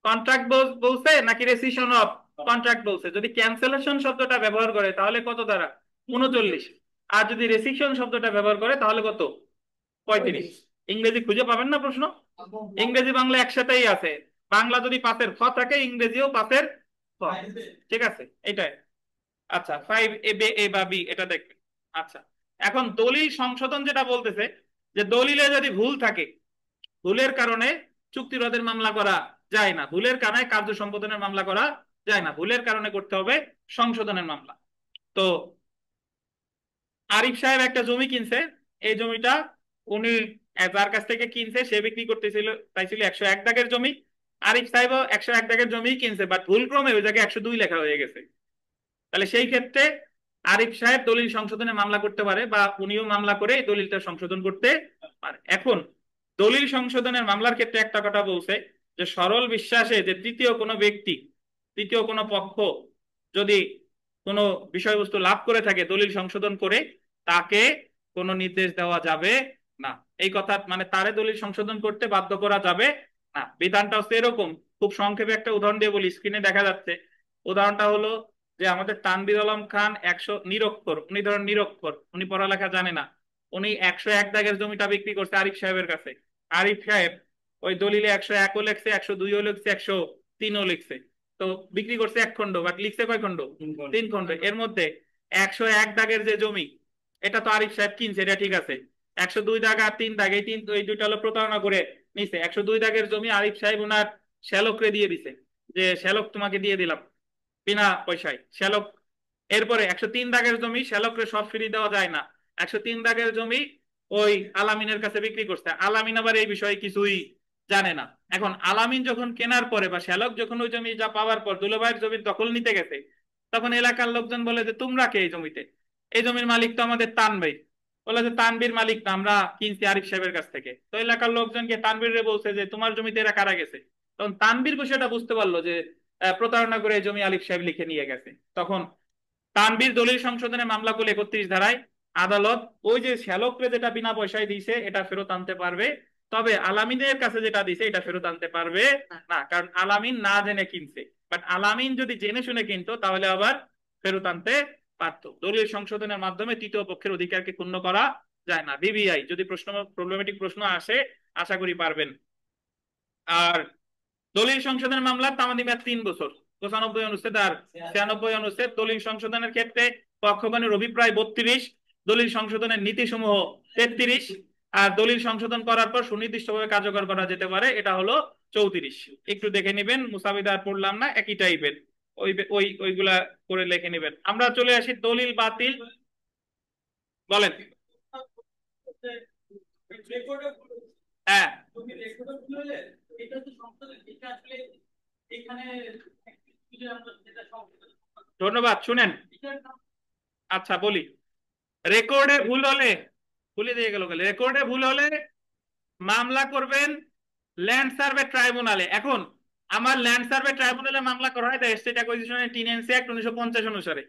কন্ট্রাক্ট বলছে নাকি রেসিশন অফ কন্ট্রাক্ট বলছে। যদি ক্যান্সেলেশন শব্দটা ব্যবহার করে তাহলে কত দ্বারা, 39, আর যদি রেসিশন শব্দটা ব্যবহার করে তাহলে কত, 35। ইংরেজি খুঁজে পাবেন না প্রশ্ন, ইংরেজি বাংলা একসাথেই আছে, বাংলা যদি পাশের খ থাকে ইংরেজিও পাশের খ, ঠিক আছে এটাই। আচ্ছা 5 এ বা বি এটা দেখবেন। আচ্ছা এখন দলিল সংশোধন যেটা বলতেছে যে দলিলে যদি ভুল থাকে, ভুলের কারণে চুক্তি রদের মামলা করা যায় না, ভুলের কারণে কার্য সম্পাদনের মামলা করা যায় না, ভুলের কারণে করতে হবে সংশোধনের মামলা। তো আরিফ সাহেব একটা জমি কিনছে, এই জমিটা উনি যার কাছ থেকে কিনছে সে বিক্রি করতেছিল, চাইছিল 101 দাগের জমি, আরিফ সাহেবও 101 দাগের জমি কিনছে, বাট ভুল ক্রমে ওই জায়গায় 102 লেখা হয়ে গেছে। তাহলে সেই ক্ষেত্রে আরিফ সাহেব দলিল সংশোধনে মামলা করতে পারে, বা উনিও মামলা করে এই দলিলটা সংশোধন করতে পারে। এখন দলিল সংশোধনের মামলার ক্ষেত্রে একটা কথা বলছে যে সরল বিশ্বাসে যে তৃতীয় কোনো ব্যক্তি, তৃতীয় কোনো পক্ষ যদি কোনো বিষয়বস্তু লাভ করে থাকে দলিল সংশোধন করে, তাকে কোনো নির্দেশ দেওয়া যাবে না। এই কথা মানে তারে দলিল সংশোধন করতে বাধ্য করা যাবে না। বিধানটা হচ্ছে এরকম, খুব সংক্ষেপে একটা উদাহরণ দিয়ে বলি, স্ক্রিনে দেখা যাচ্ছে। উদাহরণটা হলো যে আমাদের তানভীর আলম খান 100 নিরক্ষর, উনি ধরেন নিরক্ষর, উনি পড়ালেখা জানে না, উনি 101 দাগের জমিটা বিক্রি করছে আরিফ সাহেবের কাছে। আরিফ সাহেব ওই দলিলে 101ও লিখছে, 102ও লিখছে, 103ও লিখছে, তো বিক্রি করছে 1 খণ্ড, বাট লিখছে কয় খণ্ড, 3 খণ্ড। এর মধ্যে 101 দাগের যে জমি এটা তো আরিফ সাহেব কিনছে, এটা ঠিক আছে। 102 দাগ আর 3 দাগ এই দুইটা হলো প্রতারণা করে নিছে। 102 দাগের জমি আরিফ সাহেব ওনার শ্যালকরে দিয়ে দিছে, যে শ্যালক তোমাকে দিয়ে দিলাম বিনা পয়সায়, শ্যালক। এরপরে 103 দাগের জমি শ্যালকরে সব ফ্রি দেওয়া যায় না, 103 দাগের জমি ওই আলামিনের কাছে বিক্রি করছে, আলামিন আবার এই বিষয়ে কিছুই জানে না। এখন আলামিন যখন কেনার পরে বা শ্যালক যখন ওই জমি যা পাওয়ার পর দুলাভাইয়ের জমি দখল নিতে গেছে, তখন এলাকার লোকজন বলে যে তোমরা কে এই জমিতে, এই জমির মালিক তো আমাদের তানভীর। বলে যে তানভীর মালিক না, আমরা কিনছি আরিফ সাহেবের কাছ থেকে। তো এলাকার লোকজনকে তানভীর বলছে যে তোমার জমিতে এরা কারা গেছে, তখন তানভীর বিষয়টা বুঝতে পারলো যে প্রতারণা করে এই জমি আলিফ সাহেব লিখে নিয়ে গেছে। তখন তানভীর দলিল সংশোধনে মামলা করলে 31 ধারায় আদালত ওই যে শ্যালকরে যেটা বিনা পয়সায় দিয়েছে এটা ফেরত আনতে পারবে, তবে আলামিনের কাছে যেটা দিয়েছে এটা ফেরত আনতে পারবে না, কারণ আলামিন না জেনে কিনছে। বাট আলামিন যদি জেনে শুনে কিনতো তাহলে আবার ফেরত আনতে পারতো। দলিল সংশোধনের মাধ্যমে তৃতীয় পক্ষের অধিকারকে ক্ষুণ্ণ করা যায় না। বিবিআই যদি প্রবলেমেটিক প্রশ্ন আসে আশা করি পারবেন। আর দলিল সংশোধনের মামলার তামাদি মেয়াদ 3 বছর, 95 অনুচ্ছেদ আর 96 অনুচ্ছেদ। দলিল সংশোধনের ক্ষেত্রে পক্ষগণের অভিপ্রায় 32, দলিল সংশোধনের নীতিসমূহ 33, আর দলিল সংশোধন করার পর সুনির্দিষ্টভাবে কার্যকর করা যেতে পারে এটা হলো 34। একটু দেখে নিবেন, মুসাবিদা আর পড়লাম না, একই টাইপের। ওইগুলা করে লিখে নেবেন। আমরা চলে আসি দলিল বাতিল। বলেন। হ্যাঁ, ধন্যবাদ। শুনেন, আচ্ছা বলি। রেকর্ডে ভুল হলে, ভুলে দিয়ে গেল, রেকর্ডে ভুল হলে মামলা করবেন ল্যান্ড সার্ভে ট্রাইব্যুনালে। এখন আমার ল্যান্ড সার্ভে ট্রাইব্যুনালে মামলা করা হয় the estate acquisition and tenancy act 1950 অনুসারে।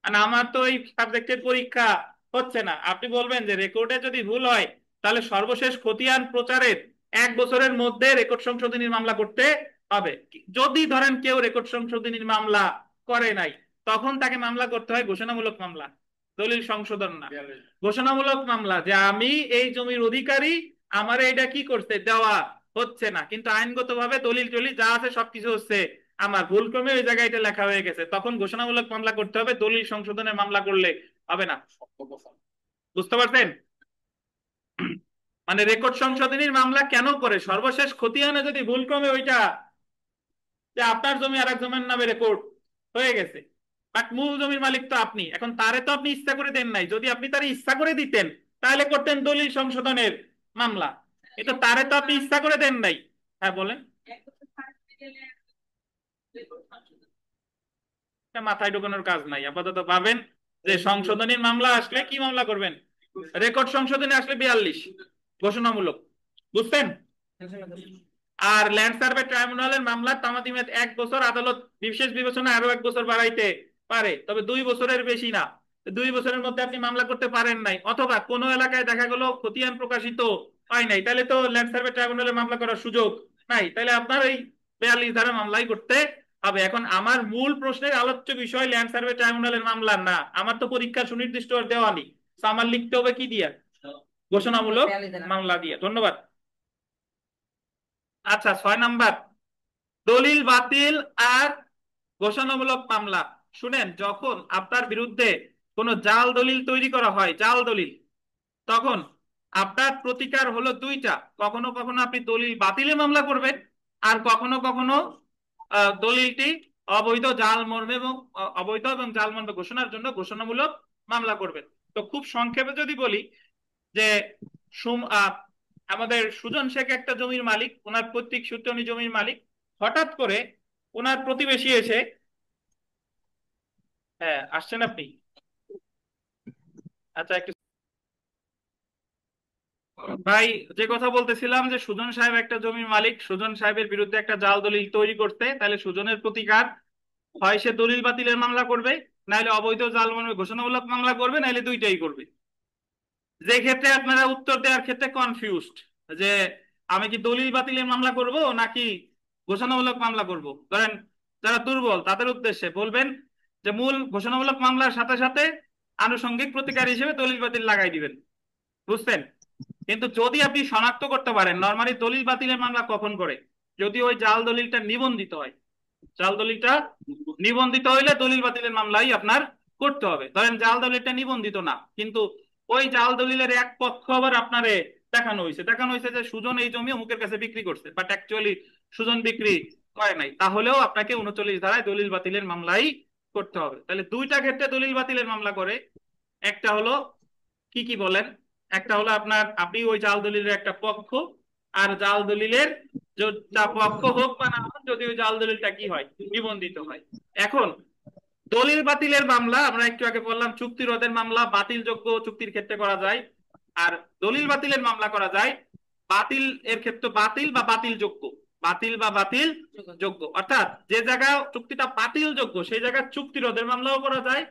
আর আমার তো এই সাবজেক্টের পরীক্ষা হচ্ছে না। আপনি বলবেন যে রেকর্ডে যদি ভুল হয় তাহলে সর্বশেষ খতিয়ান প্রচারের 1 বছরের মধ্যে রেকর্ড সংশোধনীর মামলা করতে হবে। যদি ধরেন কেউ রেকর্ড সংশোধনীর মামলা করে নাই, তখন তাকে মামলা করতে হয় ঘোষণামূলক মামলা, দলিল সংশোধন না, ঘোষণামূলক মামলা, যে আমি এই জমির অধিকারী, আমার এটা কি করতে দেওয়া হচ্ছে না, কিন্তু আইনগতভাবে দলিল টলিল যা আছে সবকিছু হচ্ছে আমার, ভুলক্রমে ওই জায়গায় এটা লেখা হয়ে গেছে, তখন ঘোষণামূলক মামলা করতে হবে, দলিল সংশোধনের মামলা করলে হবে না। বুঝতে পারছেন? মানে রেকর্ড সংশোধনীর মামলা কেন করে? সর্বশেষ খতিয়ানে যদি ভুলক্রমে ওইটা, যে আপনার জমি আর এক জমির নামে রেকর্ড হয়ে গেছে, বাট মূল জমির মালিক তো আপনি, এখন তারে তো আপনি ইচ্ছা করে দেন নাই। যদি আপনি তারে ইচ্ছা করে দিতেন তাহলে করতেন দলিল সংশোধনের মামলা, এটা তারে তো আপনি ইচ্ছা করে দেন নাই। হ্যাঁ বলেন। এটা মাথায় ঢোকানোর কাজ নাই, আপাতত ভাবেন যে সংশোধনীর মামলা আসলে কি মামলা করবেন। রেকর্ড সংশোধনী আসলে 42 ঘোষণামূলক, বুঝছেন? আর ল্যান্ড সার্ভে ট্রাইব্যুনালের মামলা তামাদিমে 1 বছর, আদালত বিশেষ বিবেচনায় আরো 1 বছর বাড়াইতে পারে, তবে 2 বছরের বেশি না। 2 বছরের মধ্যে আপনি মামলা করতে পারেন নাই, অথবা কোনো এলাকায় দেখা গেল খতিয়ান প্রকাশিত হয় নাই, তাহলে তো ল্যান্ড সার্ভে ট্রাইব্যুনালে মামলা করার সুযোগ নাই, তাহলে আপনার এই 42 ধারা মামলাই করতে হবে। এখন আমার মূল প্রশ্নের আলোচ্য বিষয় ল্যান্ড সার্ভে ট্রাইব্যুনালের মামলা না, আমার তো পরীক্ষা সুনির্দিষ্ট দেওয়া নেই, আমার লিখতে হবে কি দিয়া? ঘোষণামূলক মামলা দিয়ে। ধন্যবাদ। আচ্ছা, 6 নাম্বার, দলিল বাতিল আর ঘোষণামূলক মামলা। শুনেন, যখন আপনার বিরুদ্ধে কোনো জাল দলিল তৈরি করা হয়, জাল দলিল, তখন আপনার প্রতিকার হলো দুইটা। কখনো কখনো আপনি দলিল বাতিলে মামলা করবেন, আর কখনো কখনো দলিলটি অবৈধ জাল মর্মে এবং অবৈধ এবং জাল মর্মে ঘোষণার জন্য ঘোষণামূলক মামলা করবেন। তো খুব সংক্ষেপে যদি বলি যে আমাদের সুজন শেখ একটা জমির মালিক, ওনার পৈতৃক সূত্রে উনি জমির মালিক, হঠাৎ করে ওনার প্রতিবেশী এসে, হ্যাঁ আসছেন আপনি? আচ্ছা একটু, ভাই যে কথা বলতেছিলাম যে সুজন সাহেব একটা জমির মালিক, সুজন সাহেবের বিরুদ্ধে একটা জাল দলিল তৈরি করতে, তাহলে সুজনের প্রতিকার হয় সে দলিল বাতিলের মামলা করবে, নাইলে অবৈধ জাল মর্মে ঘোষণামূলক মামলা করবে, নাইলে দুইটাই করবে। যে ক্ষেত্রে আপনারা উত্তর দেওয়ার ক্ষেত্রে কনফিউজড যে আমি কি দলিল বাতিলের মামলা করব নাকি ঘোষণামূলক মামলা করব, ধরেন যারা দুর্বল তাদের উদ্দেশ্যে বলবেন যে মূল ঘোষণামূলক মামলার সাথে সাথে আনুষঙ্গিক প্রতিকার হিসেবে দলিল বাতিল লাগাই দিবেন। বুঝছেন? কিন্তু যদি আপনি শনাক্ত করতে পারেন নরমালি দলিল বাতিলের মামলা কখন করে, যদি ওই জাল দলিলটা নিবন্ধিত হয়, জাল দলিলটা নিবন্ধিত হইলে দলিল বাতিলের মামলাই আপনার করতে হবে। ধরেন জাল দলিলটা নিবন্ধিত না, কিন্তু ওই জাল দলিলের এক পক্ষ আবার আপনারে দেখানো হয়েছে যে সুজন এই জমি অমুকের কাছে বিক্রি করছে, বাট অ্যাকচুয়ালি সুজন বিক্রি করে নাই, তাহলেও আপনাকে 39 ধারায় দলিল বাতিলের মামলাই করতে হবে। তাহলে দুইটা ক্ষেত্রে দলিল বাতিলের মামলা করে, একটা হলো কি কি বলেন, একটা হলো আপনার আপনি ওই জাল দলিলের একটা পক্ষ, আর জাল দলিলের যা পক্ষ হোক বা না হোক, যদি ওই জাল দলিলটা কি হয়, নিবন্ধিত হয়। এখন দলিল বাতিলের মামলা আমরা একটু আগে বললাম চুক্তি রোধের মামলা বাতিলযোগ্য চুক্তির ক্ষেত্রে করা যায়, আর দলিল বাতিলের মামলা করা যায় বাতিল এর ক্ষেত্রে, বাতিল বা বাতিল যোগ্য, বাতিল বা বাতিল যোগ্য, অর্থাৎ যে জায়গা চুক্তিটা বাতিল যোগ্য সেই জায়গায় চুক্তি রোধের মামলাও করা যায়,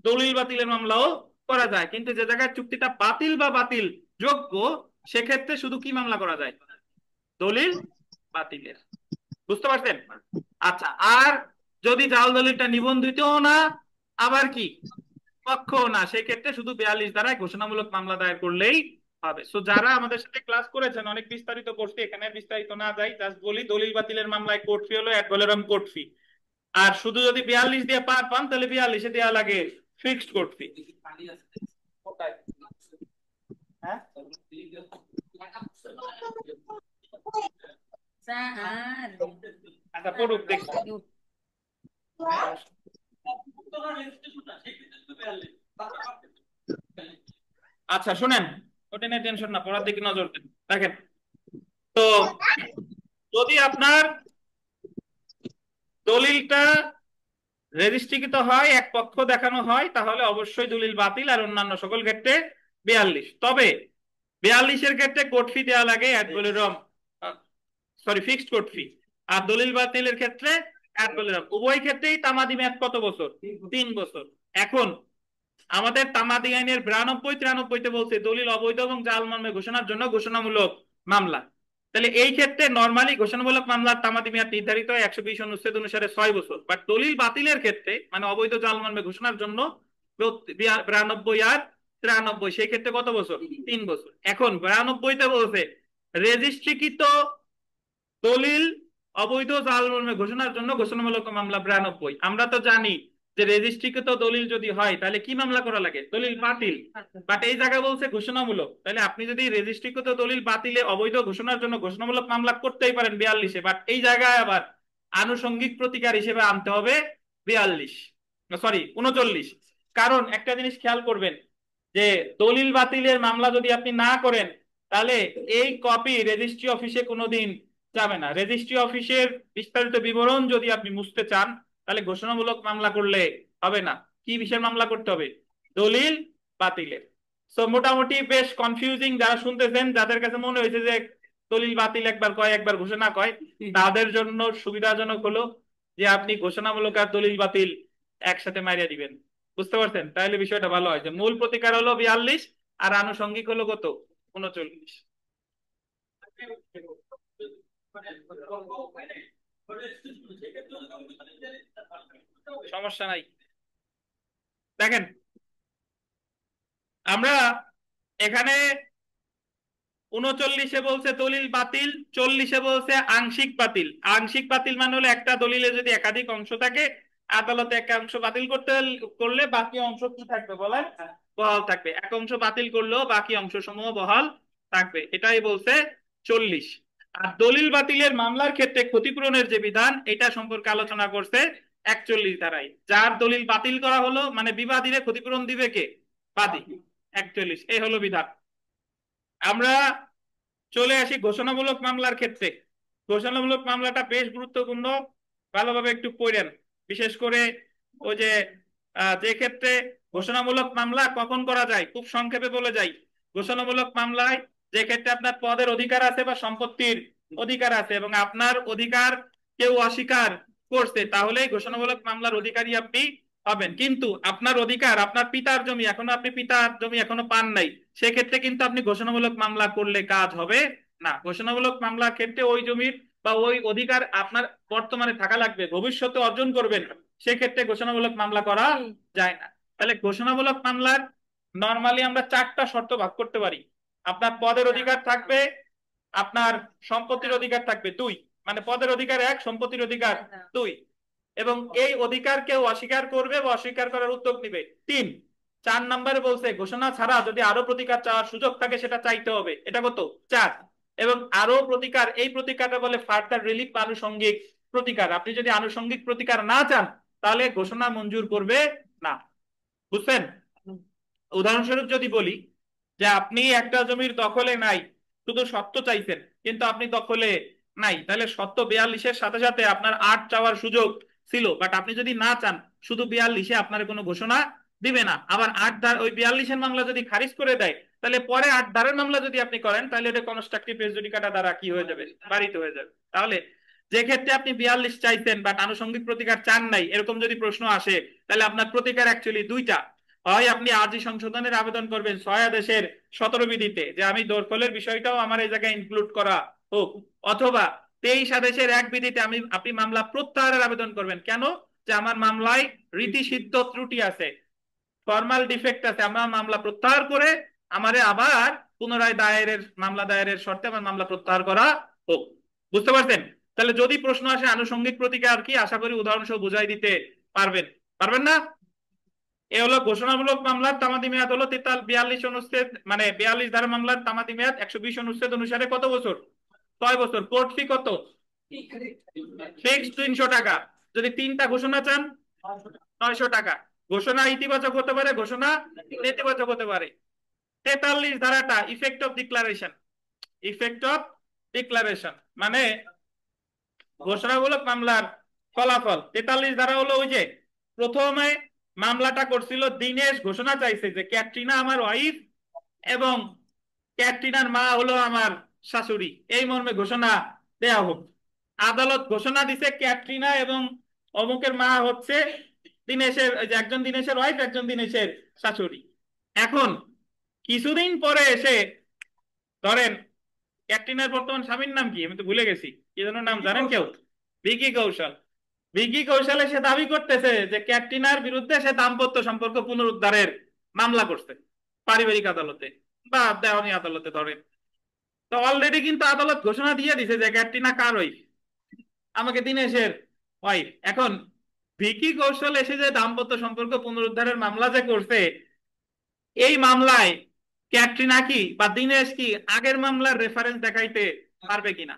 দলিল বাতিলের মামলাও করা যায়। কিন্তু যে জায়গায় চুক্তিটা বাতিল বা বাতিল যোগ্য সেক্ষেত্রে শুধু কি মামলা করা যায়? দলিল বাতিলের। বুঝতে পারছেন? আচ্ছা, আর যদি জাল দলিলটা নিবন্ধিত না, আবার কি পক্ষ না, সেই ক্ষেত্রে শুধু 42 ধারায় ঘোষণামূলক মামলা দায়ের করলেই হবে। সো যারা আমাদের সাথে ক্লাস করেছেন অনেক বিস্তারিত করছি, এখানে বিস্তারিত না যাই, জাস্ট বলি দলিল বাতিলের মামলায় কোর্ট ফি হলো 1 ভ্যালুরাম কোর্ট ফি, আর শুধু যদি 42 দিয়ে পার পান তাহলে 42-এ দেওয়া লাগে ফিক্সড কোর্ট ফি। হ্যাঁ Saan? আচ্ছা পড়ুক দেখি। আচ্ছা শুনেন, ওটা নিয়ে টেনশন না, পড়ার দিকে নজর দেন। দেখেন তো, যদি আপনার দলিলটা রেজিস্ট্রিকৃত হয়, এক পক্ষ দেখানো হয়, তাহলে অবশ্যই দলিল বাতিল, আর অন্যান্য সকল ক্ষেত্রে 42। তবে 42-এর ক্ষেত্রে কোর্ট ফি দেওয়া লাগে ad valorem, sorry fixed court fee. আর দলিল বাতিলের ক্ষেত্রে অ্যাড ভ্যালিডম। উভয় ক্ষেত্রেই তামাদি মেয়াদ কত বছর? 3 বছর। এখন আমাদের তামাদি আইনের 92-93-তে বলছে দলিল অবৈধ এবং জাল মর্মে ঘোষণার জন্য ঘোষণামূলক মামলা। তাহলে এই ক্ষেত্রে নর্মালি ঘোষণামূলক মামলার তামাদি মেয়াদ নির্ধারিত হয় 120 অনুচ্ছেদ অনুসারে 6 বছর। বাট দলিল বাতিলের ক্ষেত্রে, মানে অবৈধ জাল মর্মে ঘোষণার জন্য 92 আর 93, সেই ক্ষেত্রে কত বছর? 3 বছর। এখন 92-তে বলছে রেজিস্ট্রিকৃত দলিল অবৈধ জাল মর্মে ঘোষণার জন্য ঘোষণামূলক মামলা 92। আমরা তো জানি যে রেজিস্ট্রিকৃত দলিল যদি হয় তাহলে কি মামলা করা লাগে? দলিল বাতিল। বাট এই জায়গায় বলছে ঘোষণামূলক, তাহলে আপনি যদি রেজিস্ট্রিকৃত দলিল বাতিলে অবৈধ ঘোষণার জন্য ঘোষণামূলক মামলা করতেই পারেন 42-এ, বাট এই জায়গায় আবার আনুষঙ্গিক প্রতিকার হিসেবে আনতে হবে 42, সরি 39। কারণ একটা জিনিস খেয়াল করবেন, যে দলিল বাতিলের মামলা যদি আপনি না করেন, তাহলে এই কপি রেজিস্ট্রি অফিসে কোনোদিন যাবে না। রেজিস্ট্রি অফিসের বিস্তারিত বিবরণ যদি আপনি মুছতে চান, তাহলে ঘোষণামূলক মামলা করলে হবে না। কি বিষয়ে মামলা করতে হবে? দলিল বাতিলের। সো মোটামুটি বেশ কনফিউজিং। যারা শুনতেছেন, যাদের কাছে মনে হয়েছে যে দলিল বাতিল একবার কয় একবার ঘোষণা কয়, তাদের জন্য সুবিধাজনক হলো যে আপনি ঘোষণামূলক আর দলিল বাতিল একসাথে মারিয়া দিবেন। বুঝতে পারছেন? তাহলে বিষয়টা ভালো হয়, যে মূল প্রতিকার হলো 42 আর আনুষঙ্গিক হলো কত? 39। সমস্যা নাই। দেখেন আমরা এখানে 39-এ বলছে দলিল বাতিল, 40-এ বলছে আংশিক বাতিল। আংশিক বাতিল মানে হলো একটা দলিলে যদি একাধিক অংশ থাকে, আদালতে একটা অংশ বাতিল করলে বাকি অংশ কি থাকবে বলেন? বহাল থাকবে। এক অংশ বাতিল করলেও বাকি অংশ সমূহ বহাল থাকবে, এটাই বলছে 40। আর দলিল বাতিলের মামলার ক্ষেত্রে ক্ষতিপূরণের যে বিধান, এটা সম্পর্কে আলোচনা করছে 41 ধারায়। যার দলিল বাতিল করা হলো, মানে বিবাদীরে ক্ষতিপূরণ দিবে কে? বাদী। 41, এই হলো বিধান। আমরা চলে আসি ঘোষণামূলক মামলার ক্ষেত্রে। ঘোষণামূলক মামলাটা বেশ গুরুত্বপূর্ণ, ভালোভাবে একটু পড়েন। বিশেষ করে ওই যে যে ক্ষেত্রে ঘোষণামূলক মামলা কখন করা যায়, খুব সংক্ষেপে বলে যাই। ঘোষণামূলক মামলায় যে ক্ষেত্রে আপনার পদের অধিকার আছে বা সম্পত্তির অধিকার আছে, এবং আপনার অধিকার কেউ অস্বীকার করছে, তাহলেই ঘোষণামূলক মামলার অধিকারী আপনি হবেন। কিন্তু আপনার অধিকার, আপনার পিতার জমি, আপনি পিতার জমি এখনো পান নাই, সেক্ষেত্রে কিন্তু আপনি ঘোষণামূলক মামলা করলে কাজ হবে না। ঘোষণামূলক মামলার ক্ষেত্রে ওই জমির বা ওই অধিকার আপনার বর্তমানে থাকা লাগবে, ভবিষ্যতে অর্জন করবেন, সেক্ষেত্রে ঘোষণামূলক মামলা করা যায় না। তাহলে ঘোষণামূলক মামলার নর্মালি আমরা 4টা শর্ত ভাগ করতে পারি। আপনার পদের অধিকার থাকবে, আপনার সম্পত্তির অধিকার থাকবে 2, মানে পদের অধিকার 1, সম্পত্তির অধিকার 2, এবং এই অধিকার কেউ অস্বীকার করবে বা অস্বীকার করার উদ্যোগ নিবে 3। 4 নম্বরে বলছে ঘোষণা ছাড়া যদি আরো প্রতিকার চাওয়ার সুযোগ থাকে সেটা চাইতে হবে, এটা কত? 4। এবং আরো প্রতিকার, এই প্রতিকারটা বলে ফার্দার রিলিফ বা আনুষঙ্গিক প্রতিকার। আপনি যদি আনুষঙ্গিক প্রতিকার না চান, তাহলে ঘোষণা মঞ্জুর করবে না। বুঝছেন? উদাহরণস্বরূপ যদি বলি যে আপনি একটা জমির দখলে নাই, শুধু সত্ত্ব চাইছেন, কিন্তু আপনি দখলে নাই, তাহলে সত্ত্ব 42-এর সাথে সাথে আপনার 8 চাওয়ার সুযোগ ছিল, বাট আপনি যদি না চান, শুধু 42-এ আপনার কোনো ঘোষণা দিবে না। আবার 8 ধার ওই 42-এর মামলা যদি খারিজ করে দেয়, তাহলে পরে 8 ধারের মামলা যদি আপনি করেন, তাহলে এটা কনস্ট্রাকটিভ রেস জুডিকাটা দ্বারা কি হয়ে যাবে? বাড়িতে হয়ে যাবে। তাহলে যে ক্ষেত্রে আপনি 42 চাইছেন বাট আনুষঙ্গিক প্রতিকার চান নাই, এরকম যদি প্রশ্ন আসে, তাহলে আপনার প্রতিকার অ্যাকচুয়ালি 2টা। হয় আপনি আর্জি সংশোধনের আবেদন করবেন 6 আদেশের 17 বিধিতে, যে আমি দখলের বিষয়টাও আমার এই জায়গায় ইনক্লুড করা হোক, অথবা 23 আদেশের 1 বিধিতে আপনি মামলা প্রত্যাহারের আবেদন করবেন। কেন? যে আমার মামলায় রীতিসিদ্ধ ত্রুটি আছে, ফর্মাল ডিফেক্ট আছে, আমার মামলা প্রত্যাহার করে আমারে আবার পুনরায় মামলা দায়েরের শর্তে আমার মামলা প্রত্যাহার করা হোক। বুঝতে পারছেন? তাহলে যদি প্রশ্ন আসে আনুষঙ্গিক প্রতিকার কি, আশা করি উদাহরণ সহ বুঝাই দিতে পারবেন। পারবেন না? এ হলো ঘোষণামূলক মামলার তামাদি মেয়াদ হলো 42 অনুচ্ছেদ, মানে 42 ধারা মামলার তামাদি মেয়াদ 120 অনুচ্ছেদ অনুসারে কত বছর? 6 বছর। কোর্ট ফি কত? ফিক্সড 300 টাকা। যদি 3টা ঘোষণা চান 900 টাকা। ঘোষণা ইতিবাচক হতে পারে, ঘোষণা নেতিবাচক হতে পারে। 43 ধারাটা effect of declaration. Effect of declaration মানে ঘোষণামূলক মামলার ফলাফল। 43 ধারা হলো ওই যে প্রথমে মামলাটা করছিল দিনেশ, ঘোষণা চাইছে যে ক্যাটরিনা আমার ওয়াইফ এবং ক্যাটরিনার মা হলো আমার শাশুড়ি, এই মর্মে ঘোষণা দেয়া হোক। আদালত ঘোষণা দিছে ক্যাটরিনা এবং অমুকের মা হচ্ছে দিনেশের, একজন দিনেশের ওয়াইফ, একজন দিনেশের শাশুড়ি। এখন কিছুদিন পরে এসে ধরেন ক্যাটরিনার বর্তমান স্বামীর নাম কি আমি তো ভুলে গেছি, কি যেন নাম জানেন কেউ? ভিকি কৌশল। ভিকি কৌশলে সে দাবি করতেছে যে ক্যাটরিনার বিরুদ্ধে সে দাম্পত্য সম্পর্ক পুনরুদ্ধারের মামলা করছে পারিবারিক আদালতে বা দেওয়ানি আদালতে ধরেন। তো অলরেডি কিন্তু আদালত ঘোষণা দিয়ে দিছে যে ক্যাটরিনা কার ওয়াইফ, আমাকে দিনেশের ওয়াইফ। এখন ভিকি কৌশল এসে যে দাম্পত্য সম্পর্ক পুনরুদ্ধারের মামলা যে করছে, এই মামলায় ক্যাটরিনা কি বা দিনেশ কি আগের মামলার রেফারেন্স দেখাইতে পারবে কিনা?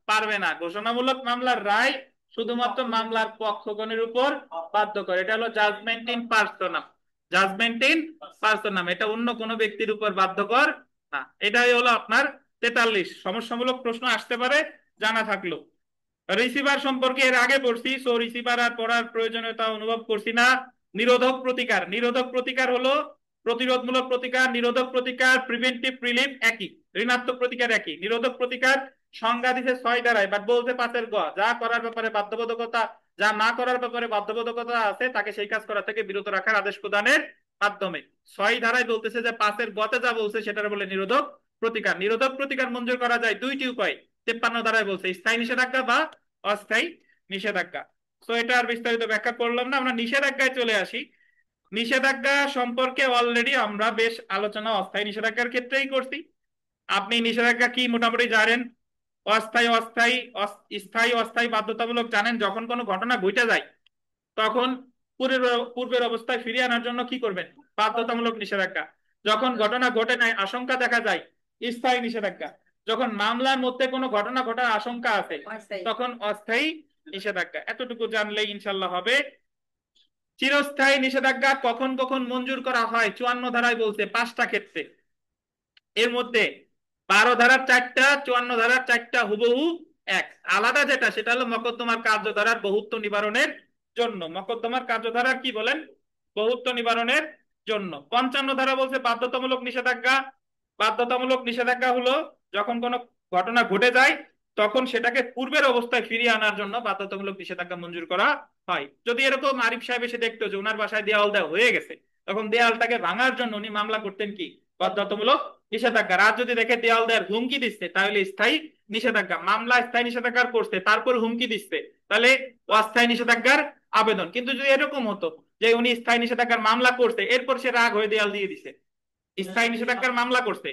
পারবে না। ঘোষণামূলক মামলার রায় শুধুমাত্র মামলার পক্ষগণের উপর বাধ্য করে। এটা হলো জাজমেন্ট ইন পার্সোনাম। জাজমেন্ট ইন পার্সোনাম, এটা অন্য কোনো ব্যক্তির উপর বাধ্যকর না। এটাই হলো আপনার 43। সমস্যামূলক প্রশ্ন আসতে পারে, জানা থাকলো। রিসিভার সম্পর্কে এর আগে পড়ছি, সো রিসিভার আর পড়ার প্রয়োজনীয়তা অনুভব করছি না। নিরোধক প্রতিকার। নিরোধক প্রতিকার হলো প্রতিরোধমূলক প্রতিকার, নিরোধক প্রতিকার, প্রিভেন্টিভ রিলিফ একই, ঋণাত্মক প্রতিকার একই। নিরোধক প্রতিকার সংজ্ঞা দিছে 6 ধারায়, বাট বলতে 5-এর গ। যা করার ব্যাপারে বাধ্যবাধকতা, যা না করার ব্যাপারে বাধ্যবাধকতা আছে তাকে সেই কাজ করা থেকে বিরত রাখার আদেশ প্রদানের মাধ্যমে। 6 ধারায় বলতেছে যে 5-এর গতে যা বলছে সেটার বলে নিরোধক প্রতিকার। নিরোধক প্রতিকার মঞ্জুর করা যায় 2টি উপায়। 53 ধারায় বলছে স্থায়ী নিষেধাজ্ঞা বা অস্থায়ী নিষেধাজ্ঞা। তো এটা আর বিস্তারিত ব্যাখ্যা করলাম না, আমরা নিষেধাজ্ঞায় চলে আসি। নিষেধাজ্ঞা সম্পর্কে অলরেডি আমরা বেশ আলোচনা অস্থায়ী নিষেধাজ্ঞার ক্ষেত্রেই করছি। আপনি নিষেধাজ্ঞা কি মোটামুটি জানেন। অস্থায়ী, অস্থায়ী, স্থায়ী, অস্থায়ী, বাধ্যতামূলক জানেন। যখন কোনো ঘটনা ঘটে যায় তখন পূর্বের অবস্থায় ফিরিয়ে আনার জন্য কি করবেন? বাধ্যতামূলক নিষেধাজ্ঞা। যখন ঘটনা ঘটে নাই, আশঙ্কা দেখা যায়, স্থায়ী নিষেধাজ্ঞা। যখন মামলার মধ্যে কোনো ঘটনা ঘটার আশঙ্কা আছে তখন অস্থায়ী নিষেধাজ্ঞা। এতটুকু জানলেই ইনশাল্লাহ হবে। চিরস্থায়ী নিষেধাজ্ঞা কখন কখন মঞ্জুর করা হয় 54 ধারায় বলছে 5টা ক্ষেত্রে। এর মধ্যে 12 ধারার 4টা, 54 ধারার 4টা হুবহু এক। আলাদা যেটা সেটা হলো মকদ্দমার কার্যধারার বহুত্ব নিবারণের জন্য। মকদ্দমার কার্যধারার কি বলেন? বহুত্ব নিবারণের জন্য। 55 ধারা বলছে বাধ্যতামূলক নিষেধাজ্ঞা। বাধ্যতামূলক নিষেধাজ্ঞা হলো যখন কোনো ঘটনা ঘটে যায় তখন সেটাকে পূর্বের অবস্থায় ফিরিয়ে আনার জন্য বাধ্যতামূলক নিষেধাজ্ঞা মঞ্জুর করা হয়। যদি এরকম আরিফ সাহেব এসে দেখতো যে ওনার বাসায় দেয়াল দেওয়া হয়ে গেছে, তখন দেয়ালটাকে ভাঙার জন্য উনি মামলা করতেন কি? বাধ্যতামূলক নিষেধাজ্ঞা। আর যদি দেখে দেয়াল দেওয়ার হুমকি দিচ্ছে তাহলে স্থায়ী নিষেধাজ্ঞা। মামলা স্থায়ী নিষেধাজ্ঞার করছে তারপর হুমকি দিচ্ছে তাহলে অস্থায়ী নিষেধাজ্ঞার আবেদন। কিন্তু যদি এরকম হতো যে উনি স্থায়ী নিষেধাজ্ঞার মামলা করছে, এরপর সে রাগ হয়ে দেয়াল দিয়ে দিছে, স্থায়ী নিষেধাজ্ঞার মামলা করছে,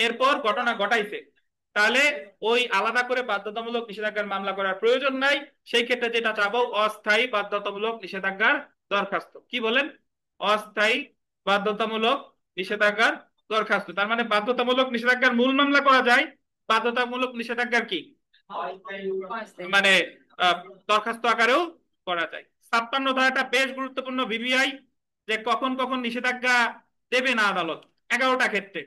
এরপর ঘটনা ঘটাইছে, তাহলে ওই আলাদা করে বাধ্যতামূলক নিষেধাজ্ঞার মামলা করার প্রয়োজন নাই। সেই ক্ষেত্রে যেটা চাবো অস্থায়ী বাধ্যতামূলক নিষেধাজ্ঞার দরখাস্ত। কি বলেন? অস্থায়ী বাধ্যতামূলক নিষেধাজ্ঞার দরখাস্ত। তার মানে বাধ্যতামূলক নিষেধাজ্ঞার মূল মামলা করা যায়, বাধ্যতামূলক নিষেধাজ্ঞার কি মানে দরখাস্ত আকারেও করা যায়। 56 ধারাটা বেশ গুরুত্বপূর্ণ ভিভিআই, যে কখন কখন নিষেধাজ্ঞা দেবে না আদালত। 11টা ক্ষেত্রে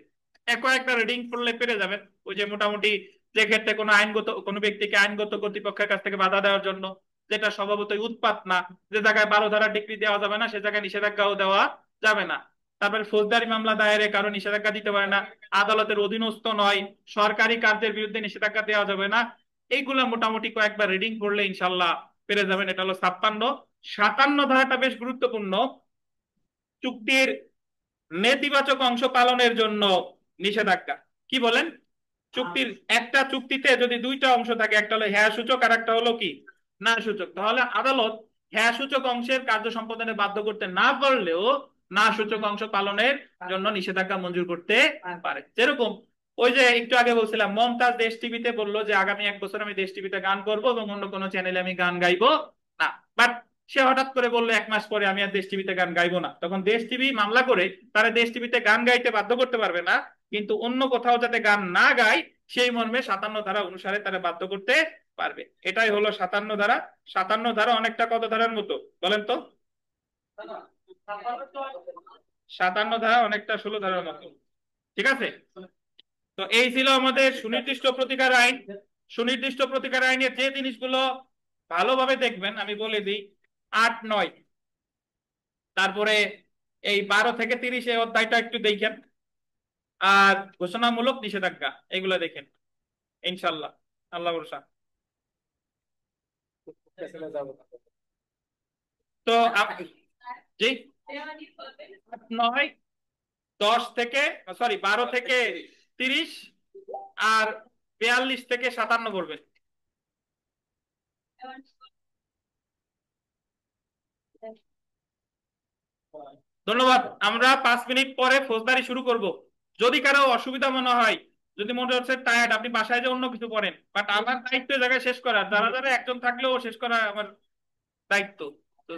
কয়েকটা রিডিং পড়লে পেরে যাবেন। ওই যে মোটামুটি যে ক্ষেত্রে কোনো আইনগত, কোনো ব্যক্তিকে আইনগত কর্তৃপক্ষের কাছ থেকে বাধা দেওয়ার জন্য, যেটা স্বভাবতই উৎপাত না, যে জায়গায় 12 ধারা ডিগ্রি দেওয়া যাবে না সে জায়গায় নিষেধাজ্ঞাও দেওয়া যাবে না। তারপরে ফৌজদারি মামলা দায়েরে কারো নিষেধাজ্ঞা দিতে পারে না, আদালতের অধীনস্থ নয়, সরকারি কার্যের বিরুদ্ধে নিষেধাজ্ঞা দেওয়া যাবে না। এইগুলা মোটামুটি কয়েকবার রিডিং পড়লে ইনশাল্লাহ পেরে যাবেন। এটা হলো 56। 57 ধারাটা বেশ গুরুত্বপূর্ণ। চুক্তির নেতিবাচক অংশ পালনের জন্য নিষেধাজ্ঞা। কি বলেন? চুক্তির একটা চুক্তিতে যদি 2টা অংশ থাকে, একটা হলো হ্যাঁ সূচক আর একটা হলো কি না সূচক, তাহলে আদালত হ্যাঁ সূচক অংশের কার্য সম্পাদনে বাধ্য করতে না পারলেও না সূচক অংশ পালনের জন্য নিষেধাজ্ঞা মঞ্জুর করতে পারে। যেরকম ওই যে একটু আগে বলছিলাম মমতাজ দেশ টিভিতে বললো যে আগামী 1 বছর আমি দেশ টিভিতে গান করবো এবং অন্য কোনো চ্যানেলে আমি গান গাইবো না, বাট সে হঠাৎ করে বললো 1 মাস পরে আমি আর দেশ টিভিতে গান গাইবো না, তখন দেশ টিভি মামলা করে তারা দেশ টিভিতে গান গাইতে বাধ্য করতে পারবে না, কিন্তু অন্য কোথাও যাতে গান না গায় সেই মর্মে 57 ধারা অনুসারে তারা বাধ্য করতে পারবে। এটাই হলো 57 ধারা। 57 ধারা অনেকটা কত ধারার মতো বলেন তো? 57 ধারা অনেকটা 16 ধারার মতো। ঠিক আছে, তো এই ছিল আমাদের সুনির্দিষ্ট প্রতিকার আইন। সুনির্দিষ্ট প্রতিকার আইনের যে জিনিসগুলো ভালোভাবে দেখবেন আমি বলে দিই, 8, 9, তারপরে এই 12 থেকে 30 এই অধ্যায়টা একটু দেখেন, আর ঘোষণামূলক নিষেধাজ্ঞা এগুলো দেখেন ইনশাল্লাহ। আল্লাহ ভরসা। তো জি, 12 থেকে 30 আর 42 থেকে 57 পড়বেন। ধন্যবাদ। আমরা 5 মিনিট পরে ফৌজদারি শুরু করব। যদি কারো অসুবিধা মনে হয়, যদি মনে হচ্ছে টায়ার্ড, আপনি বাসায় যে অন্য কিছু করেন, বাট আমার দায়িত্ব এই জায়গায় শেষ করা, যারা যারা একজন থাকলেও শেষ করা আমার দায়িত্ব। তো